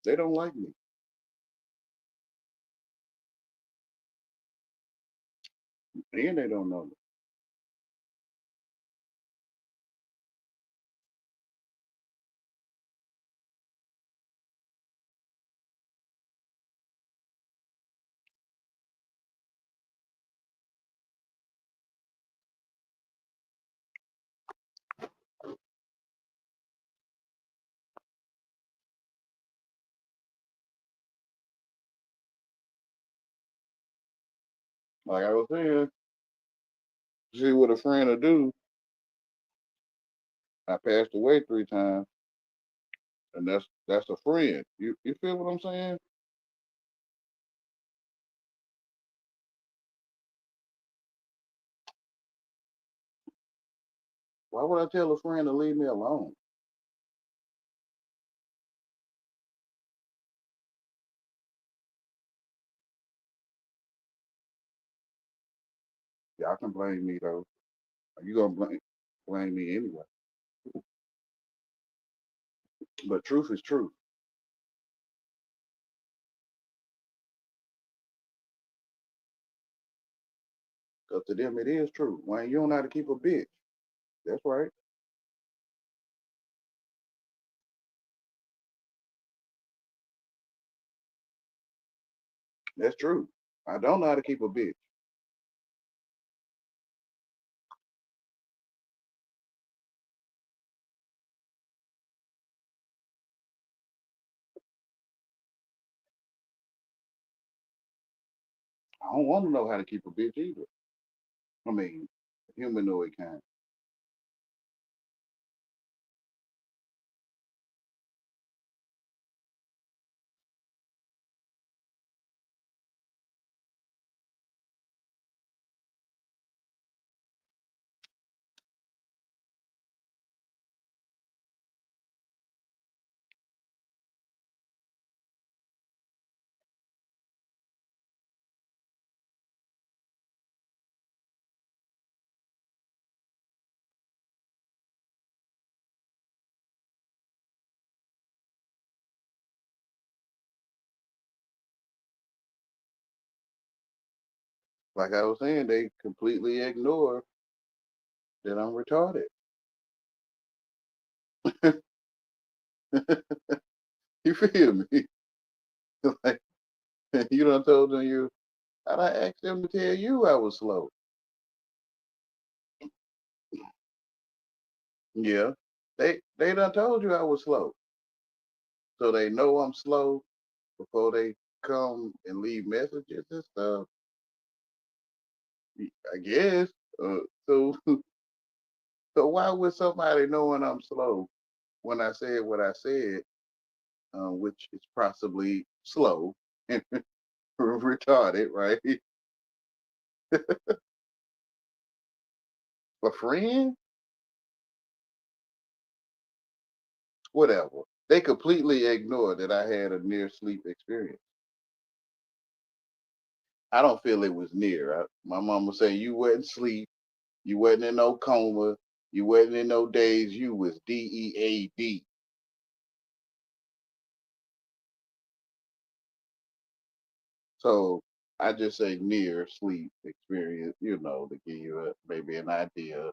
They don't like me, and they don't know me. Like I was saying, see what a friend will do. I passed away 3 times, and that's a friend. You feel what I'm saying? Why would I tell a friend to leave me alone? Y'all can blame me though. You gonna blame me anyway? But truth is truth. Cause to them it is true. Wayne, you don't know how to keep a bitch. That's right. That's true. I don't know how to keep a bitch. I don't want to know how to keep a bitch either. I mean, humanoid kind. Like I was saying, they completely ignore that I'm retarded. You feel me? Like you done told them you. I done asked them to tell you I was slow. Yeah, they done told you I was slow, so they know I'm slow before they come and leave messages and stuff. I guess. So so why would somebody knowing I'm slow when I said what I said, which is possibly slow and retarded, right? A friend, whatever. They completely ignore that I had a near sleep experience. I don't feel it was near. My mama say you wasn't sleep, you wasn't in no coma, you wasn't in no days. You was DEAD. So I just say near sleep experience, to give you maybe an idea.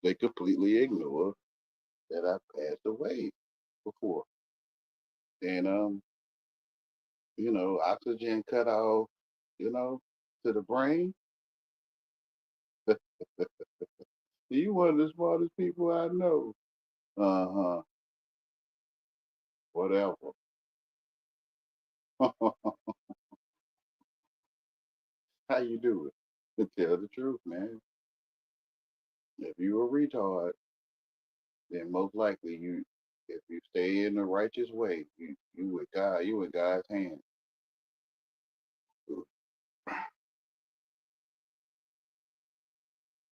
They completely ignore that I passed away before. And oxygen cut off, you know, to the brain. You one of the smartest people I know. Uh-huh. Whatever. How you do it? To tell the truth, man. If you a retard, then most likely if you stay in the righteous way, you with God, you in God's hand.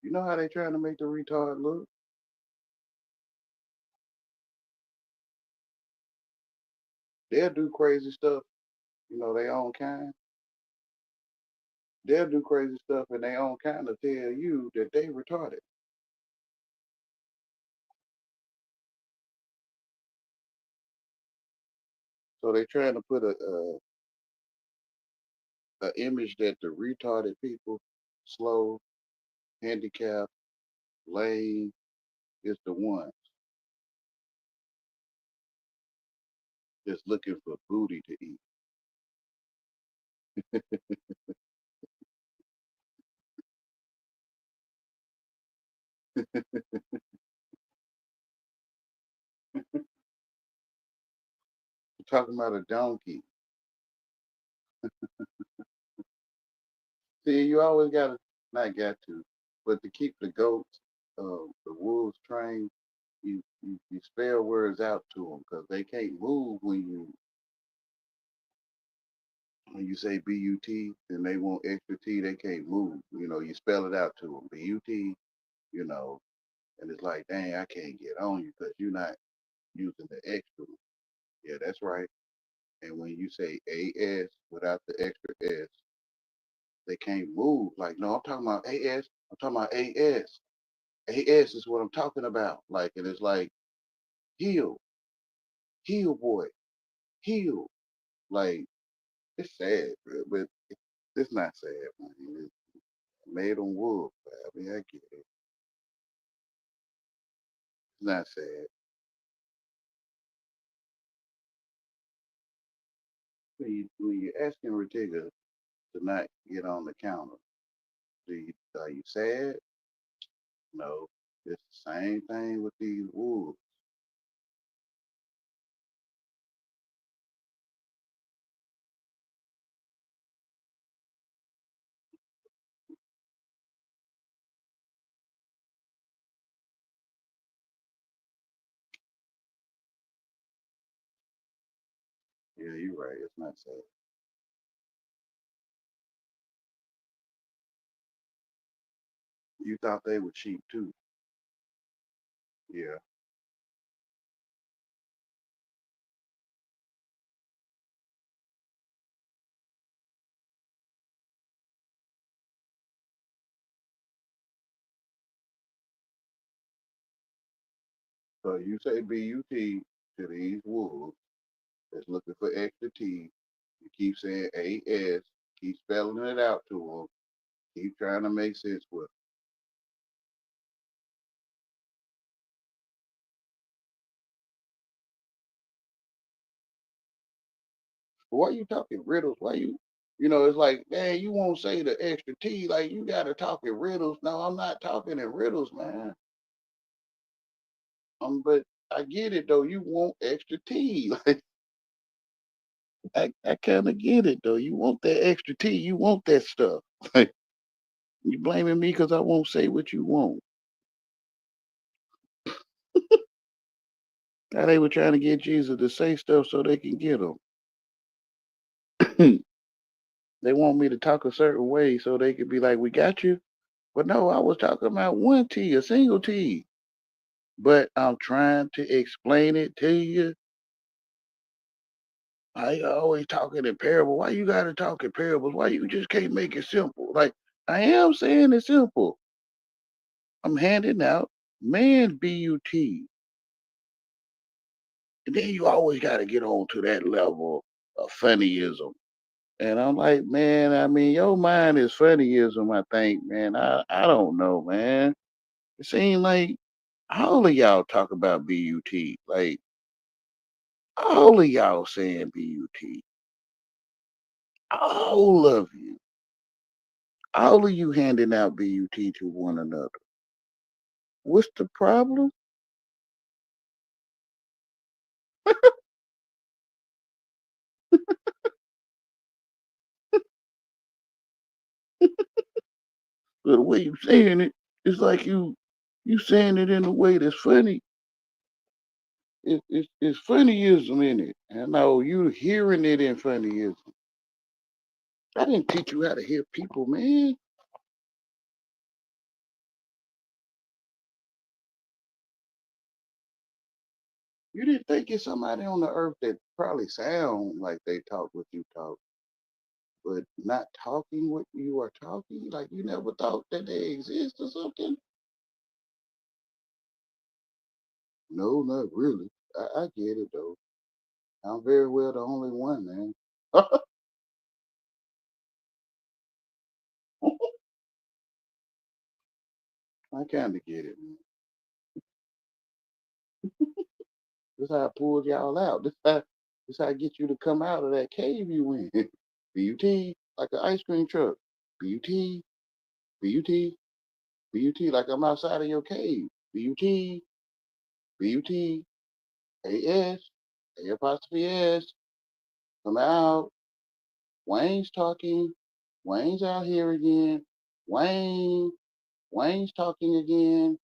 You know how they trying to make the retard look? They'll do crazy stuff, their own kind. They'll do crazy stuff in their own kind to tell you that they retarded. So they trying to put a image that the retarded people, slow, handicapped, lame, is the one that's looking for booty to eat. Talking about a donkey. See, you always gotta, not got to, but to keep the goats, the wolves trained, you spell words out to them because they can't move when you say B-U-T, then they want extra T, they can't move. You spell it out to them, B-U-T, you know, and it's like, dang, I can't get on you because you're not using the extra one. Yeah, that's right. And when you say A-S without the extra S, they can't move. Like, no, I'm talking about A-S. I'm talking about A-S. A-S is what I'm talking about. Like, and it's like, heal, heal, boy, heal. Like, it's sad, bro, but it's not sad, man. It's made on wood. I mean, I get it. It's not sad. When you're asking Ortega to not get on the counter, are you sad? No. It's the same thing with these wolves. Yeah, you're right. It's not sad. You thought they were cheap too. Yeah. So you say B-U-T to these wolves that's looking for extra T. You keep saying A-S, keep spelling it out to them, keep trying to make sense with them. Why you talking riddles? Why it's like, man, you won't say the extra T. Like, you got to talk in riddles. No, I'm not talking in riddles, man. But I get it, though. You want extra T. Like, I kind of get it, though. You want that extra T. You want that stuff. Like, you blaming me because I won't say what you want. Now they were trying to get Jesus to say stuff so they can get him. They want me to talk a certain way so they could be like, we got you. But no, I was talking about one T, a single T. But I'm trying to explain it to you. I always talking in parable. Why you gotta talk in parables? Why you just can't make it simple? Like, I am saying it's simple. I'm handing out man B-U-T. And then you always gotta get on to that level of funnyism. And I'm like, man, I mean, your mind is funnyism, I think, man. I don't know, man. It seems like all of y'all talk about BUT. Like all of y'all saying BUT. All of you. All of you handing out BUT to one another. What's the problem? The way you saying it, it's like you saying it in a way that's funny. It's funnyism in it. And no, you hearing it in funnyism. I didn't teach you how to hear people, man. You didn't think it's somebody on the earth that probably sound like they talk what you talk, but not talking what you are talking. Like you never thought that they exist or something. No, not really. I get it though. I'm very well the only one, man. I kind of get it, man. This how I pulled y'all out. This how I get you to come out of that cave you in. BUT, like an ice cream truck. BUT, BUT, BUT, like I'm outside of your cave. BUT, BUT, AS, A apostrophe S, come out. Wayne's talking. Wayne's out here again. Wayne, Wayne's talking again.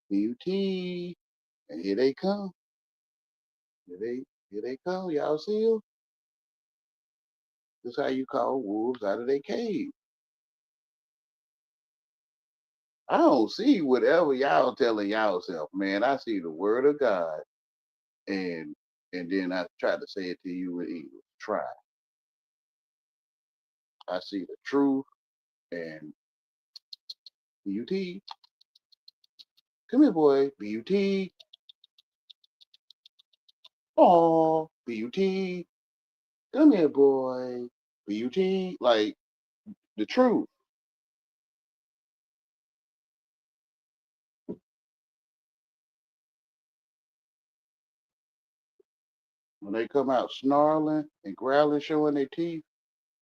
BUT, and here they come. Here they come. Y'all see them? This how you call wolves out of their cave. I don't see whatever y'all telling y'all self, man. I see the word of God, and and then I try to say it to you with English. Try. I see the truth and BUT. Come here, boy. BUT. Oh, BUT. Come here, boy. BUT. Like the truth. When they come out snarling and growling, showing their teeth,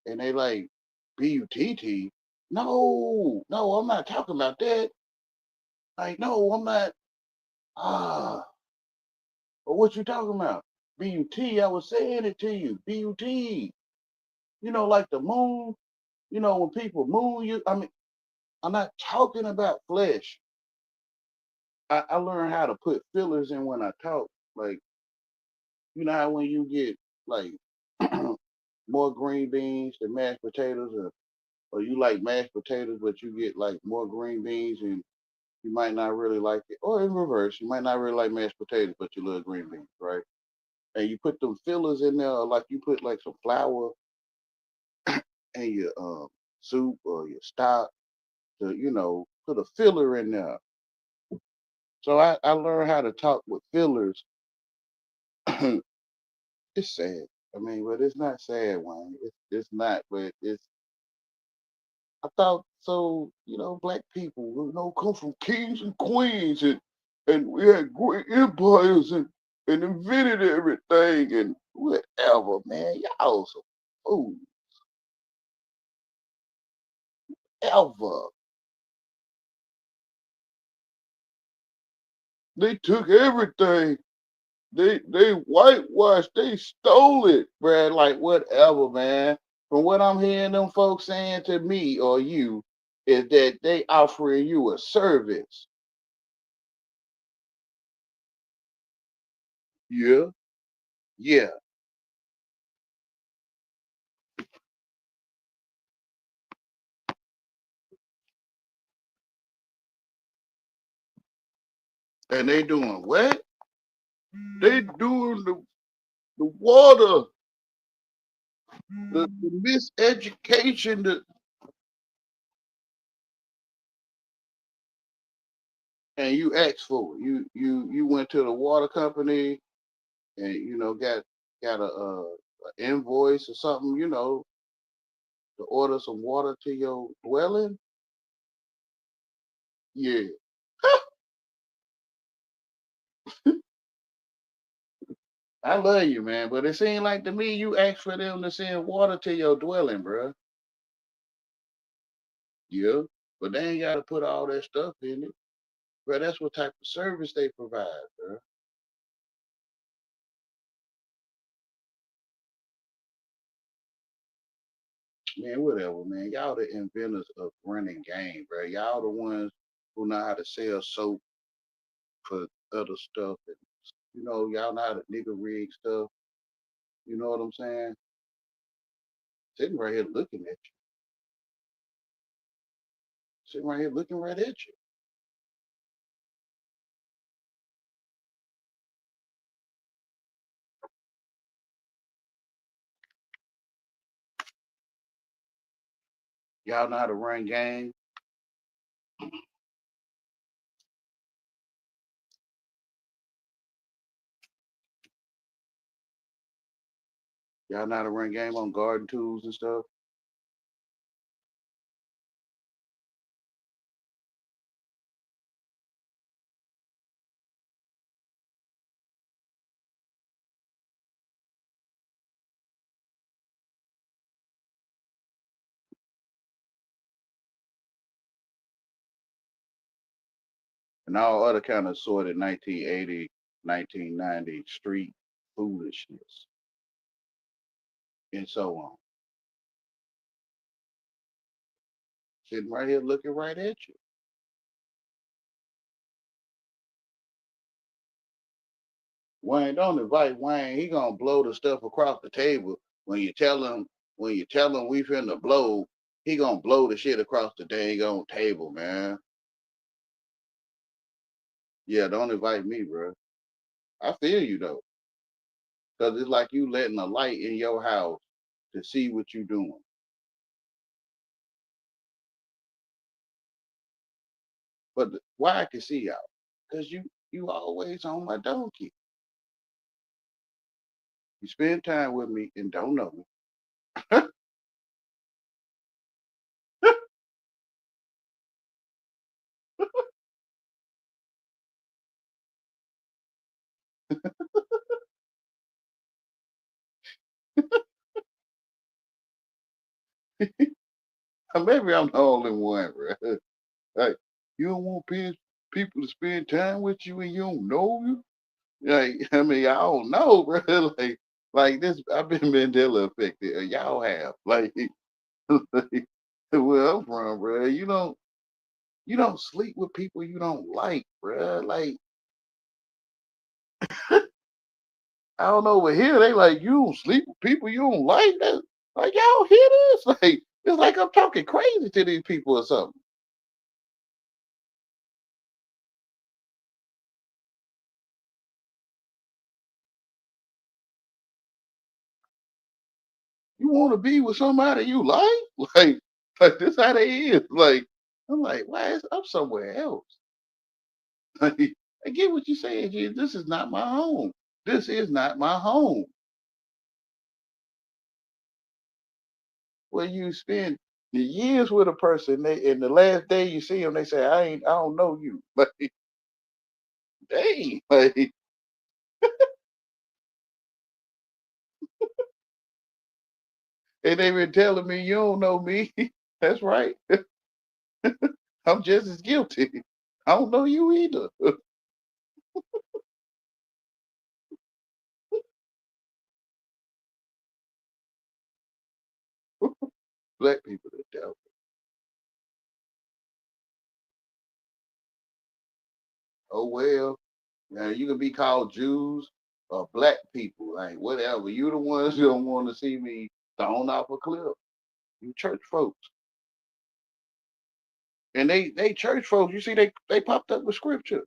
and they like BUTT. No, no, I'm not talking about that. Like, no, I'm not. Ah, but what you talking about? BUT. I was saying it to you. BUT. You know, like the moon. You know, when people moon you. I mean, I'm not talking about flesh. I learned how to put fillers in when I talk. Like, you know how when you get like more green beans than mashed potatoes, or you like mashed potatoes, but you get like more green beans and you might not really like it. Or in reverse, you might not really like mashed potatoes, but you love green beans, right? And you put them fillers in there, like you put like some flour in your soup or your stock to, put a filler in there. So I learned how to talk with fillers. It's sad. I mean, but it's not sad, Wayne. It's not, but it's. I thought so. Black people, come from kings and queens, and we had great empires and invented everything and whatever, man. Y'all some fools ever. They took everything. They whitewashed. They stole it, Brad. Like whatever, man. From what I'm hearing them folks saying to me or you, is that they offering you a service. Yeah, yeah. And they doing what? They doing the water, the miseducation, and you asked for it. You went to the water company and got a invoice or something, to order some water to your dwelling. Yeah. I love you, man, but it seemed like to me you asked for them to send water to your dwelling, bro. Yeah, but they ain't got to put all that stuff in it, bro. That's what type of service they provide, bro. Man, whatever, man. Y'all the inventors of running game, bro. Y'all the ones who know how to sell soap for other stuff, and y'all know how to nigga rig stuff. You know what I'm saying? Sitting right here looking at you. Sitting right here looking right at you. Y'all know how to run game. Y'all know how to run game on garden tools and stuff. And all other kind of assorted 1980, 1990 street foolishness and so on. Sitting right here looking right at you. Wayne, don't invite Wayne. He gonna blow the stuff across the table. When you tell him we finna blow, he gonna blow the shit across the dang on table, man. Yeah, don't invite me, bro. I feel you though, cause it's like you letting a light in your house to see what you doing. But why I can see y'all? Cause you always on my donkey. You spend time with me and don't know me. Maybe I'm the only one, bro. Like you don't want people to spend time with you and you don't know you. Like I mean, I don't know, bro. Like this, I've been Mandela affected. Or y'all have like, where I'm from, bro. You don't sleep with people you don't like, bro. Like I don't know, but here they like you don't sleep with people you don't like. That like y'all hear this? Like it's like I'm talking crazy to these people or something. You want to be with somebody you like? Like this how they is. Like I'm like, why is I'm somewhere else? Like, I get what you're saying, G. This is not my home. This is not my home. Where you spend the years with a person, they and the last day you see them, they say, I don't know you. Like, dang, like, and they been telling me you don't know me. That's right. I'm just as guilty. I don't know you either. Black people that devil. Oh well. Now you can be called Jews or black people, like whatever. You the ones who don't want to see me thrown off a cliff. You church folks. And they church folks, you see they popped up with scripture.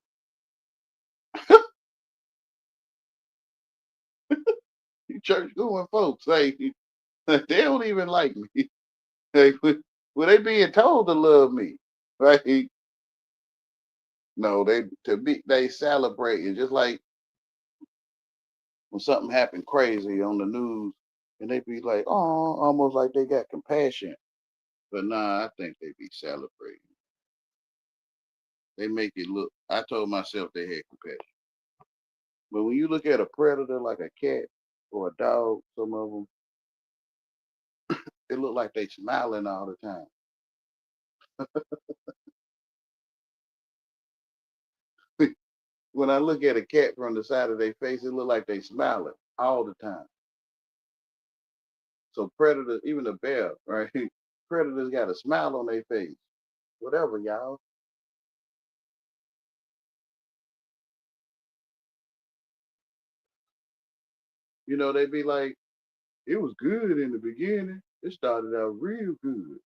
You church going folks. Like they don't even like me. Like well, they being told to love me. Right? No, they celebrating just like when something happened crazy on the news and they be like, oh, almost like they got compassion. But nah, I think they be celebrating. They make it look. I told myself they had compassion. But when you look at a predator like a cat or a dog, some of them, it look like they smiling all the time. When I look at a cat from the side of their face, it look like they smiling all the time. So predators, even a bear, right? Predators got a smile on their face. Whatever, y'all. You know, they be like, it was good in the beginning. It started out real good.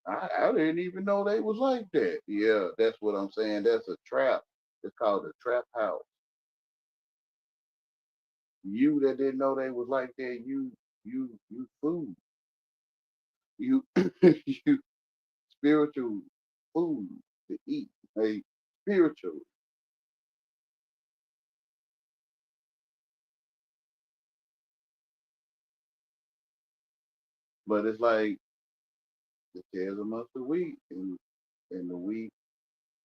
I didn't even know they was like that. Yeah, that's what I'm saying. That's a trap. It's called a trap house. You that didn't know they was like that, you food. You you spiritual food to eat. Hey, spiritual. But it's like the tails amongst the wheat, and the wheat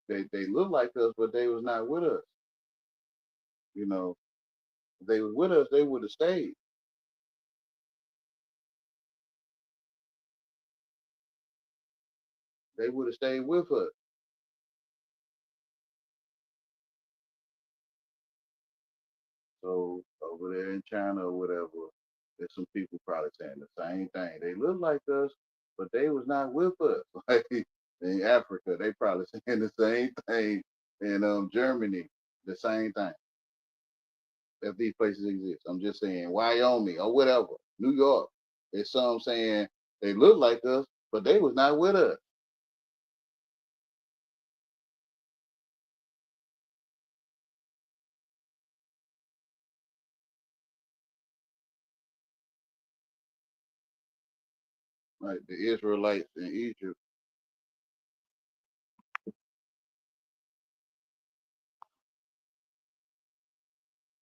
they look like us, but they was not with us. You know, if they was with us, they would have stayed. They would have stayed with us. So over there in China or whatever, there's some people probably saying the same thing. They look like us, but they was not with us. Like in Africa, they probably saying the same thing. In Germany, the same thing. If these places exist, I'm just saying Wyoming or whatever, New York. There's some saying they look like us, but they was not with us. Like the Israelites in Egypt.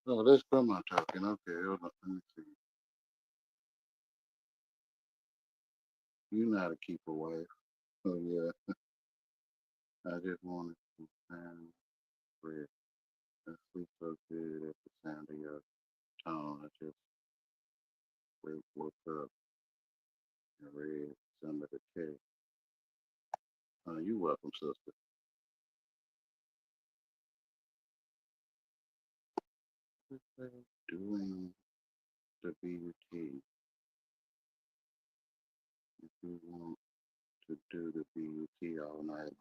Oh, that's grandma talking. Okay, hold on. Let me see. You know how to keep a wife. Oh yeah. I just wanted to sound rest. I sleep so good at the sound of your tone. I just woke up and read some of the text. You welcome, sister. Doing the BUT. If you want to do the BUT all night.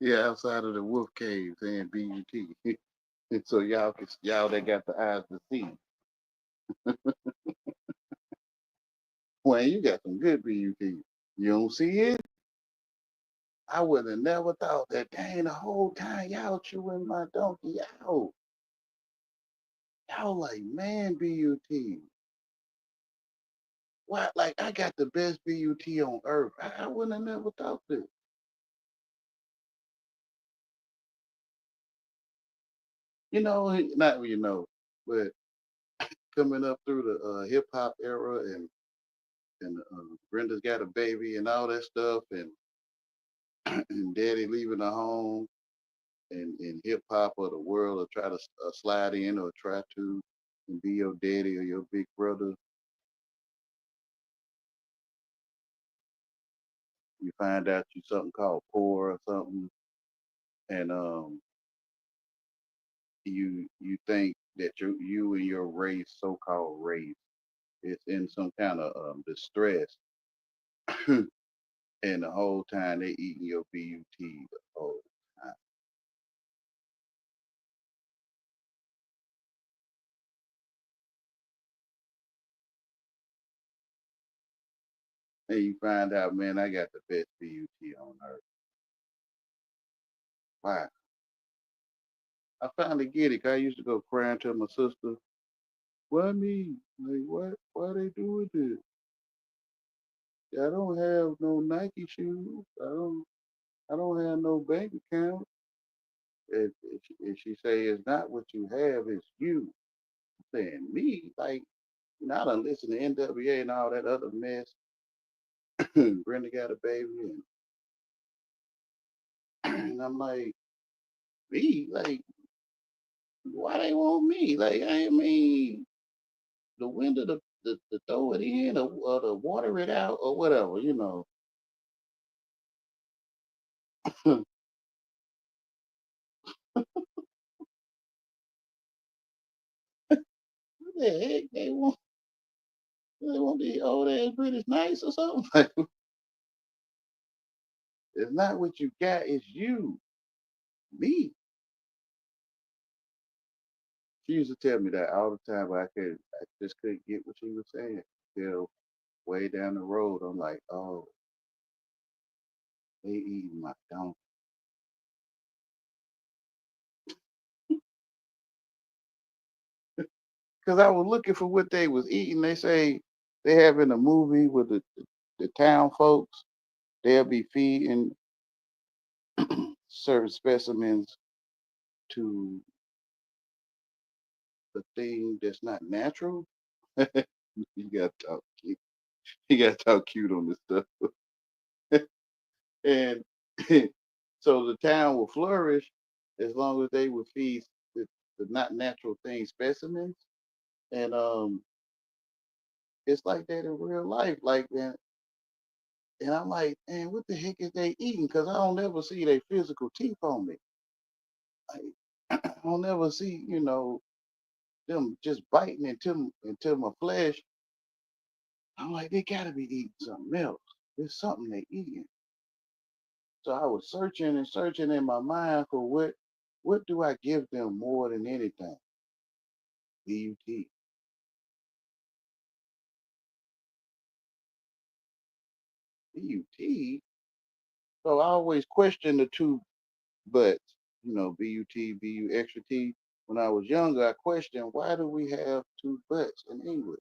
Yeah, outside of the wolf cave saying BUT. So y'all that got the eyes to see. When you got some good BUT. You don't see it? I would have never thought that dang the whole time y'all chewing my donkey out. Y'all like, man, BUT. What? Like, I got the best BUT on earth. I wouldn't have never thought this. You know, not but coming up through the hip hop era and Brenda's got a baby and all that stuff, and Daddy leaving the home, and hip hop or the world will try to slide in or try to and be your daddy or your big brother. You find out you something called poor or something, and you think that you and your race, so-called race, is in some kind of distress, and the whole time they eating your BUT the whole time. And you find out, man, I got the best BUT on earth. Why? I finally get it. 'Cause I used to go crying to my sister. Why me? Like what? Why they doing this? I don't have no Nike shoes. I don't have no bank account. If she say it's not what you have, it's you. Saying me, like, I done listen to NWA and all that other mess. Brenda got a baby, and I'm like, me, like, why they want me? Like, I mean, the window to throw it in or to water it out or whatever, you know. What the heck they want the old ass British nice or something? Like, it's not what you got, it's you, me. She used to tell me that all the time, but I just couldn't get what she was saying. Till way down the road, I'm like, oh, they eating my donkey. Because I was looking for what they was eating. They say they having a movie with the town folks. They'll be feeding certain specimens to the thing that's not natural. You got to talk cute. You got to talk cute on this stuff. And so the town will flourish as long as they would feed the not natural thing specimens. And it's like that in real life. Like, and I'm like, man, what the heck is they eating? Because I don't ever see their physical teeth on me. Like, I don't ever see, them just biting into my flesh. I'm like, they gotta be eating something else. There's something they eating. So I was searching and searching in my mind for what do I give them more than anything? BUT. BUT. So I always question the two butts, BUT, BU extra T. When I was younger, I questioned why do we have two butts in English?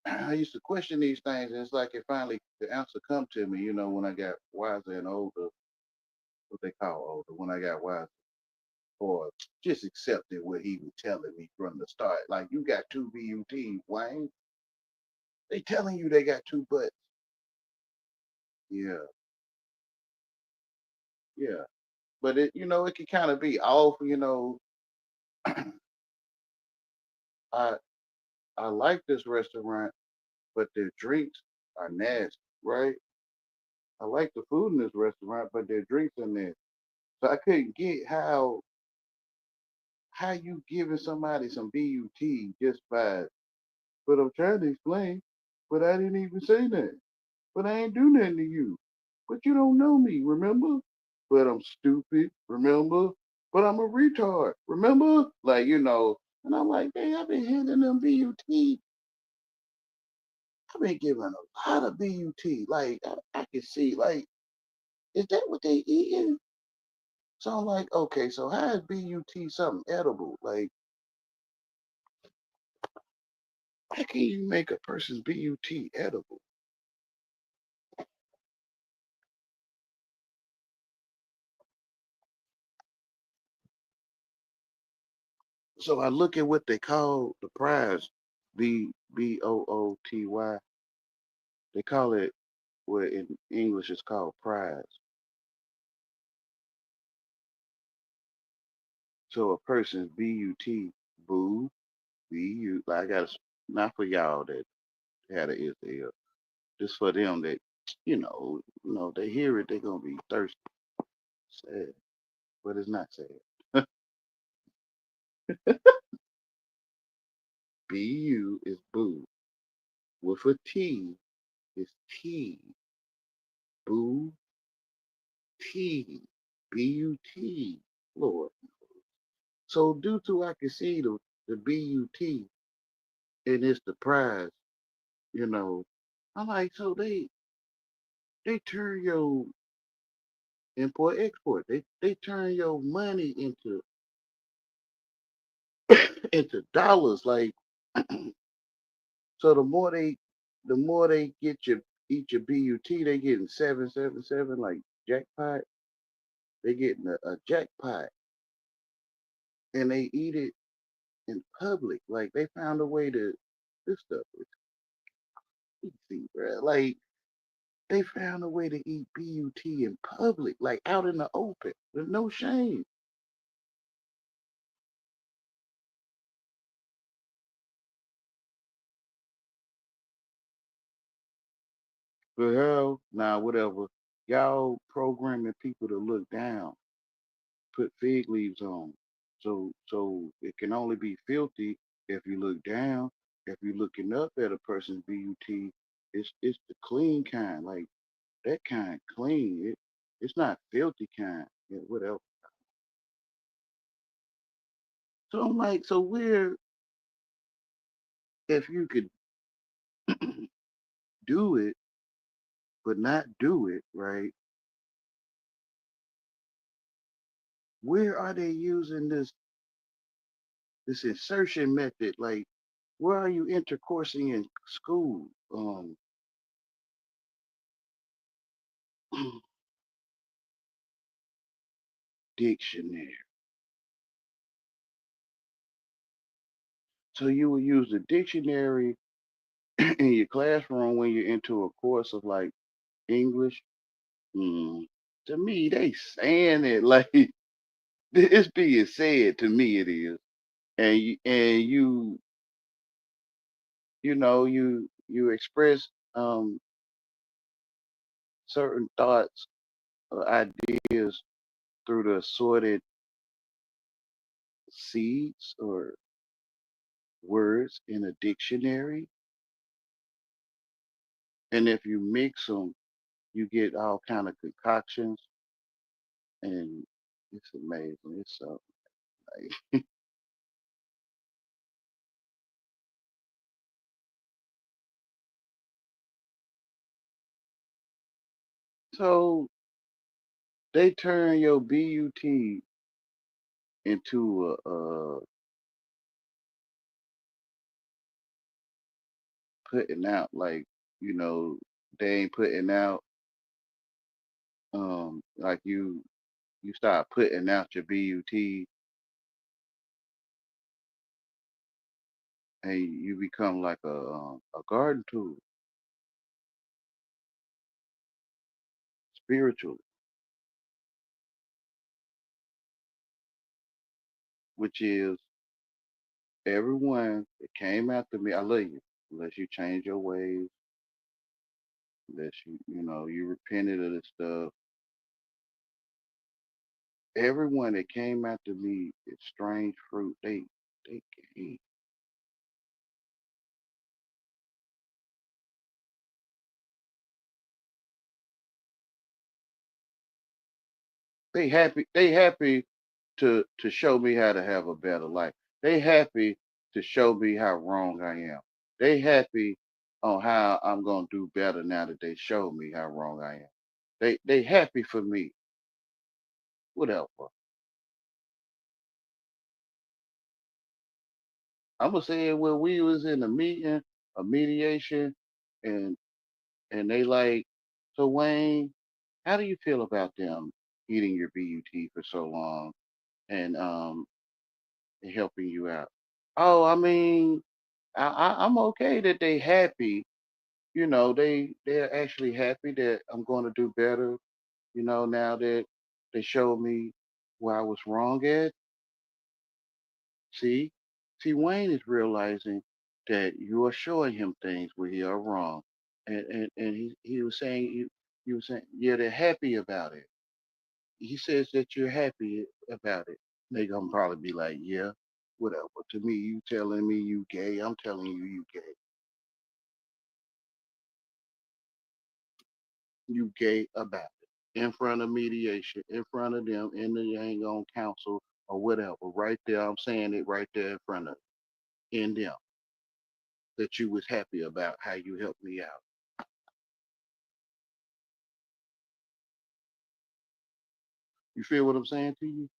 I used to question these things, and it's like it finally the answer come to me, when I got wiser and older, what they call older, when I got wiser, or just accepted what he was telling me from the start. Like you got two BUT, Wayne. They telling you they got two butts. Yeah, yeah. But it can kind of be off. I I like this restaurant, but their drinks are nasty, right? I like the food in this restaurant, but their drinks are nasty. So I couldn't get how you giving somebody some BUT just by. But I'm trying to explain, but I didn't even say that. But I ain't do nothing to you. But you don't know me, remember? But I'm stupid, remember? But I'm a retard, remember? And I'm like, hey, I've been hitting them BUT. I've been giving a lot of BUT. Like, I can see, like, is that what they eating? So I'm like, okay, so how is BUT something edible? Like, how can you make a person's BUT edible? So I look at what they call the prize, BOOTY. They call it what in English is called prize. So a person's BUT, boo, BU. Like I got not for y'all that had an ear, just for them that they hear it, they're gonna be thirsty, sad, but it's not sad. BU is boo. With a T is T. Boo T. BUT. Lord. So due to I can see the BUT and it's the prize, you know, I'm like, so they turn your import export. They turn your money into dollars. Like so the more they get you eat your BUT, they getting 777 like jackpot. They getting a jackpot and they eat it in public. Like they found a way to this stuff. See, bro, like they found a way to eat BUT in public, like out in the open, with no shame. But hell, nah, whatever. Y'all programming people to look down, put fig leaves on. So it can only be filthy if you look down. If you're looking up at a person's BUT, it's the clean kind, like that kind clean. It's not filthy kind. Yeah, whatever. So I'm like, so where if you could do it but not do it, right? Where are they using this insertion method? Like, where are you intercoursing in school? Dictionary. So you would use the dictionary in your classroom when you're into a course of like English. Mm. To me, they saying it like it's being said. To me, it is, and you express certain thoughts or ideas through the assorted seeds or words in a dictionary, and if you mix them, you get all kind of concoctions, and it's amazing. It's so like, so they turn your BUT into a putting out, like they ain't putting out like you start putting out your BUT and you become like a garden tool, spiritual, which is everyone that came after me. I love you, unless you change your ways, unless you repented of this stuff. Everyone that came after me is strange fruit. They came. They happy to show me how to have a better life. They happy to show me how wrong I am. They happy on how I'm gonna do better now that they show me how wrong I am. They happy for me. Whatever. I'm gonna say it when we was in a meeting, a mediation, and they like, so Wayne, how do you feel about them eating your BUT for so long and helping you out? Oh, I mean, I'm okay that they happy. They're actually happy that I'm going to do better. Now that they showed me where I was wrong at. See, Wayne is realizing that you are showing him things where you are wrong, and he was saying you were saying yeah they're happy about it. He says that you're happy about it. They gonna probably be like yeah, whatever. To me, you telling me you gay, I'm telling you gay. You gay about it in front of mediation, in front of them, in the dang on council or whatever. Right there, I'm saying it right there in front of in them that you was happy about how you helped me out. You feel what I'm saying to you?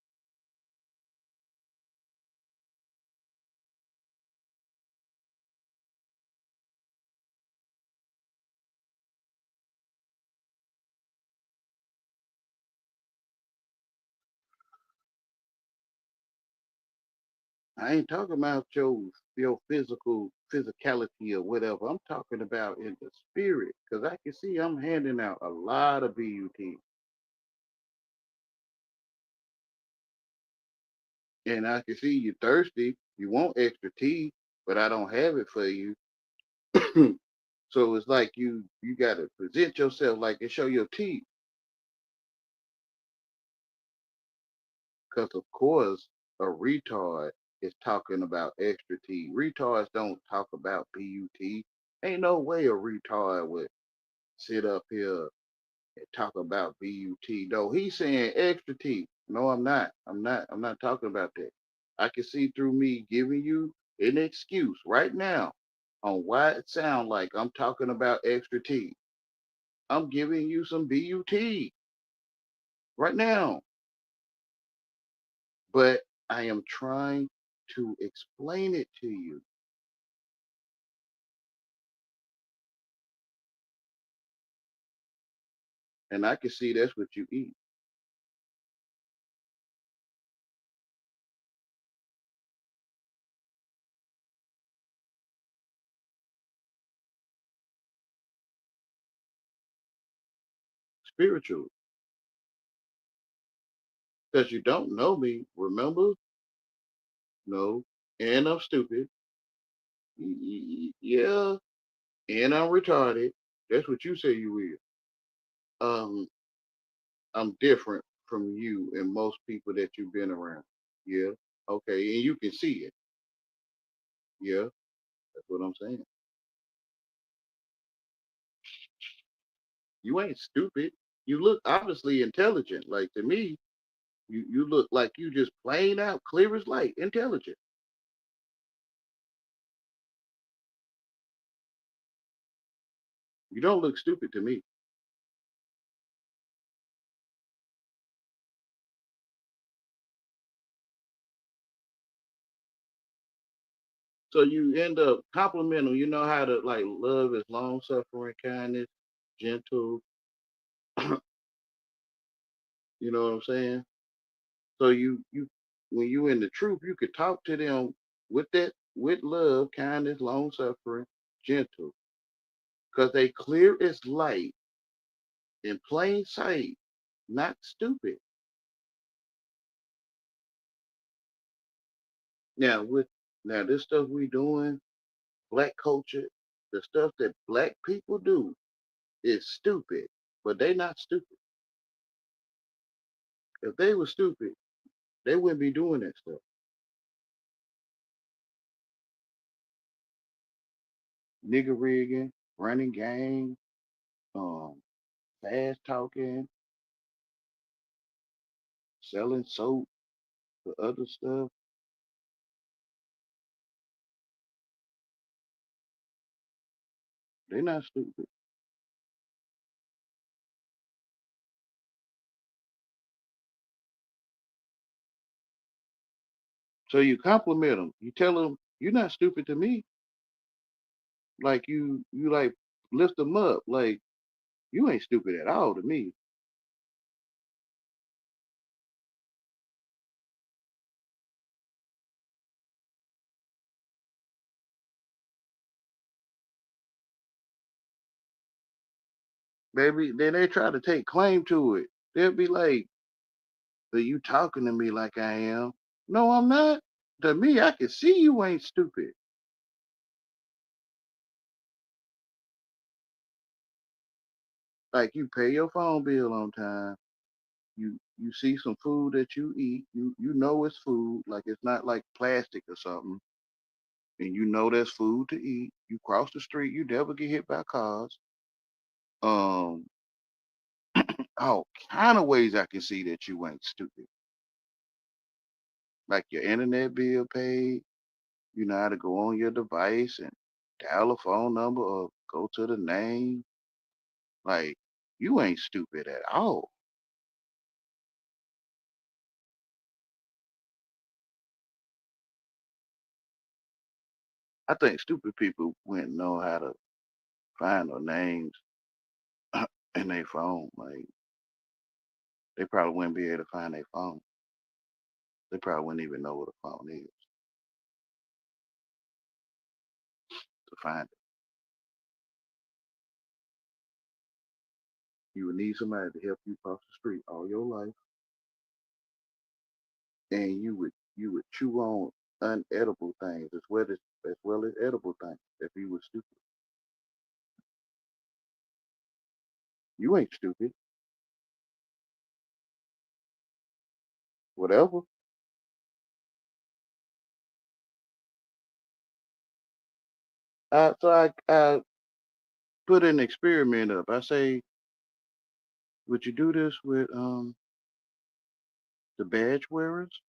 I ain't talking about your your physicality or whatever. I'm talking about in the spirit, because I can see I'm handing out a lot of BUT, and I can see you thirsty. You want extra tea, but I don't have it for you. So it's like you got to present yourself like and show your teeth, because of course a retard is talking about extra tea. Retards don't talk about BUT. Ain't no way a retard would sit up here and talk about BUT. No, he's saying extra T. No, I'm not. I'm not talking about that. I can see through me giving you an excuse right now on why it sounds like I'm talking about extra T. I'm giving you some BUT right now, but I am trying to explain it to you. And I can see that's what you eat. Spiritual. Because you don't know me, remember? No. And I'm stupid. Yeah, and I'm retarded. That's what you say you is. I'm different from you and most people that you've been around. Yeah. Okay. And you can see it. Yeah. That's what I'm saying. You ain't stupid. You look obviously intelligent. Like to me, you look like you just plain out, clear as light, intelligent. You don't look stupid to me. So you end up complimenting. You know how to like love is long suffering, kindness, gentle. You know what I'm saying? So you when you in the truth, you could talk to them with love, kindness, long suffering, gentle, because they clear as light in plain sight, not stupid. Now with now this stuff we doing, black culture, the stuff that black people do is stupid, but they not stupid. If they were stupid, they wouldn't be doing that stuff. Nigger rigging, running game, um, fast talking, selling soap for other stuff. They not stupid. So you compliment them. You tell them you're not stupid to me. Like you like lift them up. Like you ain't stupid at all to me. Baby, then they try to take claim to it. They'll be like, "Are you talking to me like I am?" No, I'm not. To me, I can see you ain't stupid. Like you pay your phone bill on time. You see some food that you eat. You know it's food. Like it's not like plastic or something. And you know there's food to eat. You cross the street, you never get hit by cars. Um, all kind of ways I can see that you ain't stupid. Like your internet bill paid, you know how to go on your device and dial a phone number or go to the name. Like you ain't stupid at all. I think stupid people wouldn't know how to find their names in their phone. Like they probably wouldn't be able to find their phone. They probably wouldn't even know what a phone is. find it. You would need somebody to help you cross the street all your life, and you would chew on unedible things as well as edible things if you were stupid. You ain't stupid. Whatever. So I put an experiment up. I say, would you do this with the badge wearers?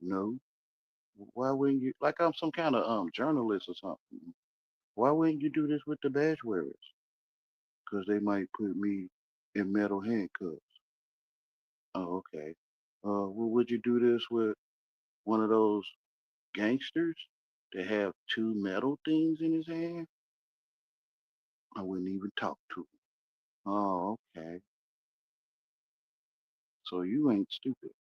No. Why wouldn't you? Like I'm some kind of journalist or something. Why wouldn't you do this with the badge wearers? Because they might put me in metal handcuffs. Oh, okay. Well, would you do this with one of those gangsters that have two metal things in his hand? I wouldn't even talk to him. Oh, okay. So you ain't stupid.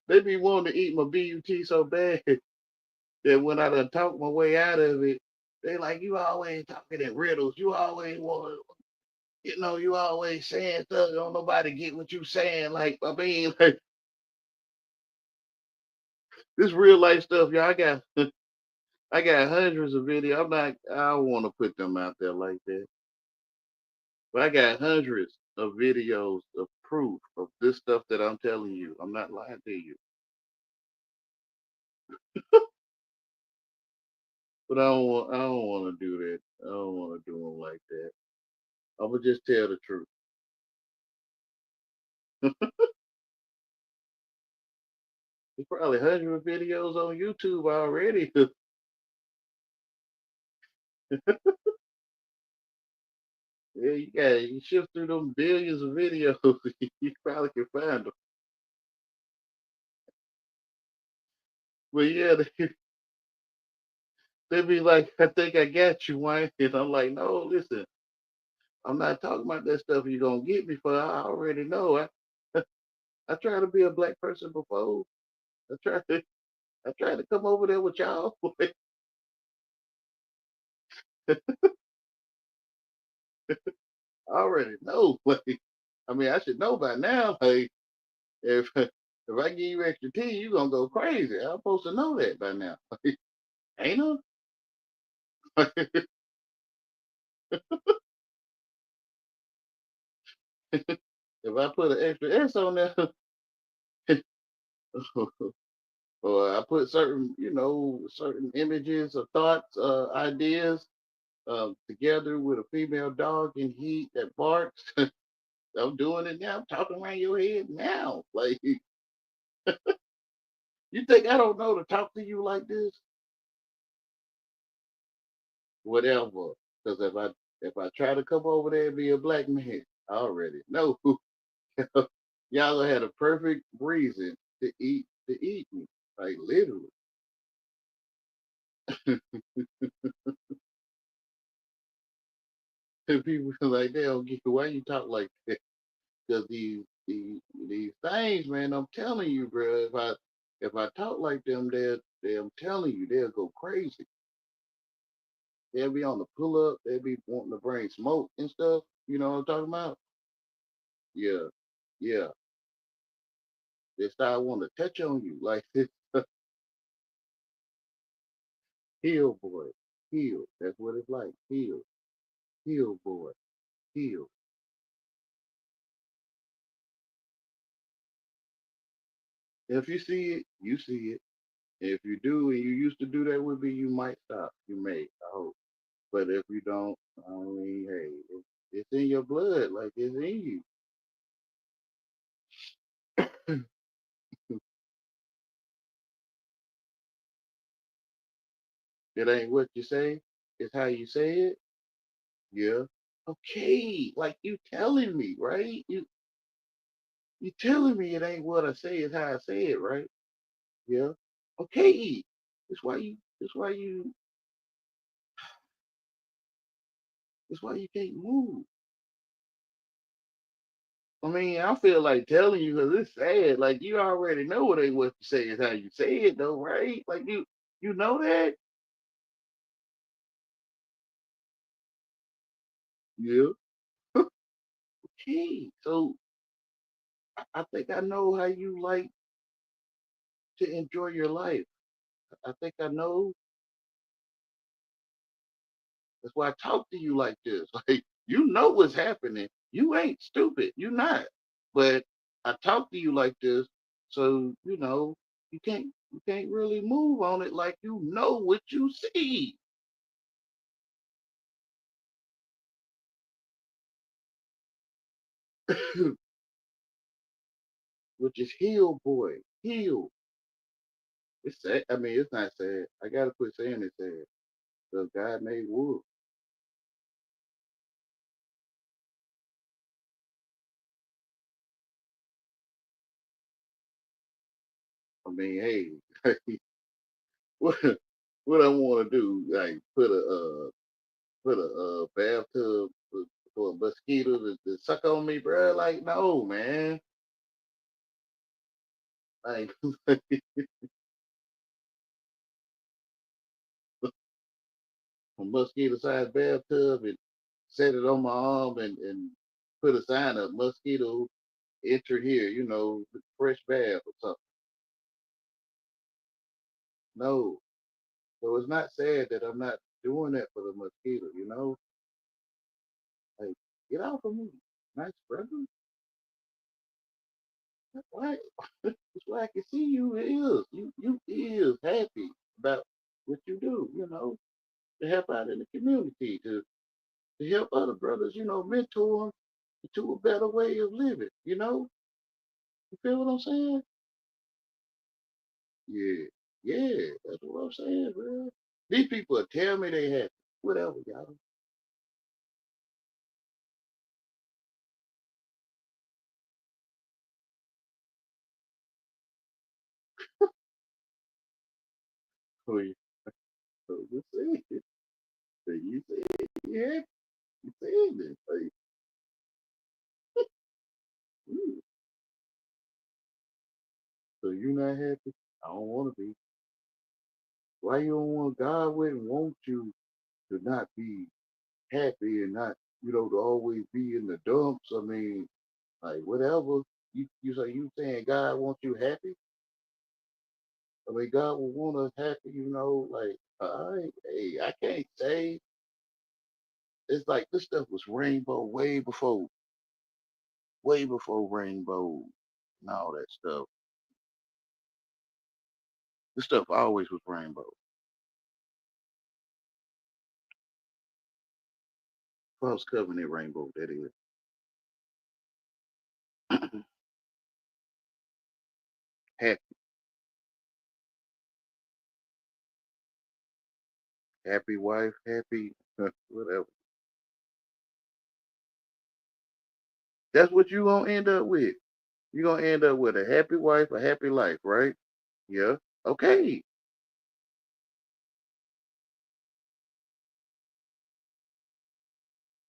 They be wanting to eat my BUT so bad that when I done talk my way out of it, they like, you always talking in riddles. You always want, you always saying stuff. Don't nobody get what you saying. Like, I mean, like, this real life stuff, y'all. I got hundreds of videos. I don't want to put them out there like that. But I got hundreds of videos of proof of this stuff that I'm telling you. I'm not lying to you. But I don't want to do that. I don't want to do them like that. I'm gonna just tell the truth. There's probably hundreds of videos on YouTube already. Yeah, you shift through them billions of videos, you probably can find them. But yeah, they be like, I think I got you, Wayne. And I'm like, no, listen, I'm not talking about that stuff you're gonna get me for. I already know. I tried to be a black person before. I tried to I tried to come over there with y'all. I already know. Like, I mean, I should know by now. Like, if I give you extra tea, you gonna go crazy. I'm supposed to know that by now. Ain't I? If I put an extra S on there, or I put certain images or thoughts, ideas, together with a female dog in heat that barks, I'm doing it now. I'm talking around your head now. Like, you think I don't know to talk to you like this? Whatever. Because if I try to come over there and be a black man, I already know y'all gonna have a perfect reason to eat me. Like, literally. And people like, they don't get why you talk like that. Because these things, man, I'm telling you, bro. If I talk like them, I'm telling you, they'll go crazy. They'll be on the pull up. They'll be wanting to bring smoke and stuff. You know what I'm talking about? Yeah, yeah. They start wanting to touch on you like this. Heal, boy, heal. That's what it's like. Heal, heal, boy, heal. If you see it, you see it. If you do, and you used to do that with me, you might stop. You may. I hope. But if you don't, I mean, hey, it's in your blood, like it's in you. It ain't what you say, it's how you say it. Yeah. Okay. Like you telling me, right? You telling me it ain't what I say, it's how I say it, right? Yeah. Okay. That's why you can't move. I mean, I feel like telling you because it's sad. Like you already know it ain't what you say, it's how you say it though, right? Like you know that? Yeah. Okay. So I think I know how you like to enjoy your life. I think I know. That's why I talk to you like this. Like you know what's happening. You ain't stupid. You not. But I talk to you like this, so you can't really move on it like you know what you see. Which is heal, boy. Heal. It's sad. I mean, it's not sad. I gotta quit saying it's sad. Because God made wood. I mean, hey, what what I want to do? Like put a bathtub for a mosquito to suck on me, bro? Like, no, man. Like, a mosquito-sized bathtub and set it on my arm and put a sign up, mosquito enter here, fresh bath or something. No. So it's not sad that I'm not doing that for the mosquito. Like, get off of me. Nice brother. Why? That's why I can see you is. You is happy about what you do, to help out in the community, to help other brothers, mentor them to a better way of living. You feel what I'm saying? Yeah. Yeah. That's what I'm saying, bro. These people tell me they happy. Whatever, y'all. So you say it. So you say it. Yeah. You saying this. Like, mm, so you not happy? I don't want to be. Why you don't want God wouldn't want you to not be happy and not, to always be in the dumps? I mean, like whatever. You saying God wants you happy? I mean, God will want us happy. Like, hey, I can't say it's like this stuff was rainbow way before rainbow and all that stuff. This stuff always was rainbow. False covenant rainbow, that is. Happy, happy wife, happy whatever. That's what you gonna end up with. You're gonna end up with a happy wife, a happy life, right? Yeah. Okay.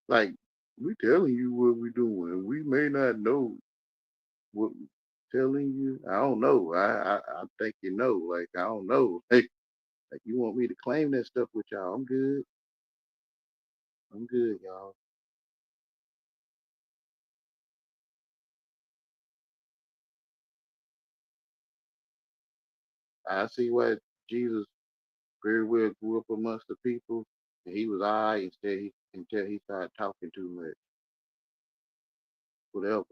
Like we telling you what we doing. We may not know what we telling you. I don't know. I think you know. Like I don't know. Like you want me to claim that stuff with y'all. I'm good. I'm good, y'all. I see why Jesus very well grew up amongst the people and he was I until he started talking too much. Whatever.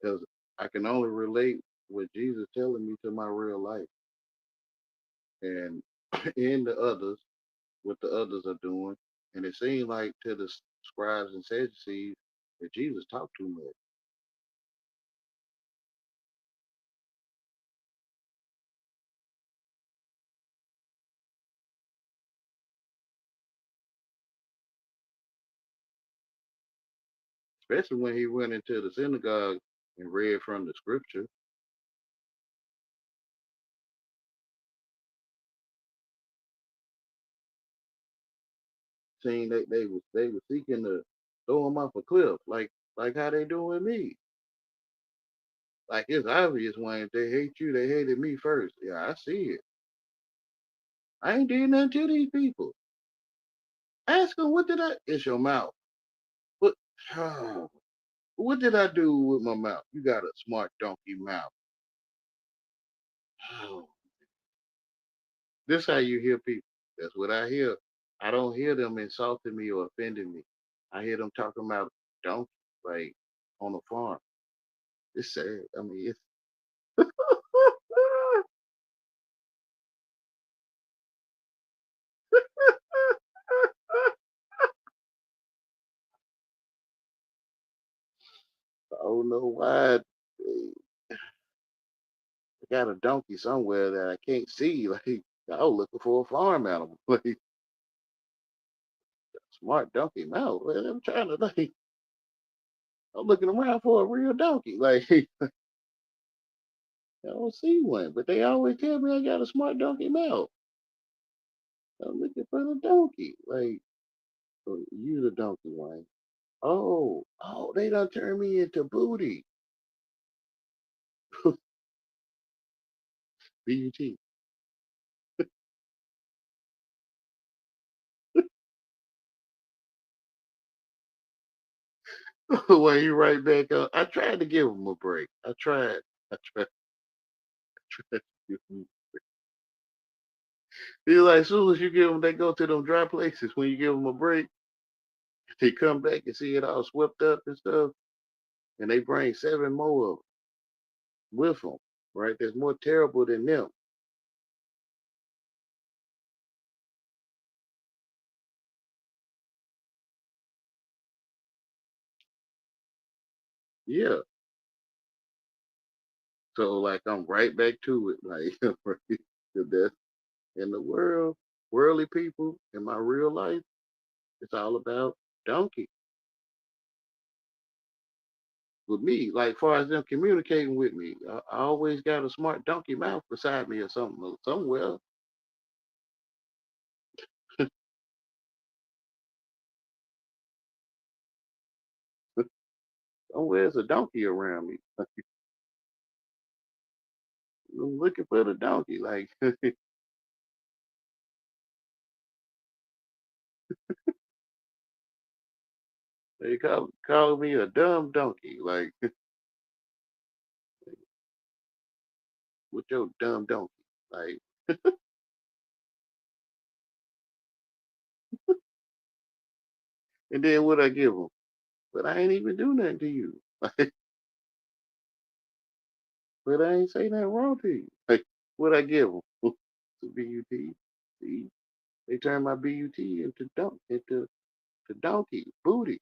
Because I can only relate what Jesus telling me to my real life. And in the others, what the others are doing. And it seemed like to the scribes and Sadducees that Jesus talked too much. especially when he went into the synagogue and read from the scripture. Seeing they was seeking to throw him off a cliff, like how they doing me. Like it's obvious when they hate you, they hated me first. Yeah, I see it. I ain't did nothing to these people. Ask them what did I? It's your mouth. What? What did I do with my mouth? You got a smart donkey mouth. This how you hear people. That's what I hear. I don't hear them insulting me or offending me. I hear them talking about donkey like on a farm. It's sad. I mean, it's I don't know why they got a donkey somewhere that I can't see. Like I was looking for a farm animal, like smart donkey. No, man, I'm trying to like I'm looking around for a real donkey. Like I don't see one, but they always tell me I got a smart donkey mouth. I'm looking for the donkey. Like oh, you the donkey one. Oh, they done turned me into booty. BUT. Well, you right back up. I tried to give him a break. I tried. I tried to give him. He's like, as soon as you give them, they go to them dry places. When you give them a break, they come back and see it all swept up and stuff, and they bring seven more of 'em with them. Right? That's more terrible than them. Yeah. So like, I'm right back to it. Like, right? That's in the world, worldly people in my real life. It's all about donkey with me. Like, far as them communicating with me, I always got a smart donkey mouth beside me or something somewhere. Somewhere's a donkey around me. I'm looking for the donkey. Like they call me a dumb donkey. Like with your dumb donkey. Like and then what I give them? But I ain't even do nothing to you. Like, but I ain't say nothing wrong to you. Like what I give them? To BUT. See, they turn my BUT into donkey booty.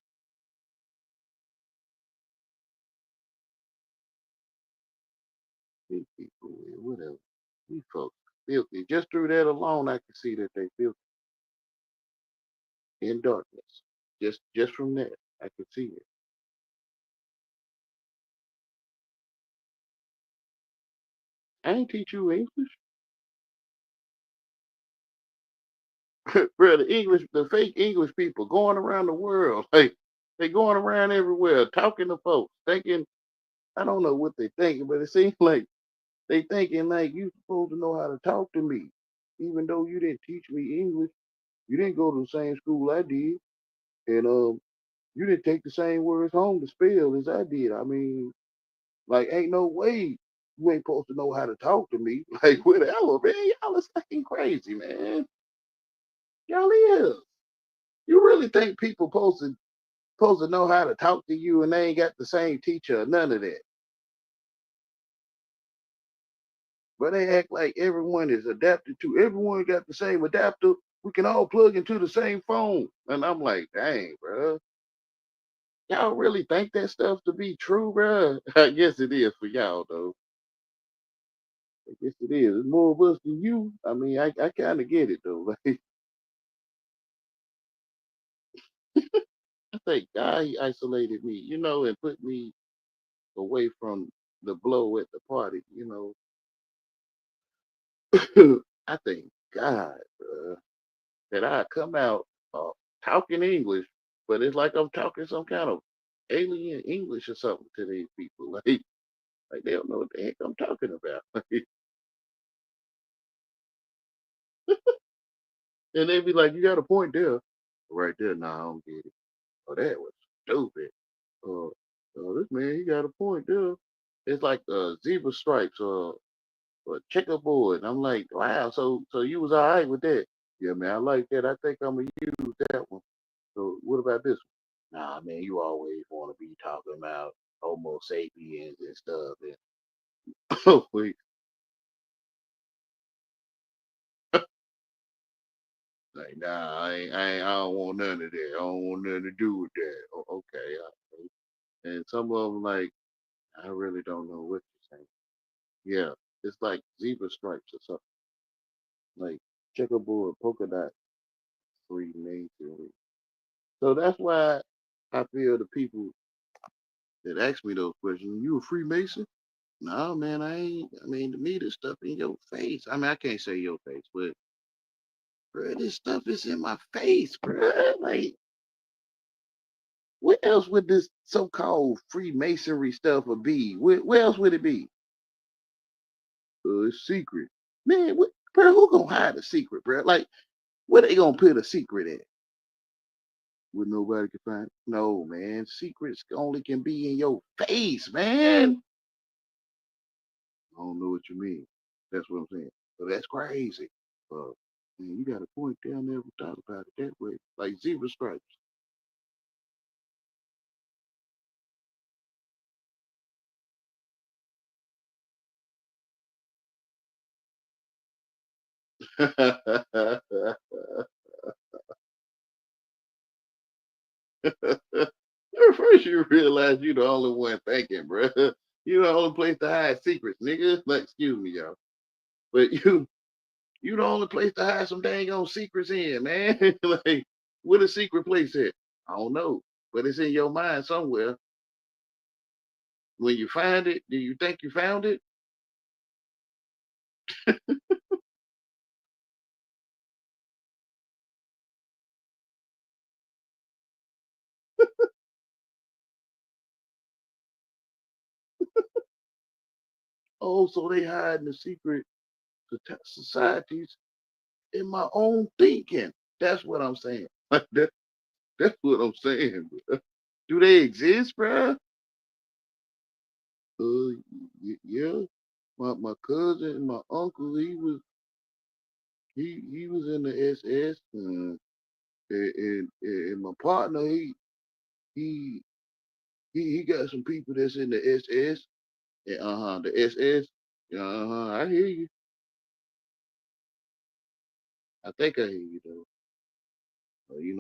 These people, man, whatever. These folks filthy. Just through that alone, I can see that they filthy in darkness. Just from that, I can see it. I ain't teach you English. Bro, the English, the fake English people going around the world, like they going around everywhere talking to folks, thinking I don't know what they thinking, but it seems like they thinking like you supposed to know how to talk to me, even though you didn't teach me English. You didn't go to the same school I did, and you didn't take the same words home to spell as I did. I mean, like, ain't no way you ain't supposed to know how to talk to me. Like, whatever, man. Y'all is fucking crazy, man. Y'all is. You really think people supposed to know how to talk to you and they ain't got the same teacher or none of that? But they act like everyone is adapted to. Everyone got the same adapter. We can all plug into the same phone. And I'm like, dang, bro. Y'all really think that stuff to be true, bro? I guess it is for y'all, though. I guess it is. There's more of us than you. I mean, I kind of get it, though. Like, thank God he isolated me, and put me away from the blow at the party. I thank God, that I come out uh, talking English, but it's like I'm talking some kind of alien English or something to these people. Like they don't know what the heck I'm talking about. And they be like, "You got a point there, right there." Nah, I don't get it. Oh, that was stupid. Uh, this man, he got a point there. It's like zebra stripes or checkerboard. And I'm like, wow. So you was all right with that? Yeah, man, I like that. I think I'm gonna use that one. So what about this one? Nah, man, you always want to be talking about Homo sapiens and stuff. And wait, like, nah, I don't want none of that. I don't want nothing to do with that. Okay, all right. And some of them like, I really don't know what you're saying. Yeah, it's like zebra stripes or something, like checkerboard, polka dot, Freemasonry. So that's why I feel the people that ask me those questions, you a Freemason? No, man, I ain't. I mean, to me, this stuff in your face. I mean, I can't say your face, but bro, this stuff is in my face, bro. Like, what else would this so-called Freemasonry stuff would be? Where else would it be? It's secret, man. Bro? Who gonna hide a secret, bro? Like, where they gonna put a secret at? Where nobody can find? No, man. Secrets only can be in your face, man. I don't know what you mean. That's what I'm saying. So that's crazy. Uh, man, you got a point there. I never thought about it that way. Like zebra stripes. First, you realize you the only one thinking, bro. You the only place to hide secrets, nigga. Like, excuse me, y'all, but you the only place to hide some dang on secrets in, man. Like, where the secret place at? I don't know, but it's in your mind somewhere. When you find it, do you think you found it? Oh, so they hiding the secret societies in my own thinking. That's what I'm saying. That's what I'm saying. Bro. Do they exist, bro? Yeah. My cousin and my uncle, he was in the SS, and my partner, he he got some people that's in the SS. And, the SS. I hear you. I think I hear you though.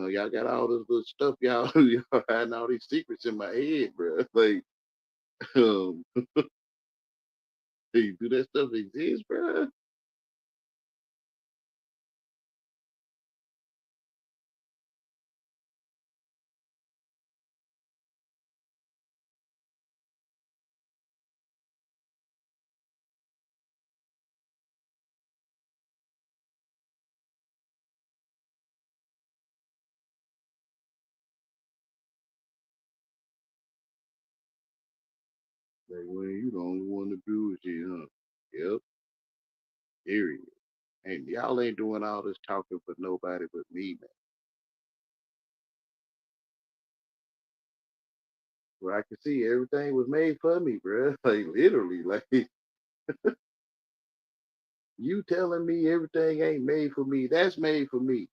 Y'all got all this little stuff, y'all, y'all hiding all these secrets in my head, bro. Like, um, hey, do that stuff exist, bro? Like, well, you the only one to do it, huh? Yep, period. And y'all ain't doing all this talking for nobody but me, man. Where I can see everything was made for me, bro. Like, literally, like, you telling me everything ain't made for me, that's made for me.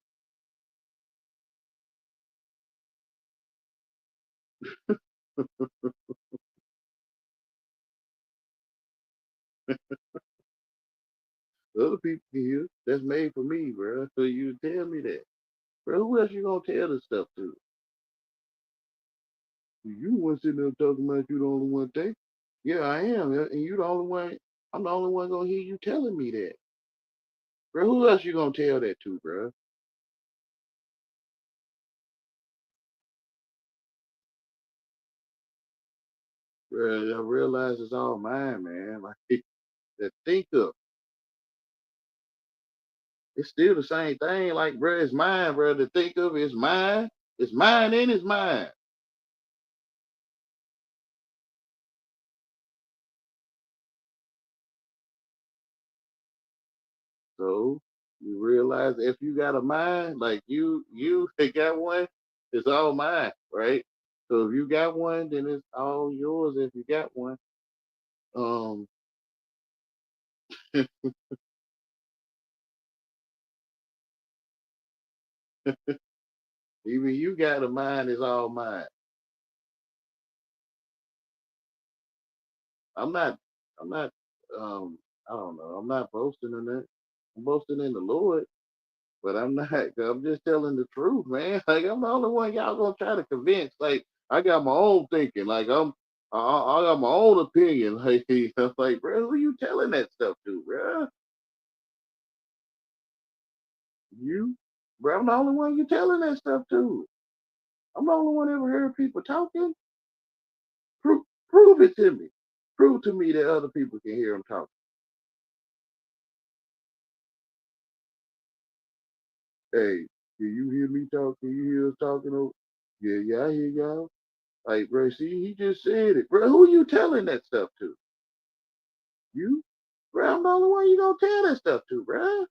Other people can hear, that's made for me, bro. So you tell me that. Bro, who else you gonna tell this stuff to? You one sitting there talking about you the only one thing. Yeah, I am. And you the only one, I'm the only one gonna hear you telling me that. Bro, who else you gonna tell that to, bro? Bruh, I realize it's all mine, man. Like the thinker, it's still the same thing. Like, bruh, it's mine, bruh. The thinker is mine. It's mine and it's mine. So you realize if you got a mind, like you got one, it's all mine, right? So if you got one, then it's all yours if you got one. Um, even you got a mind, it's all mine. I'm not, I'm not, I don't know. I'm not boasting in that. I'm boasting in the Lord, but I'm not. I'm just telling the truth, man. Like I'm the only one y'all gonna try to convince. Like I got my own thinking. Like I got my own opinion. Like I'm like, bro, who you telling that stuff to, bro? You, bro. I'm the only one you telling that stuff to. I'm the only one ever heard people talking. Prove it to me. Prove to me that other people can hear them talking. Hey, can you hear me talk? Can you hear us talking? Over? Yeah, yeah, I hear y'all. Like, bro, see, he just said it. Bro, who you telling that stuff to? You? Bro, I'm the only one you gonna tell that stuff to, bro.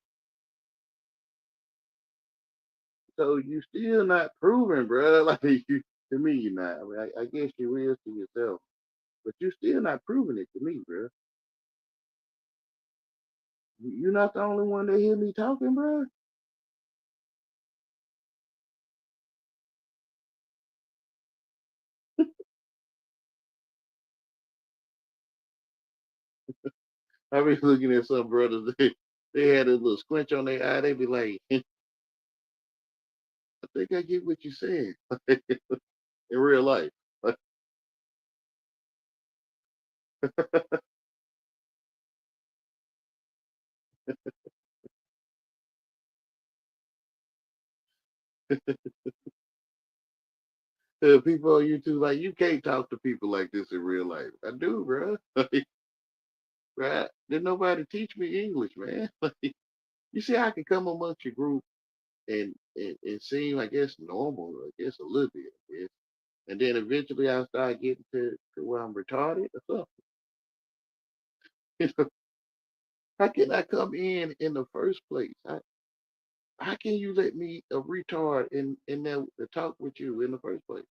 So you still not proving, bro. Like, you, to me, you're not. I mean, I guess you is to yourself, but you still not proving it to me, bro. You're not the only one that hear me talking, bro. I be looking at some brothers, they had a little squinch on their eye. They be like, I think I get what you're saying in real life. People on YouTube like you can't talk to people like this in real life. I do, bro. Right? Didn't nobody teach me English, man. You see, I can come amongst your group and seem, I guess, normal. I guess a little bit, I guess. And then eventually I start getting to where I'm retarded or something. How can I come in the first place? How can you let me a retard in there to talk with you in the first place?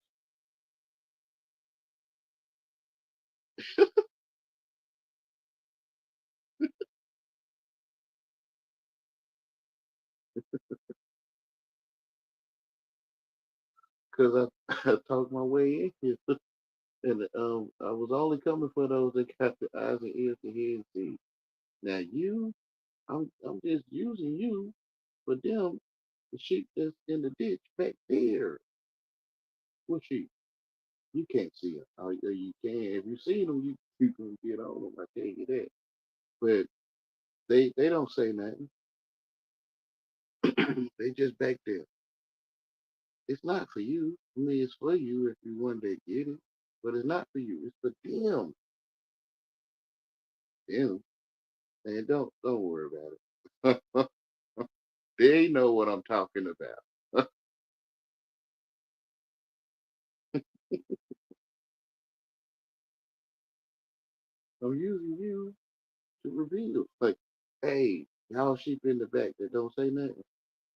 Because I talked my way in here. And I was only coming for those that got the eyes and ears to hear and see. Now you, I'm just using you for them, the sheep that's in the ditch back there. What sheep? You can't see them. Or you can. If you see them, you can get on them. I tell you that. But they don't say nothing. They just back there. It's not for you. I mean, it's for you if you one day get it, but it's not for you. It's for them. Them. And don't worry about it. They know what I'm talking about. I'm using you to reveal. Like, hey, y'all sheep in the back that don't say nothing.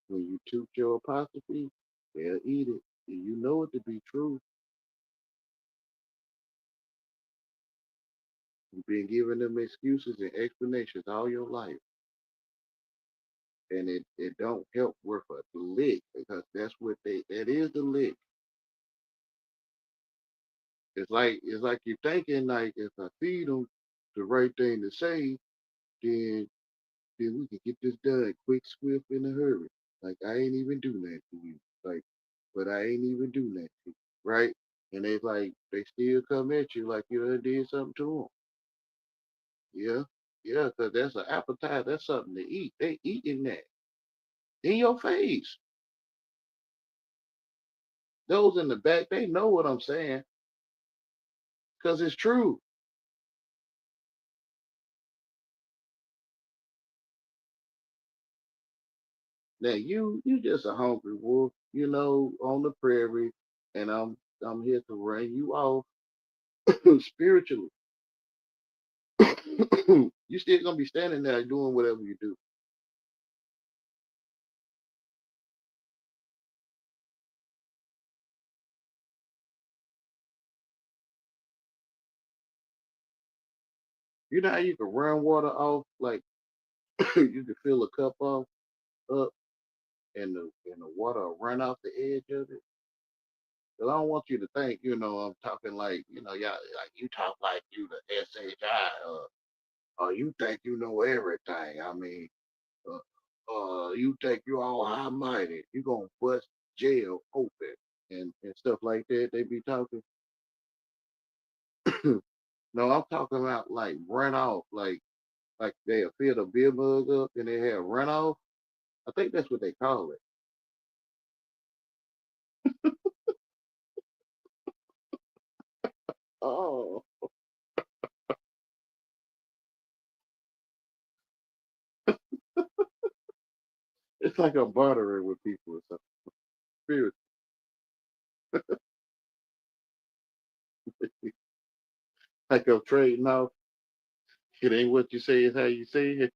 When you toot your apostrophe, they'll eat it. And you know it to be true. You've been giving them excuses and explanations all your life. And it don't help worth a lick because that's what that is the lick. It's like you're thinking like if I feed them the right thing to say, then then we can get this done quick, swift, in a hurry. Like I ain't even do that to you. Like, but I ain't even do that to you, right? And they like they still come at you like you done did something to them. Yeah, yeah, because that's an appetite. That's something to eat. They eating that in your face. Those in the back, they know what I'm saying. because it's true. Now you just a hungry wolf, on the prairie, and I'm here to run you off spiritually. You still gonna be standing there doing whatever you do. You know how you can run water off, like you can fill a cup off up, and the water will run off the edge of it. 'Cause I don't want you to think, I'm talking like, yeah, like you talk like you the SHI, or you think you know everything. I mean, uh, you think you all high mighty. You gonna bust jail open and stuff like that. They be talking. No, I'm talking about like run off, like they'll fill the beer mug up and they have run off. I think that's what they call it. Oh, it's like I'm bartering with people or something. Spirit, like I'm trading off. It ain't what you say, it's how you say it.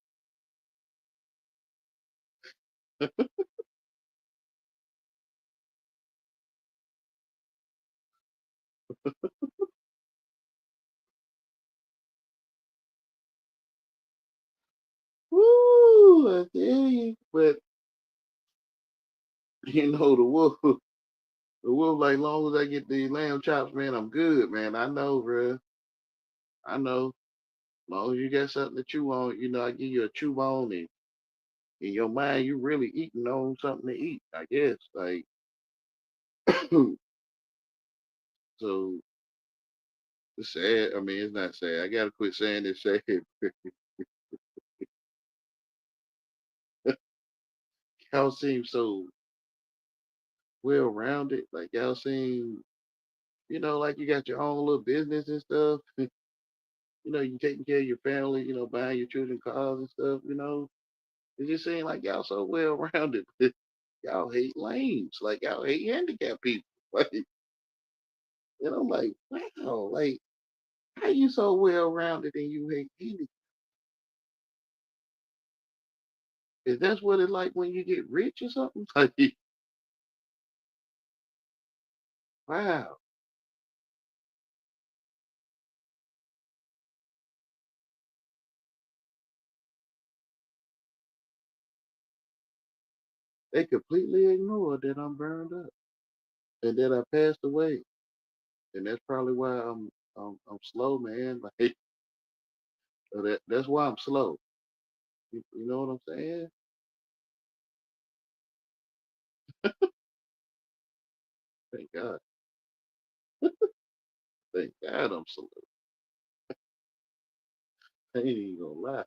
Woo, I tell you. But the wolf, like long as I get the lamb chops, man, I'm good, man. I know, bro. I know. As long as you got something to chew on, I give you a chew on, and in your mind, you really eating on something to eat, I guess. Like, so it's sad. I mean, it's not sad. I gotta quit saying it's sad. Y'all seem so well rounded. Like y'all seem, like you got your own little business and stuff. You taking care of your family, buying your children cars and stuff, It just seems like y'all so well rounded. Y'all hate lames. Like y'all hate handicapped people. Like, I'm like, wow, like how you so well rounded and you hate handicapped? Is that what it's like when you get rich or something? Like, wow, they completely ignore that I'm burned up and that I passed away. And that's probably why I'm slow, man. Like that's why I'm slow. You know what I'm saying? Thank God. Thank God I'm slow. I ain't even gonna lie.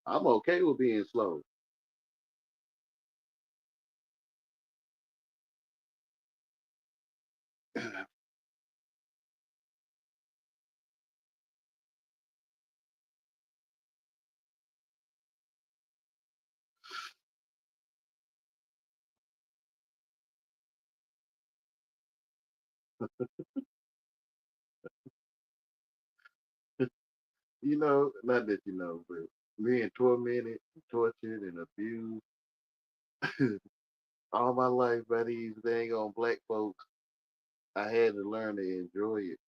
I'm okay with being slow. Not that but being tormented, tortured, and abused all my life by these dang on black folks, I had to learn to enjoy it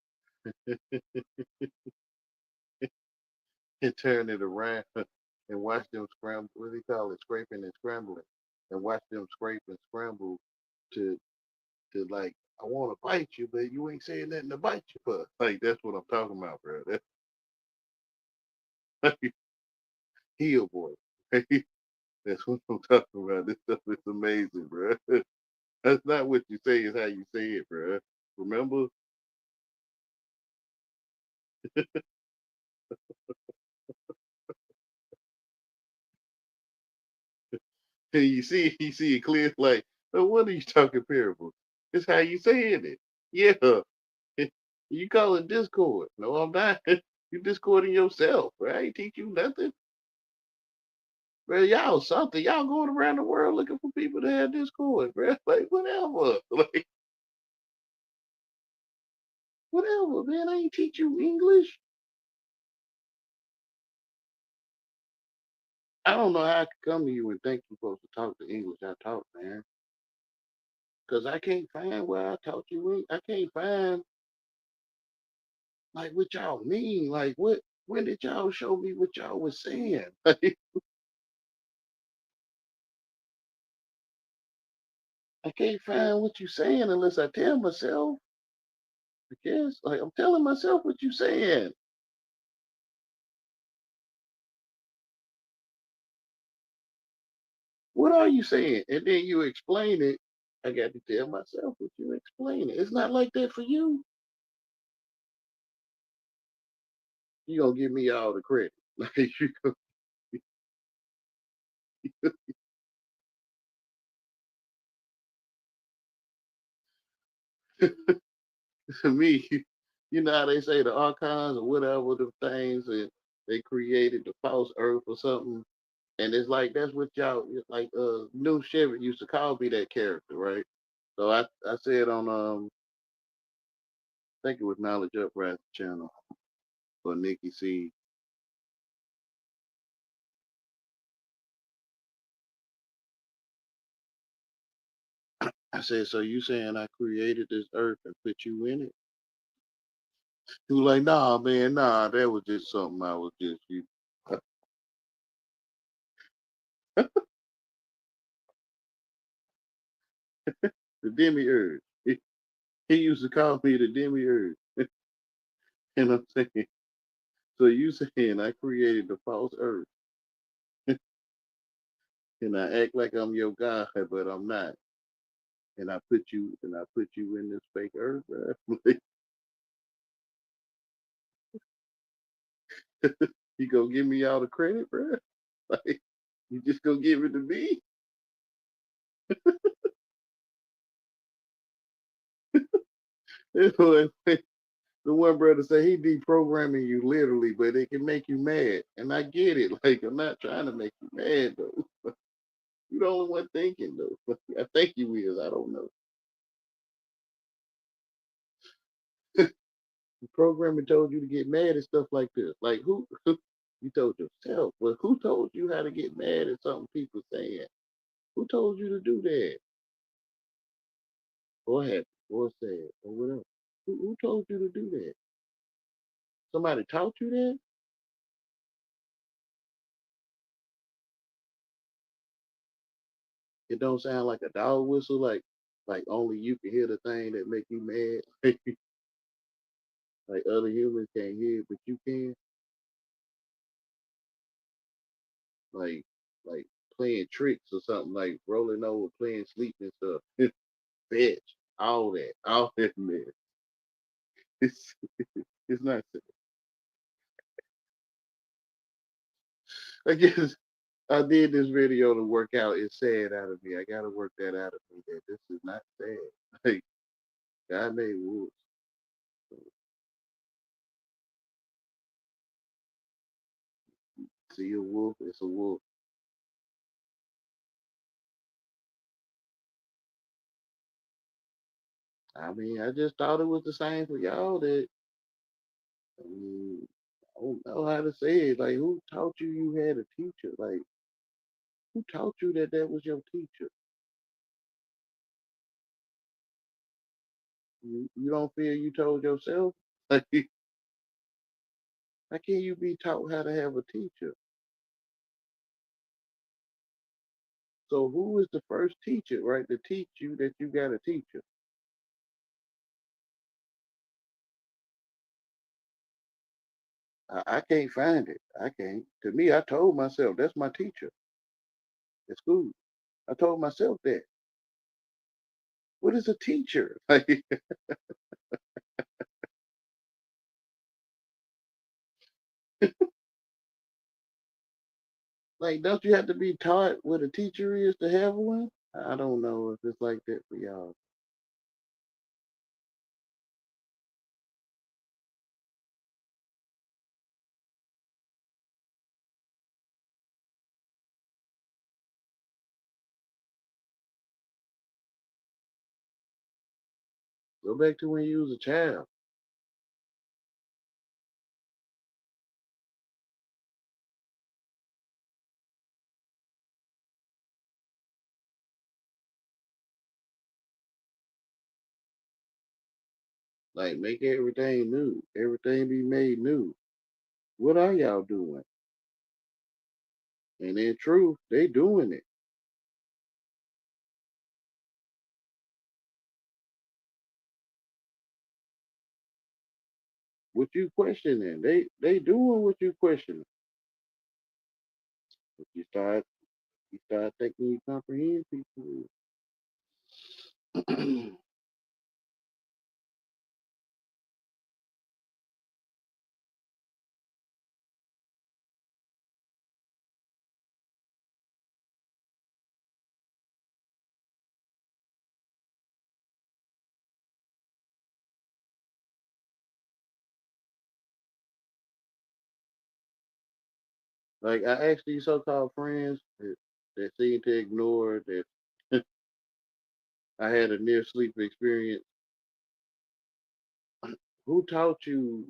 and turn it around and watch them scramble. What do they call it? Scraping and scrambling, and watch them scrape and scramble to like, I want to bite you, but you ain't saying nothing to bite you for. Like that's what I'm talking about, bro. That's like heel boy. That's what I'm talking about. This stuff is amazing, bro. That's not what you say, is how you say it, bro. Remember? And you see it clear, like, oh, what are you talking parables? It's how you saying it. Yeah. You call it discord. No, I'm not. You discording yourself, right? I ain't teach you nothing. Bro, y'all something. Y'all going around the world looking for people to have discord, bro. Like, whatever. Like, whatever, man. I ain't teach you English. I don't know how I could come to you and think you're supposed to talk the English I talk, man. Because I can't find where I taught you. I can't find, like, what y'all mean. Like, when did y'all show me what y'all was saying? Like, I can't find what you saying unless I tell myself. I guess. Like, I'm telling myself what you saying. What are you saying? And then you explain it. I got to tell myself what you explain it. It's not like that for you. You gonna give me all the credit. Like you go, to me, you know how they say the archons or whatever the things and they created the false earth or something. And it's like that's what y'all like New Chevy used to call me that character, right? So I said on I think it was Knowledge Uprising channel for Nikki C. I said, so you saying I created this earth and put you in it? He was like, nah, man, nah, that was just something I was just you. The demiurge. He used to call me the demiurge. And I'm saying, so you saying I created the false earth and I act like I'm your God, but I'm not. And I put you in this fake earth, bro. You gonna give me all the credit, bro? Like you just gonna give it to me? The one brother say he deprogramming you literally, but it can make you mad. And I get it. Like I'm not trying to make you mad though. You the only one thinking though. I think you is. I don't know. The programming told you to get mad at stuff like this. Like who? You told yourself. But who told you how to get mad at something people saying? Who told you to do that? Or happy, or sad, or whatever. Who told you to do that? Somebody taught you that? It don't sound like a dog whistle. Like only you can hear the thing that make you mad. Like other humans can't hear it, but you can. Like like playing tricks or something. Like rolling over, playing sleep and stuff. Fetch, all that man. It's it's not. I guess I did this video to work out. It's sad out of me. I gotta work that out of me. That this is not sad. Like God made wolves. So, see a wolf, it's a wolf. I mean, I just thought it was the same for y'all. That I mean, I don't know how to say it. Like, who taught you you had a teacher? Like, who taught you that that was your teacher? You don't feel you told yourself? Like, how can you be taught how to have a teacher? So, who is the first teacher, right, to teach you that you got a teacher? I can't find it. I can't. To me, I told myself that's my teacher at school. I told myself that. What is a teacher? Like, Like, don't you have to be taught what a teacher is to have one? I don't know if it's like that for y'all. Go back to when you was a child. Like, make everything new. Everything be made new. What are y'all doing? And in truth, they doing it. What you questioning? They doing what you questioning. But you start thinking you comprehend people. Like, I asked these so-called friends that seem to ignore that I had a near sleep experience. Who taught you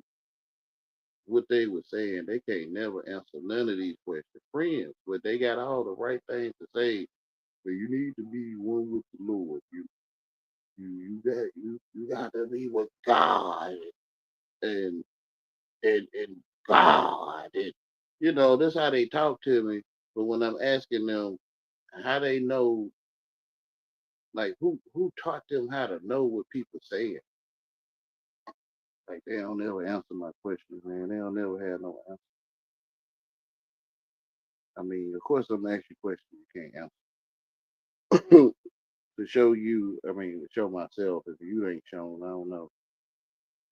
what they were saying? They can't never answer none of these questions. Friends, but they got all the right things to say. But you need to be one with the Lord. You got to be with God and and God and that's how they talk to me. But when I'm asking them how they know, like who taught them how to know what people saying, like they don't ever answer my questions, man. They don't ever have no answer. I mean, of course I'm gonna ask you questions you can't answer. To show you, I mean, to show myself if you ain't shown, I don't know.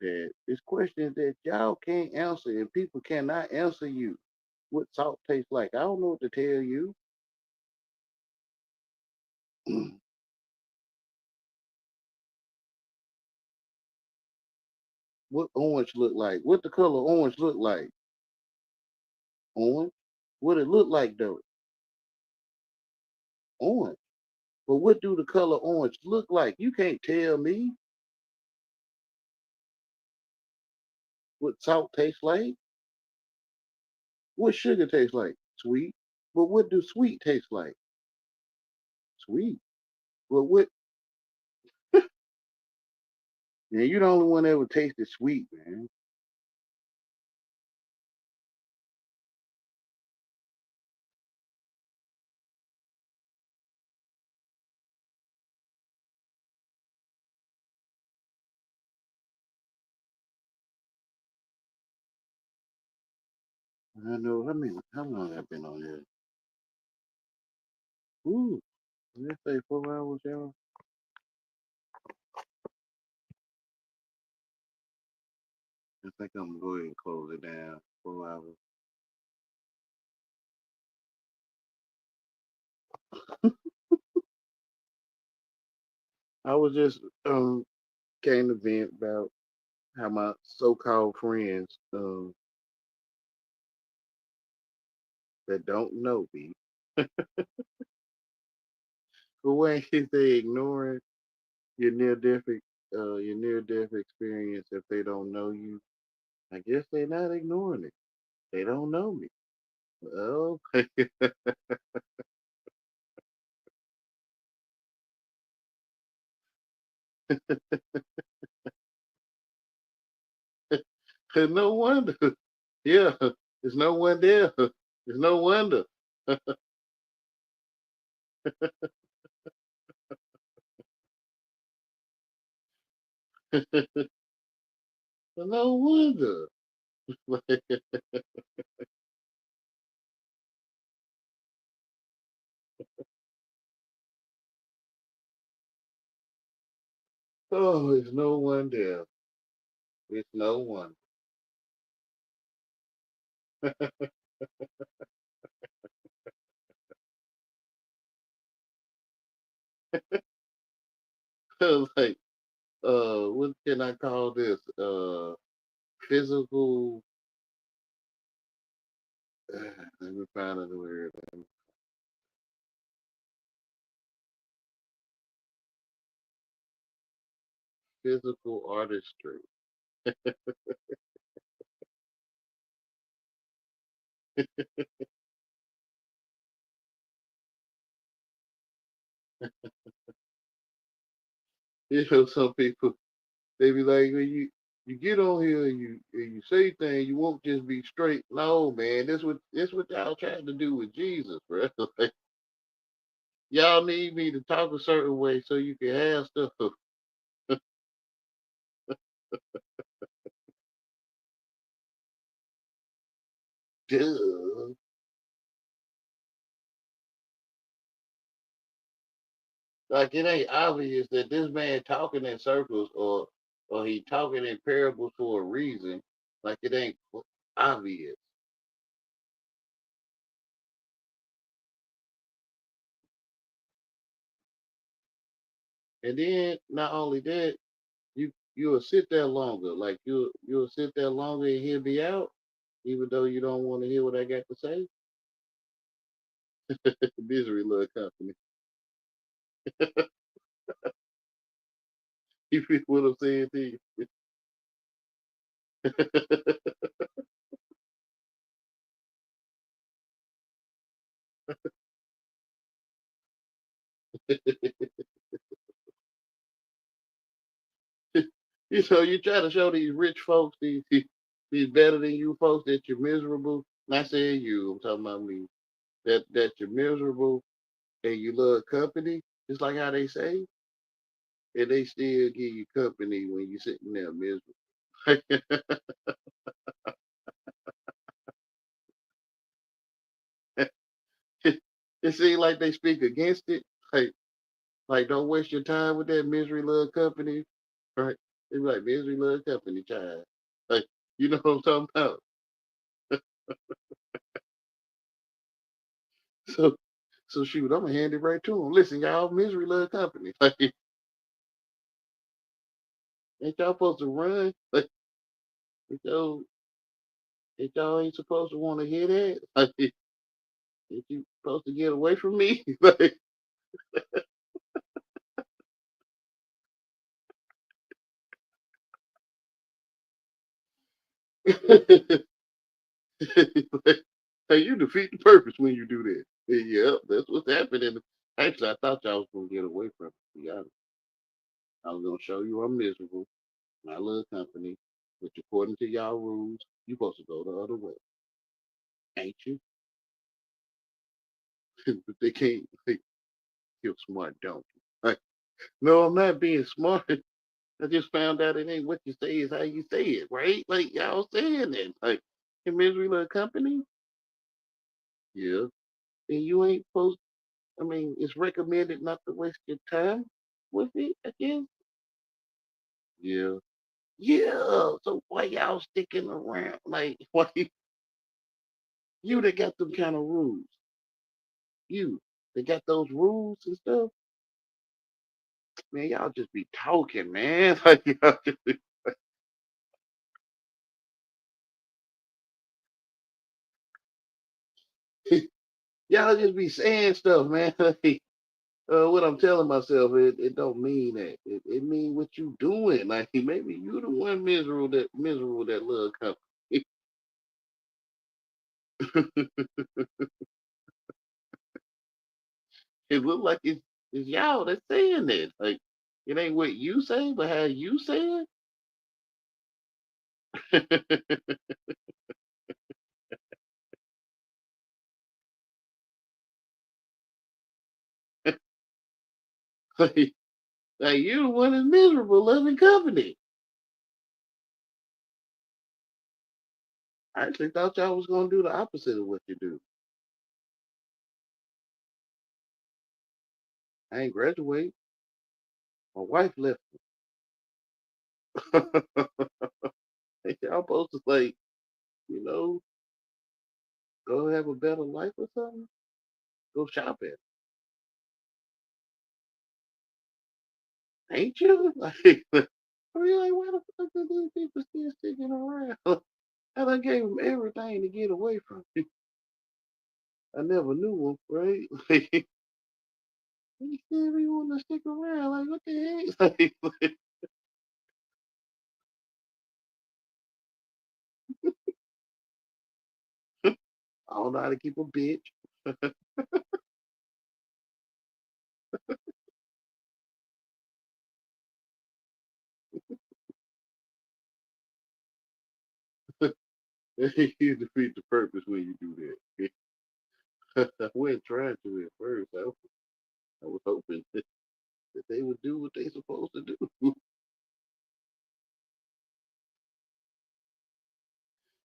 That it's questions that y'all can't answer and people cannot answer you. What salt tastes like? I don't know what to tell you. What orange look like? What the color orange look like? Orange? What it look like though? Orange. But what do the color orange look like? You can't tell me what salt tastes like. What sugar tastes like? Sweet. But what do sweet taste like? Sweet. But what? Man, you the only one that ever tasted sweet, man. I know. I mean, how long I've been on here? Ooh, let's say 4 hours, y'all. I think I'm gonna go ahead and close it down. 4 hours. I was just came to vent about how my so-called friends that don't know me, but when they ignoring your near death experience if they don't know you, I guess they're not ignoring it. They don't know me. Well, no wonder. Yeah, there's no one there. There's no wonder. No wonder. Oh, it's no one there. It's no one. Like, what can I call this? Physical. Let me find a word. Physical artistry. Some people they be like, when you get on here and you say things, you won't just be straight. No, man, this what y'all trying to do with Jesus, bro. Like, y'all need me to talk a certain way so you can have stuff. Duh. Like it ain't obvious that this man talking in circles or he talking in parables for a reason. Like it ain't obvious. And then not only that, you'll sit there longer. Like you'll sit there longer and hear me out, even though you don't want to hear what I got to say. Misery love company. You feel what I'm saying to you? You try to show these rich folks, these better than you folks that you're miserable. Not saying you, I'm talking about me. That you're miserable and you love company, just like how they say, and they still give you company when you're sitting there miserable. It seems like they speak against it. Like don't waste your time with that misery love company, right? They be like misery love company, child. Like you know what I'm talking about. So so shoot, I'm gonna hand it right to them. Listen, y'all, misery love company. Like ain't y'all supposed to run? Like ain't y'all, ain't y'all ain't supposed to want to hear that? Like ain't you supposed to get away from me? Like like, hey, you defeat the purpose when you do that. Yep, that's what's happening. Actually, I thought y'all was gonna get away from it. To be honest, I was gonna show you I'm miserable. My little company, which according to y'all rules, you supposed to go the other way, ain't you? But they can't. Like, you're smart, don't you? Like, no, I'm not being smart. I just found out it ain't what you say is how you say it, right? Like y'all saying it. Like in misery little company, yeah. And you ain't supposed. I mean, it's recommended not to waste your time with it. I guess. Yeah. Yeah. So why y'all sticking around? Like why you that got them kind of rules? You they got those rules and stuff. Man, y'all just be talking, man. Like y'all just be saying stuff, man. Like, what I'm telling myself, it don't mean that. It mean what you doing. Like maybe you the one miserable that love company. It look like it's y'all that's saying that. Like it ain't what you say, but how you say it. like, like you the one that's miserable loving company. I actually thought y'all was gonna do the opposite of what you do. I ain't graduate. My wife left me. Y'all supposed to like, you know, go have a better life or something. Go shopping. Ain't you? Like, I mean, like, why the fuck are these people still sticking around? I done gave them everything to get away from me. I never knew them, right? Like, they still be wanting to stick around. Like, what the heck? Like, I don't know how to keep a bitch. You defeat the purpose when you do that. I wasn't trying to at first. I was hoping that they would do what they supposed to do.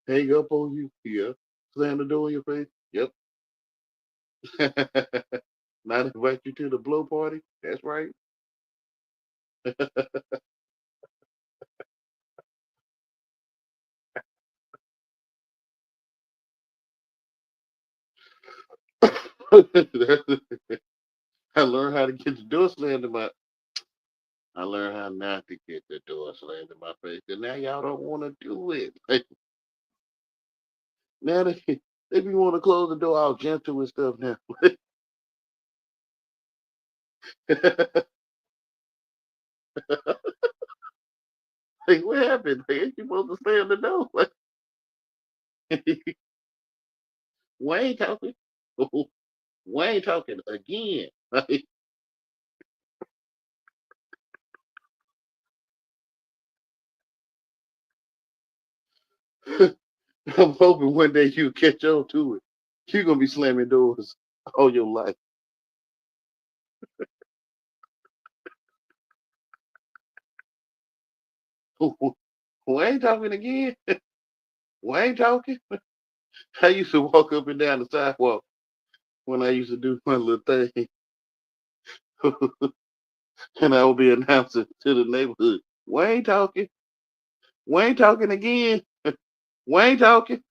Hang up on you. Yeah. Slam the door in your face. Yep. Not invite you to the blow party. That's right. I learned how to get the door slammed in my. I learned how not to get the door slammed in my face. And now y'all don't want to do it. Like, now they be want to close the door all gentle and stuff now. Like, what happened? Like, ain't you supposed to slam the door? Like, Wayne talking. Wayne talking again. Like, I'm hoping one day you catch on to it. You're gonna be slamming doors all your life. Wayne talking again. Wayne talking. I used to walk up and down the sidewalk when I used to do my little thing, and I would be announcing to the neighborhood, Wayne talking. Wayne talking again. Wayne talking.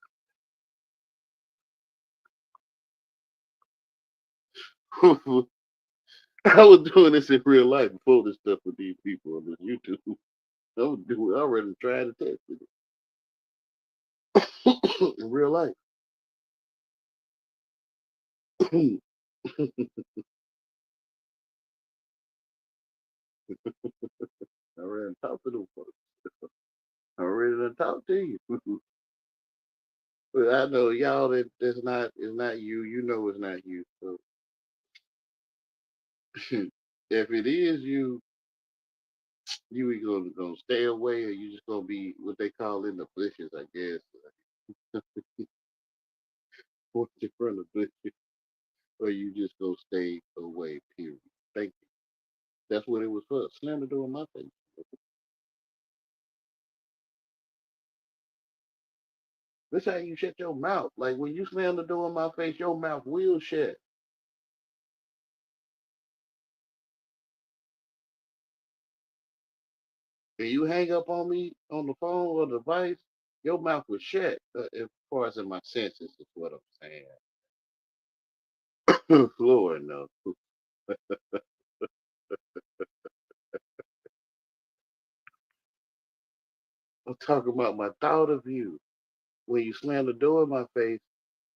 I was doing this in real life before this stuff with these people on this YouTube. I already tried to test it in real life. I already talked to them folks. I already done talked to you. But I know y'all that's not it's not you. You know it's not you. So if it is you, you either gonna stay away or you just gonna be what they call in the bushes, I guess. Once in front of bushes, or you just gonna stay away. Period. Thank you. That's what it was for. Slam the door in my face. This how you shut your mouth. Like when you slam the door in my face, your mouth will shut. And you hang up on me on the phone or the device, your mouth will shut. As far as in my senses, is what I'm saying. Lord no. I'm talking about my thought of you. When you slam the door in my face,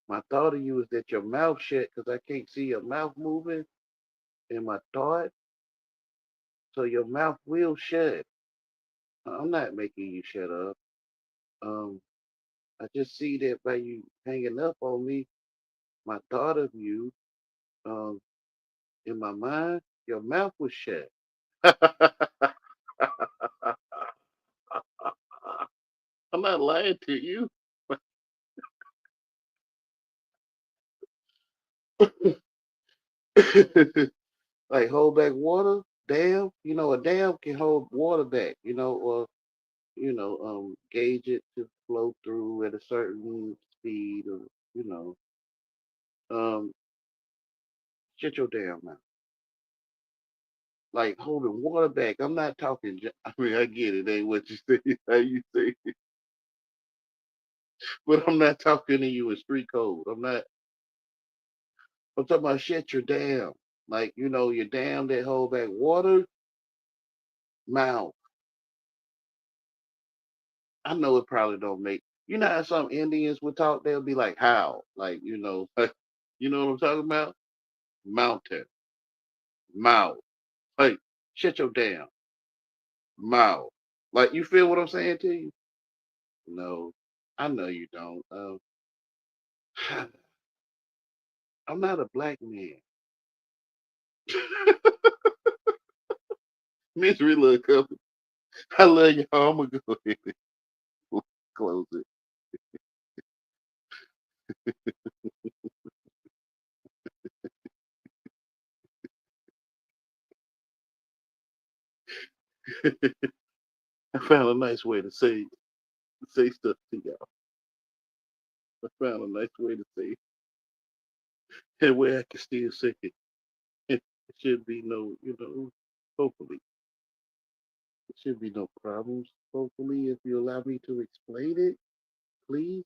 my thought of you is that your mouth shut because I can't see your mouth moving in my thought. So your mouth will shut. I'm not making you shut up. Um, I just see that by you hanging up on me, my thought of you, um, in my mind, your mouth was shut. I'm not lying to you. Like hold back water, dam. A dam can hold water back. Or gauge it to flow through at a certain speed, or you know, um, shut your damn mouth. Like holding water back. I'm not talking. I mean, I get it. Ain't what you say, how you say, it, but I'm not talking to you in street code. I'm not. I'm talking about shut your dam. Like your dam that hold back water. Mouth. I know it probably don't make. You know how some Indians would talk? They'll be like, "How?" Like you know what I'm talking about? Mountain, mouth. Like, shut your damn mouth. Like, you feel what I'm saying to you? No, I know you don't. I'm not a black man. Misery little couple. I love y'all. I'm gonna go ahead and close it. I found a nice way to say stuff to y'all. I found a nice way to say it where I can still say it. It should be no, hopefully, it should be no problems. Hopefully, if you allow me to explain it, please.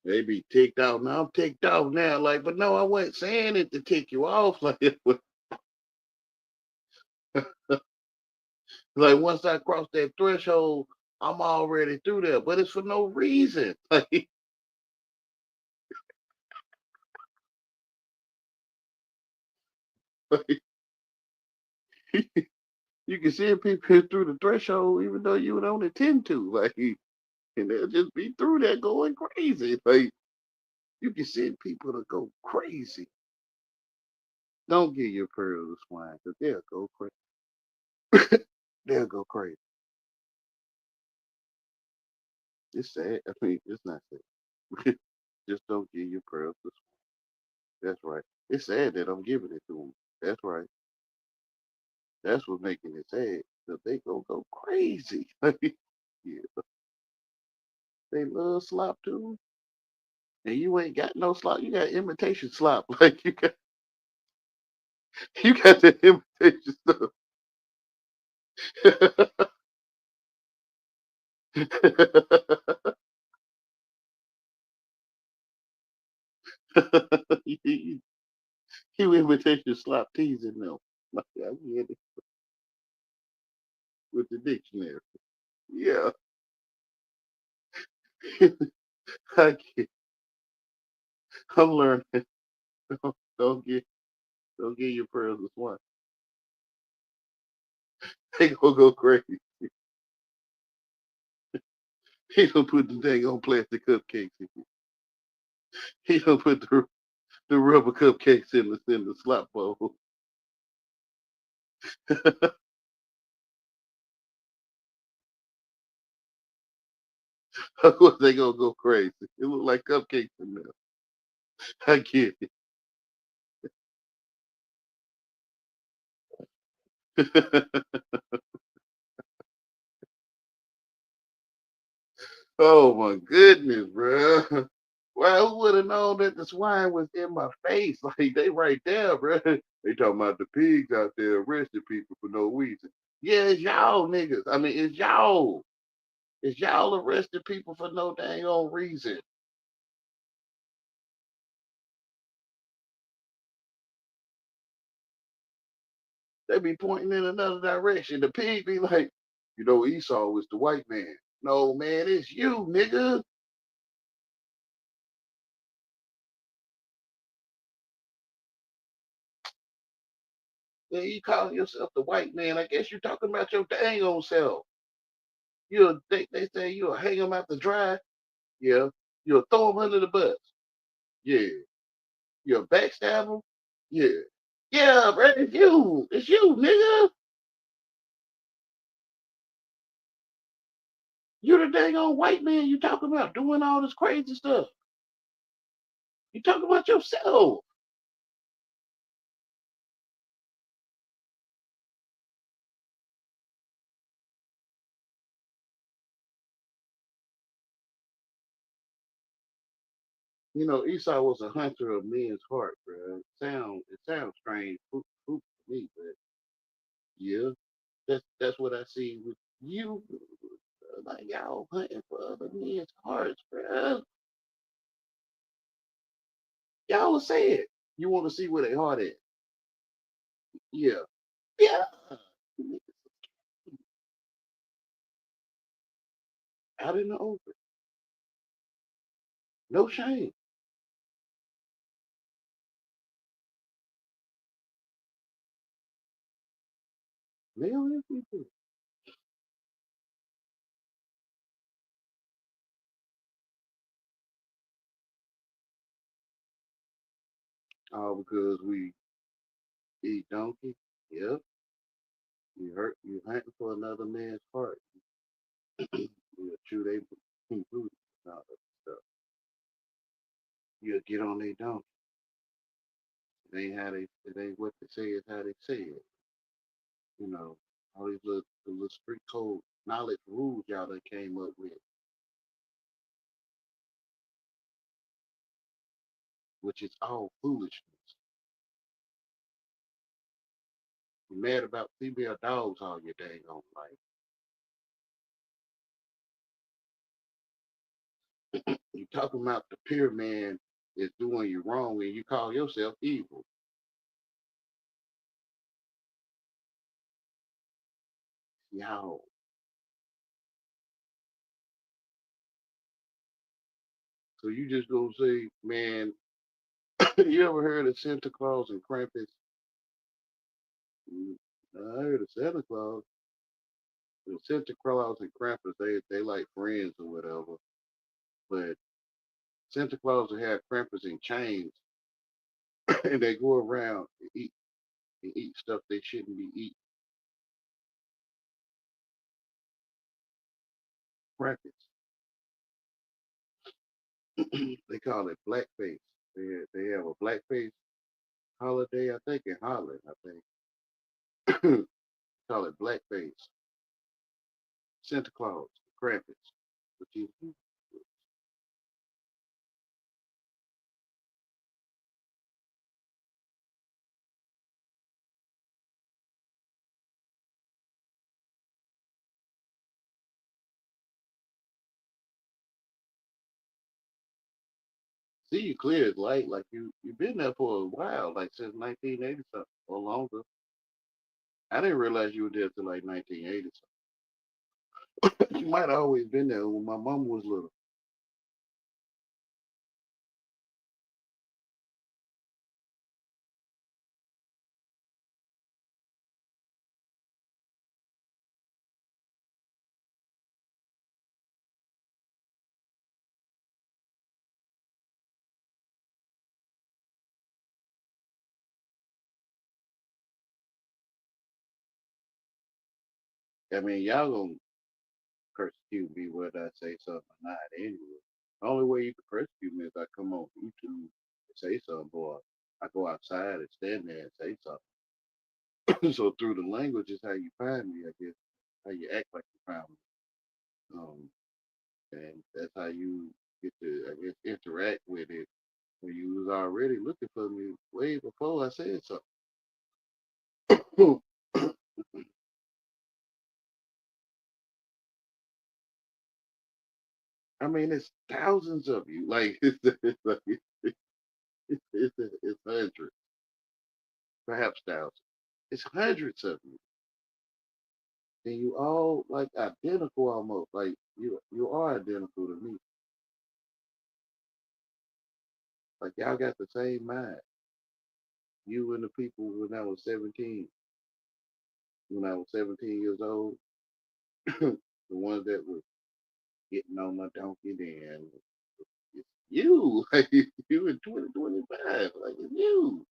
They be ticked off. Now I'm ticked off now. Like, but no, I wasn't saying it to tick you off. Like once I cross that threshold, I'm already through there. But it's for no reason. Like, you can see people through the threshold, even though you don't intend to. Like, and they'll just be through there going crazy. Like, you can send people to go crazy. Don't give your pearls to swine, because they'll go crazy. They'll go crazy. It's sad. I mean, it's not sad. Just don't give your pearls to swine. That's right. It's sad that I'm giving it to them. That's right. That's what's making it sad. That they go crazy. Yeah, they love slop too. And you ain't got no slop. You got imitation slop. Like you got the imitation stuff. you, you imitation slop teasing them. Like I get it with the dictionary. Yeah. I get, I'm learning. Don't get don't get your pearls this one. They gonna go crazy. He gonna put the dang on plastic cupcakes in it. He gonna put the rubber cupcakes in the slop bowl. Of course they gonna go crazy. It look like cupcakes in there. I get it. Oh my goodness, bro. Well, who would have known that the swine was in my face? Like they right there, bro. They talking about the pigs out there arresting people for no reason. Yeah, it's y'all niggas. I mean, it's y'all. It's y'all arresting people for no dang on reason. They be pointing in another direction. The pig be like, Esau was the white man. No, man, it's you, nigga. Yeah, you calling yourself the white man. I guess you're talking about your dang on self. They say you'll hang them out to dry. Yeah. You'll throw them under the bus. Yeah. You'll backstab them. Yeah. Yeah, bro, it's you. It's you, nigga. You're the dang on white man you talking about doing all this crazy stuff. You talking about yourself. Esau was a hunter of men's heart, bro. It sounds strange to me, but yeah, that's what I see with you. like y'all hunting for other men's hearts, bro. Y'all will say it. You want to see where they heart at. Yeah. Yeah. Out in the open. No shame. Male and female. All because we eat donkey. Yep. You hunting for another man's heart. You chew they food and all that stuff. You'll get on their donkey. It ain't how they it ain't what they say, it's how they say it. You know, all these little street code knowledge rules y'all done came up with, which is all foolishness. You're mad about female dogs all your dang on life. You talking about the peer man is doing you wrong and you call yourself evil. Y'all. So you just gonna say, man, you ever heard of Santa Claus and Krampus? Mm, I heard of Santa Claus. And Santa Claus and Krampus, they like friends or whatever. But Santa Claus will have Krampus in chains and they go around and eat stuff they shouldn't be eating. Krampus. They call it blackface. They have a blackface holiday, I think in Holland, I think. Call it blackface. Santa Claus, Krampus. But you see you clear as light, like you've been there for a while, like since 1980 something or longer. I didn't realize you were there till like 1980 something. You might have always been there when my mom was little. I mean, y'all gonna persecute me whether I say something or not anyway. The only way you can persecute me is I come on YouTube and say something, or I go outside and stand there and say something. So through the language is how you find me, I guess. How you act like you found me. And that's how you get to, I guess, interact with it when you was already looking for me way before I said something. I mean, it's thousands of you. Like it's like, it's hundreds, perhaps thousands. It's hundreds of you, and you all like identical almost. Like you are identical to me. Like y'all got the same mind. You and the people when I was 17, when I was 17 years old, the ones that were getting on my donkey then. It's you, like you in 2025, like it's you.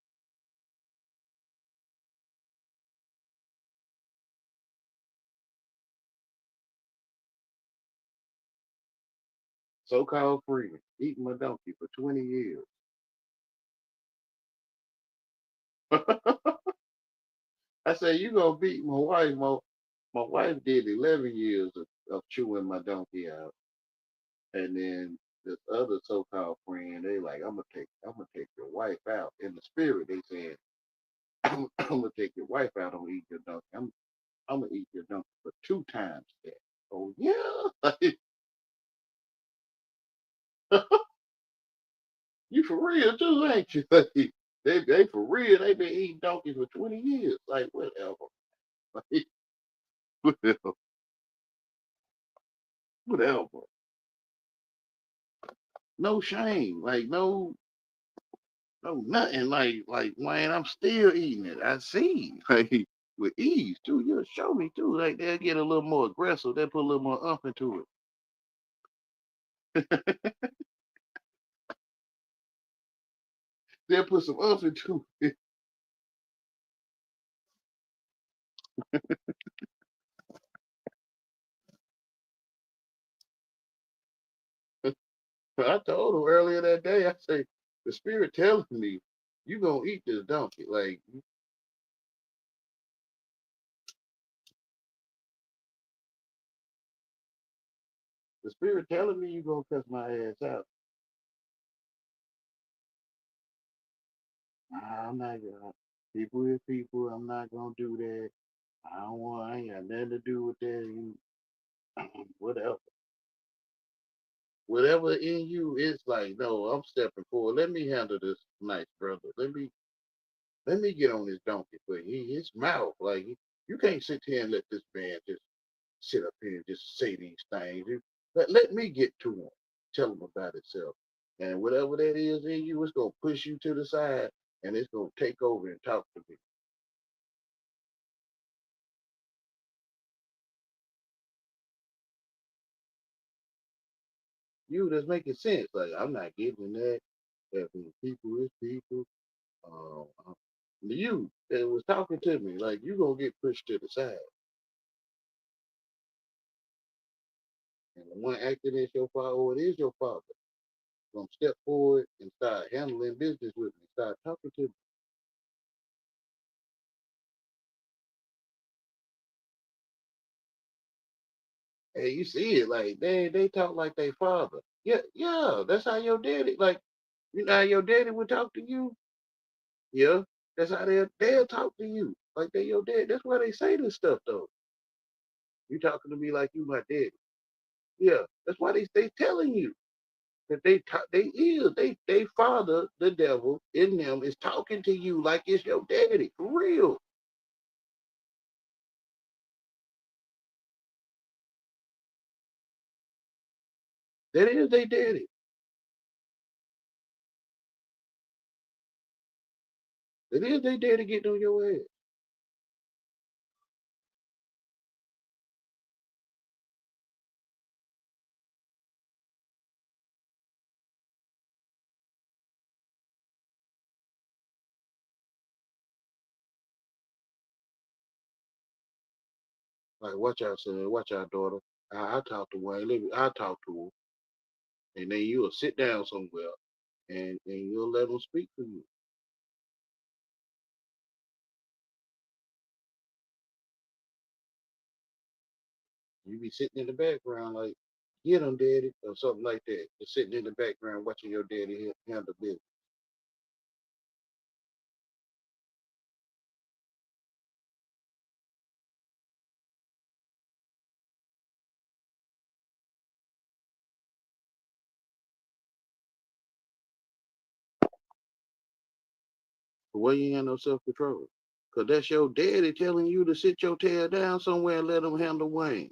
So-called friend, eating my donkey for 20 years. I said, you gonna beat my wife. My wife did 11 years of chewing my donkey out. And then this other so-called friend, they like, I'm gonna take your wife out. In the spirit, they said, I'm gonna take your wife out. I'm gonna eat your donkey. I'm gonna eat your donkey for two times that. oh yeah, you for real too, ain't you? They for real. They been eating donkeys for 20 years. Like whatever. Like, whatever. Whatever. No shame. Like no nothing. Like Wayne, I'm still eating it. I see. Like with ease too. You'll show me too. Like they'll get a little more aggressive. They'll put a little more umph into it. They'll put some umph into it. I told him earlier that day, I say, the spirit telling me you gonna eat this donkey. Like the spirit telling me you gonna cuss my ass out. Nah, I'm not gonna people is people, I'm not gonna do that. I ain't got nothing to do with that. Whatever. Whatever in you, it's like, no, I'm stepping forward. Let me handle this nice brother. Let me get on this donkey for you. His mouth, like you can't sit here and let this man just sit up here and just say these things. Let me get to him, tell him about himself. And whatever that is in you, it's going to push you to the side and it's going to take over and talk to me. You that's making sense. Like, I'm not getting that. That people is people. You that was talking to me, like, you going to get pushed to the side. And the one acting as your father, or it is your father, going to step forward and start handling business with me, start talking to me. Hey, you see it like they talk like they father. Yeah, yeah, that's how your daddy like. You know how your daddy would talk to you. Yeah, that's how they'll talk to you like they your dad. That's why they say this stuff though. You talking to me like you my daddy. Yeah, that's why they telling you that they father the devil in them is talking to you like it's your daddy for real. That is they daddy. That is they daddy getting on your ass. Like watch out, son. Watch out, daughter. I talk to Wayne. I talk to him. And then you'll sit down somewhere and you'll let them speak for you. You be sitting in the background like, get them, daddy, or something like that. Just sitting in the background watching your daddy handle business. But why you ain't got no self control? Cause that's your daddy telling you to sit your tail down somewhere and let him handle Wayne.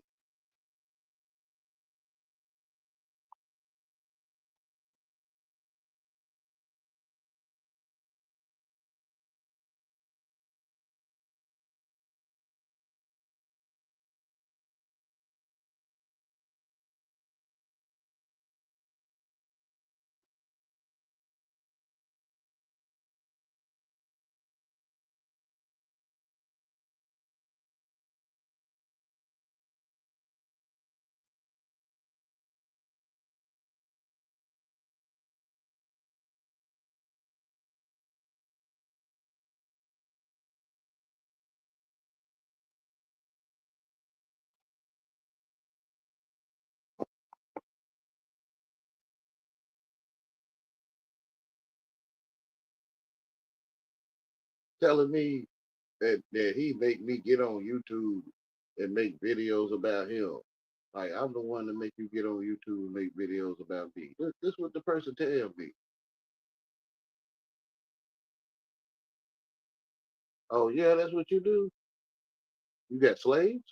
Telling me that he make me get on YouTube and make videos about him. Like I'm the one to make you get on YouTube and make videos about me. This what the person tell me. Oh yeah, that's what you do. You got slaves?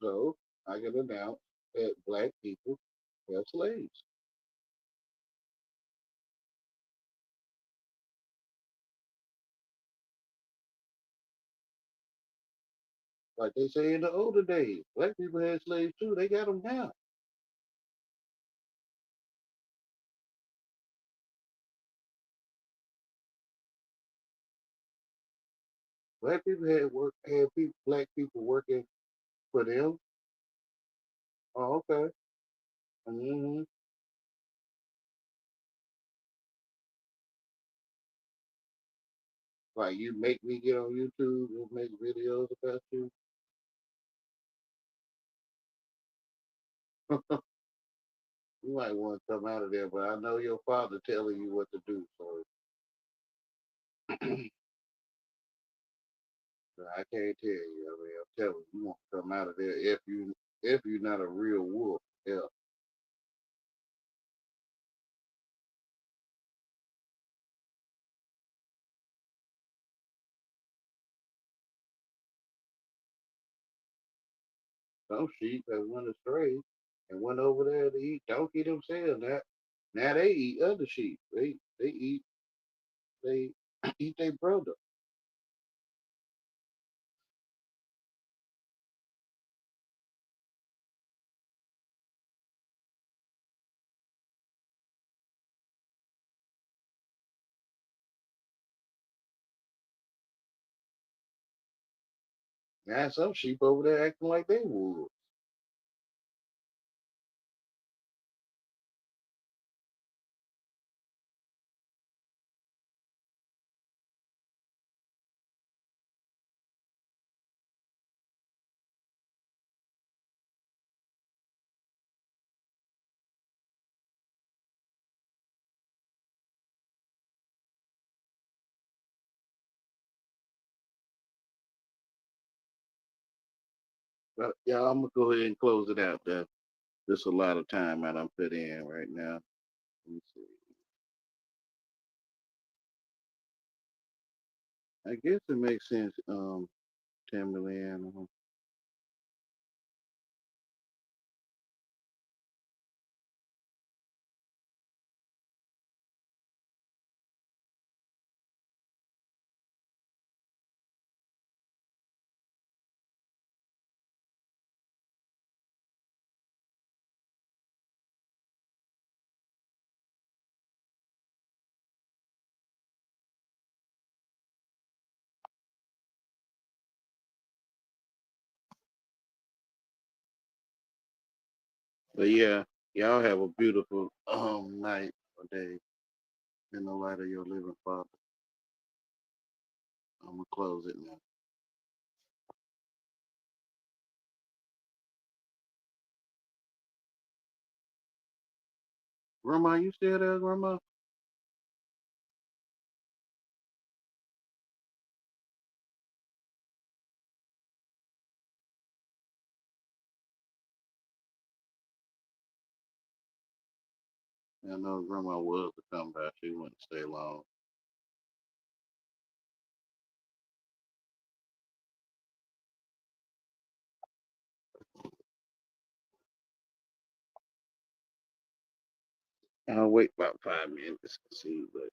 So I can announce that black people have slaves. Like they say in the older days, black people had slaves too. They got them now. Black people had people, black people working for them. Oh, okay. hmm Like you make me get on YouTube and make videos about you. You might want to come out of there, but I know your father telling you what to do, so I can't tell you. I mean, I'm telling you, you want to come out of there if you're not a real wolf. Yeah. Some sheep that went astray and went over there to eat donkey themselves. Now they eat other sheep. They eat their brother. Now some sheep over there acting like they wolves. But yeah, I'm gonna go ahead and close it out there. There's a lot of time I don't put in right now. Let me see. I guess it makes sense, Timberland. But yeah, y'all have a beautiful night or day in the light of your living Father. I'm gonna close it now. Grandma, you still there, Grandma? I know Grandma was to come back. She wouldn't stay long. I'll wait about 5 minutes to see, but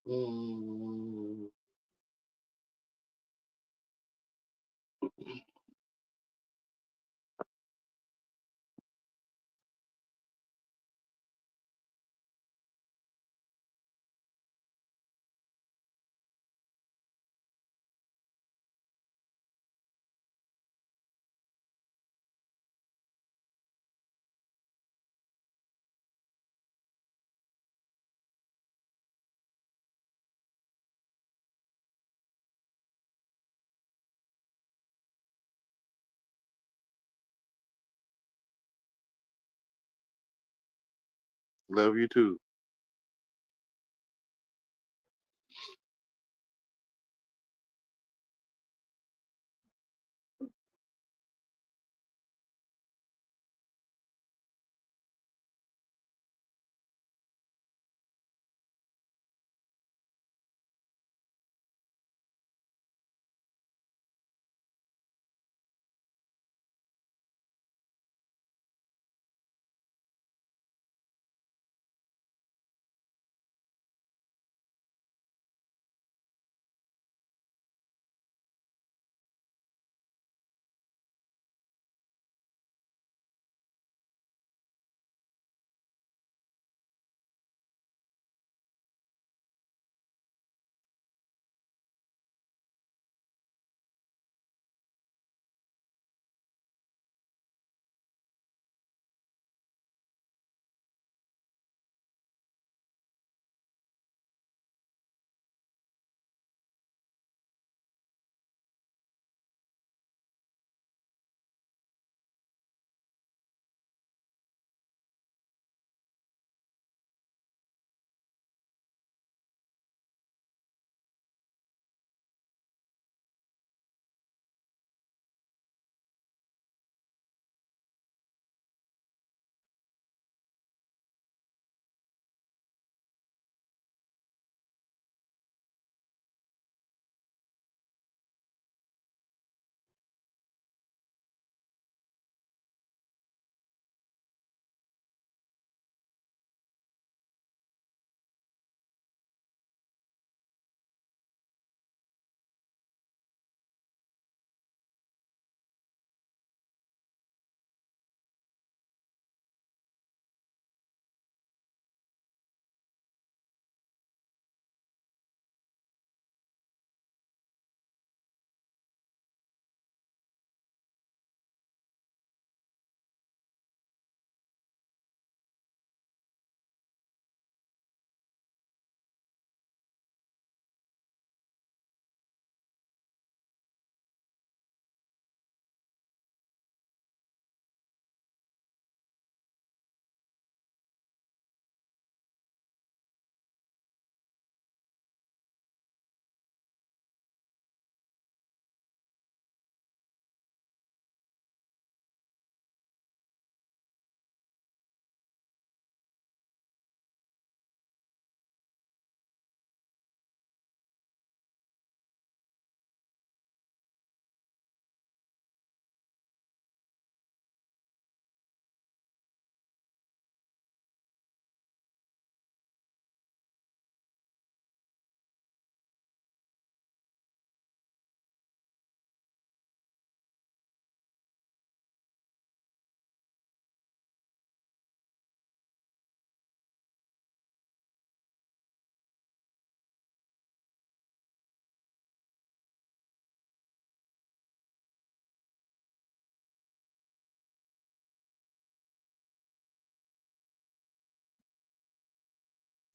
Mm. Love you too.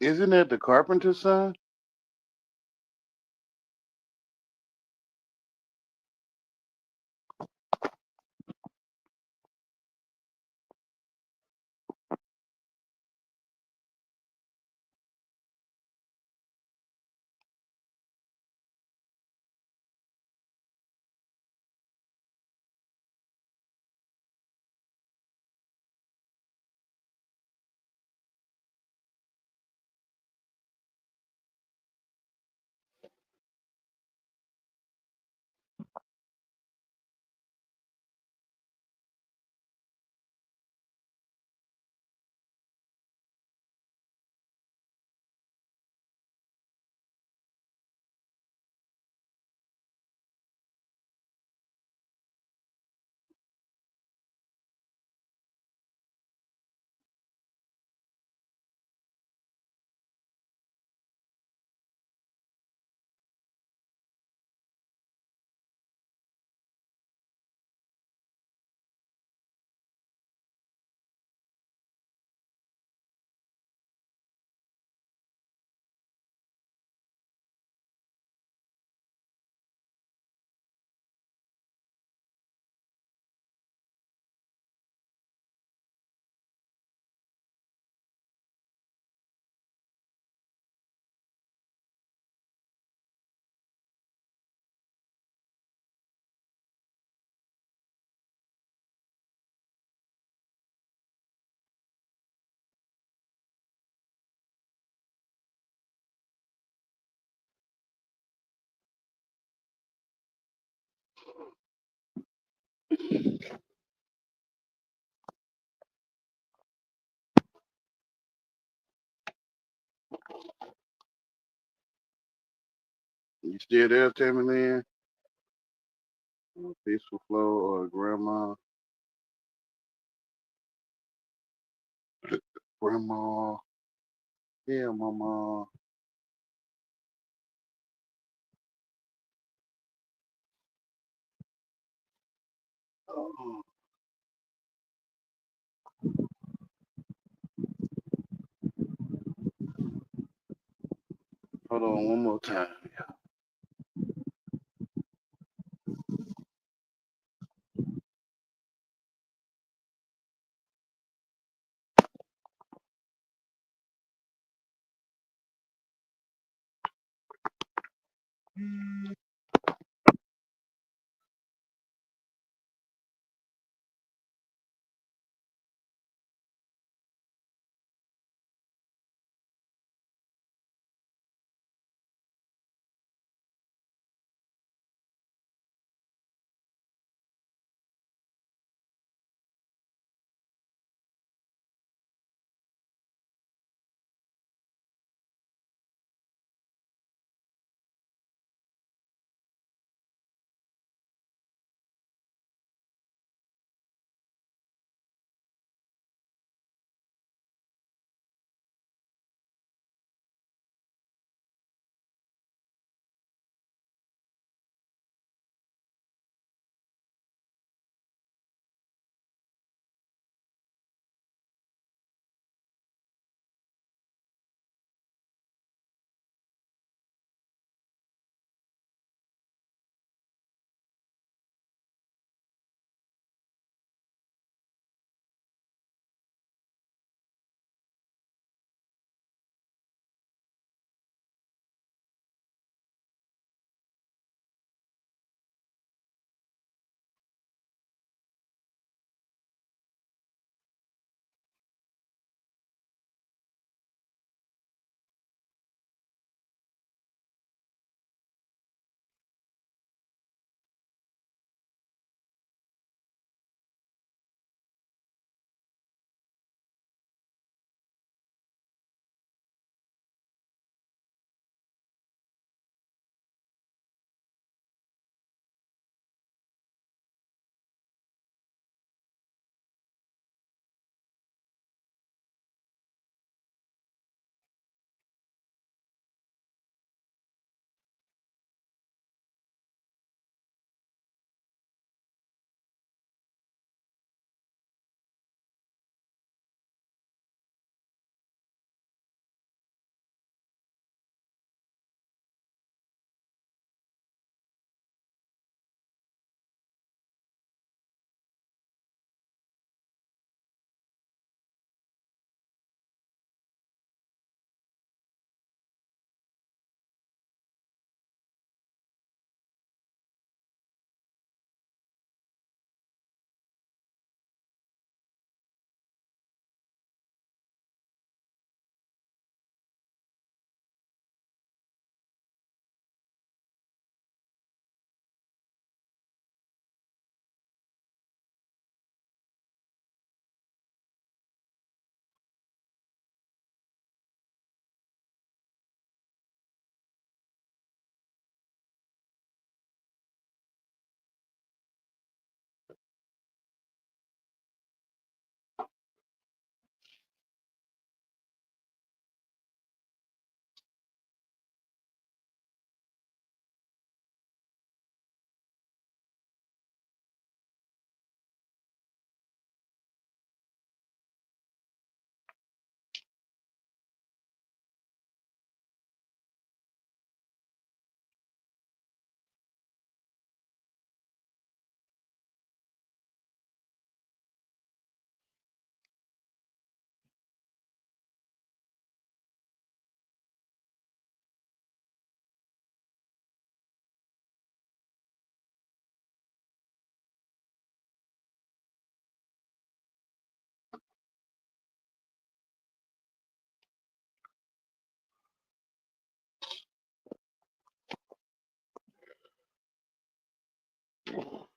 Isn't that the carpenter's son? You still there, Tammy Lynn? Peaceful Flow or Grandma? Grandma. Yeah, Mama. Oh, hold on one more time.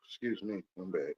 Excuse me. I'm back.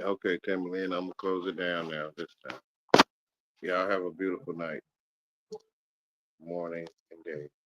Okay, Timberland, I'm gonna close it down now this time. Y'all have a beautiful night, morning, and day.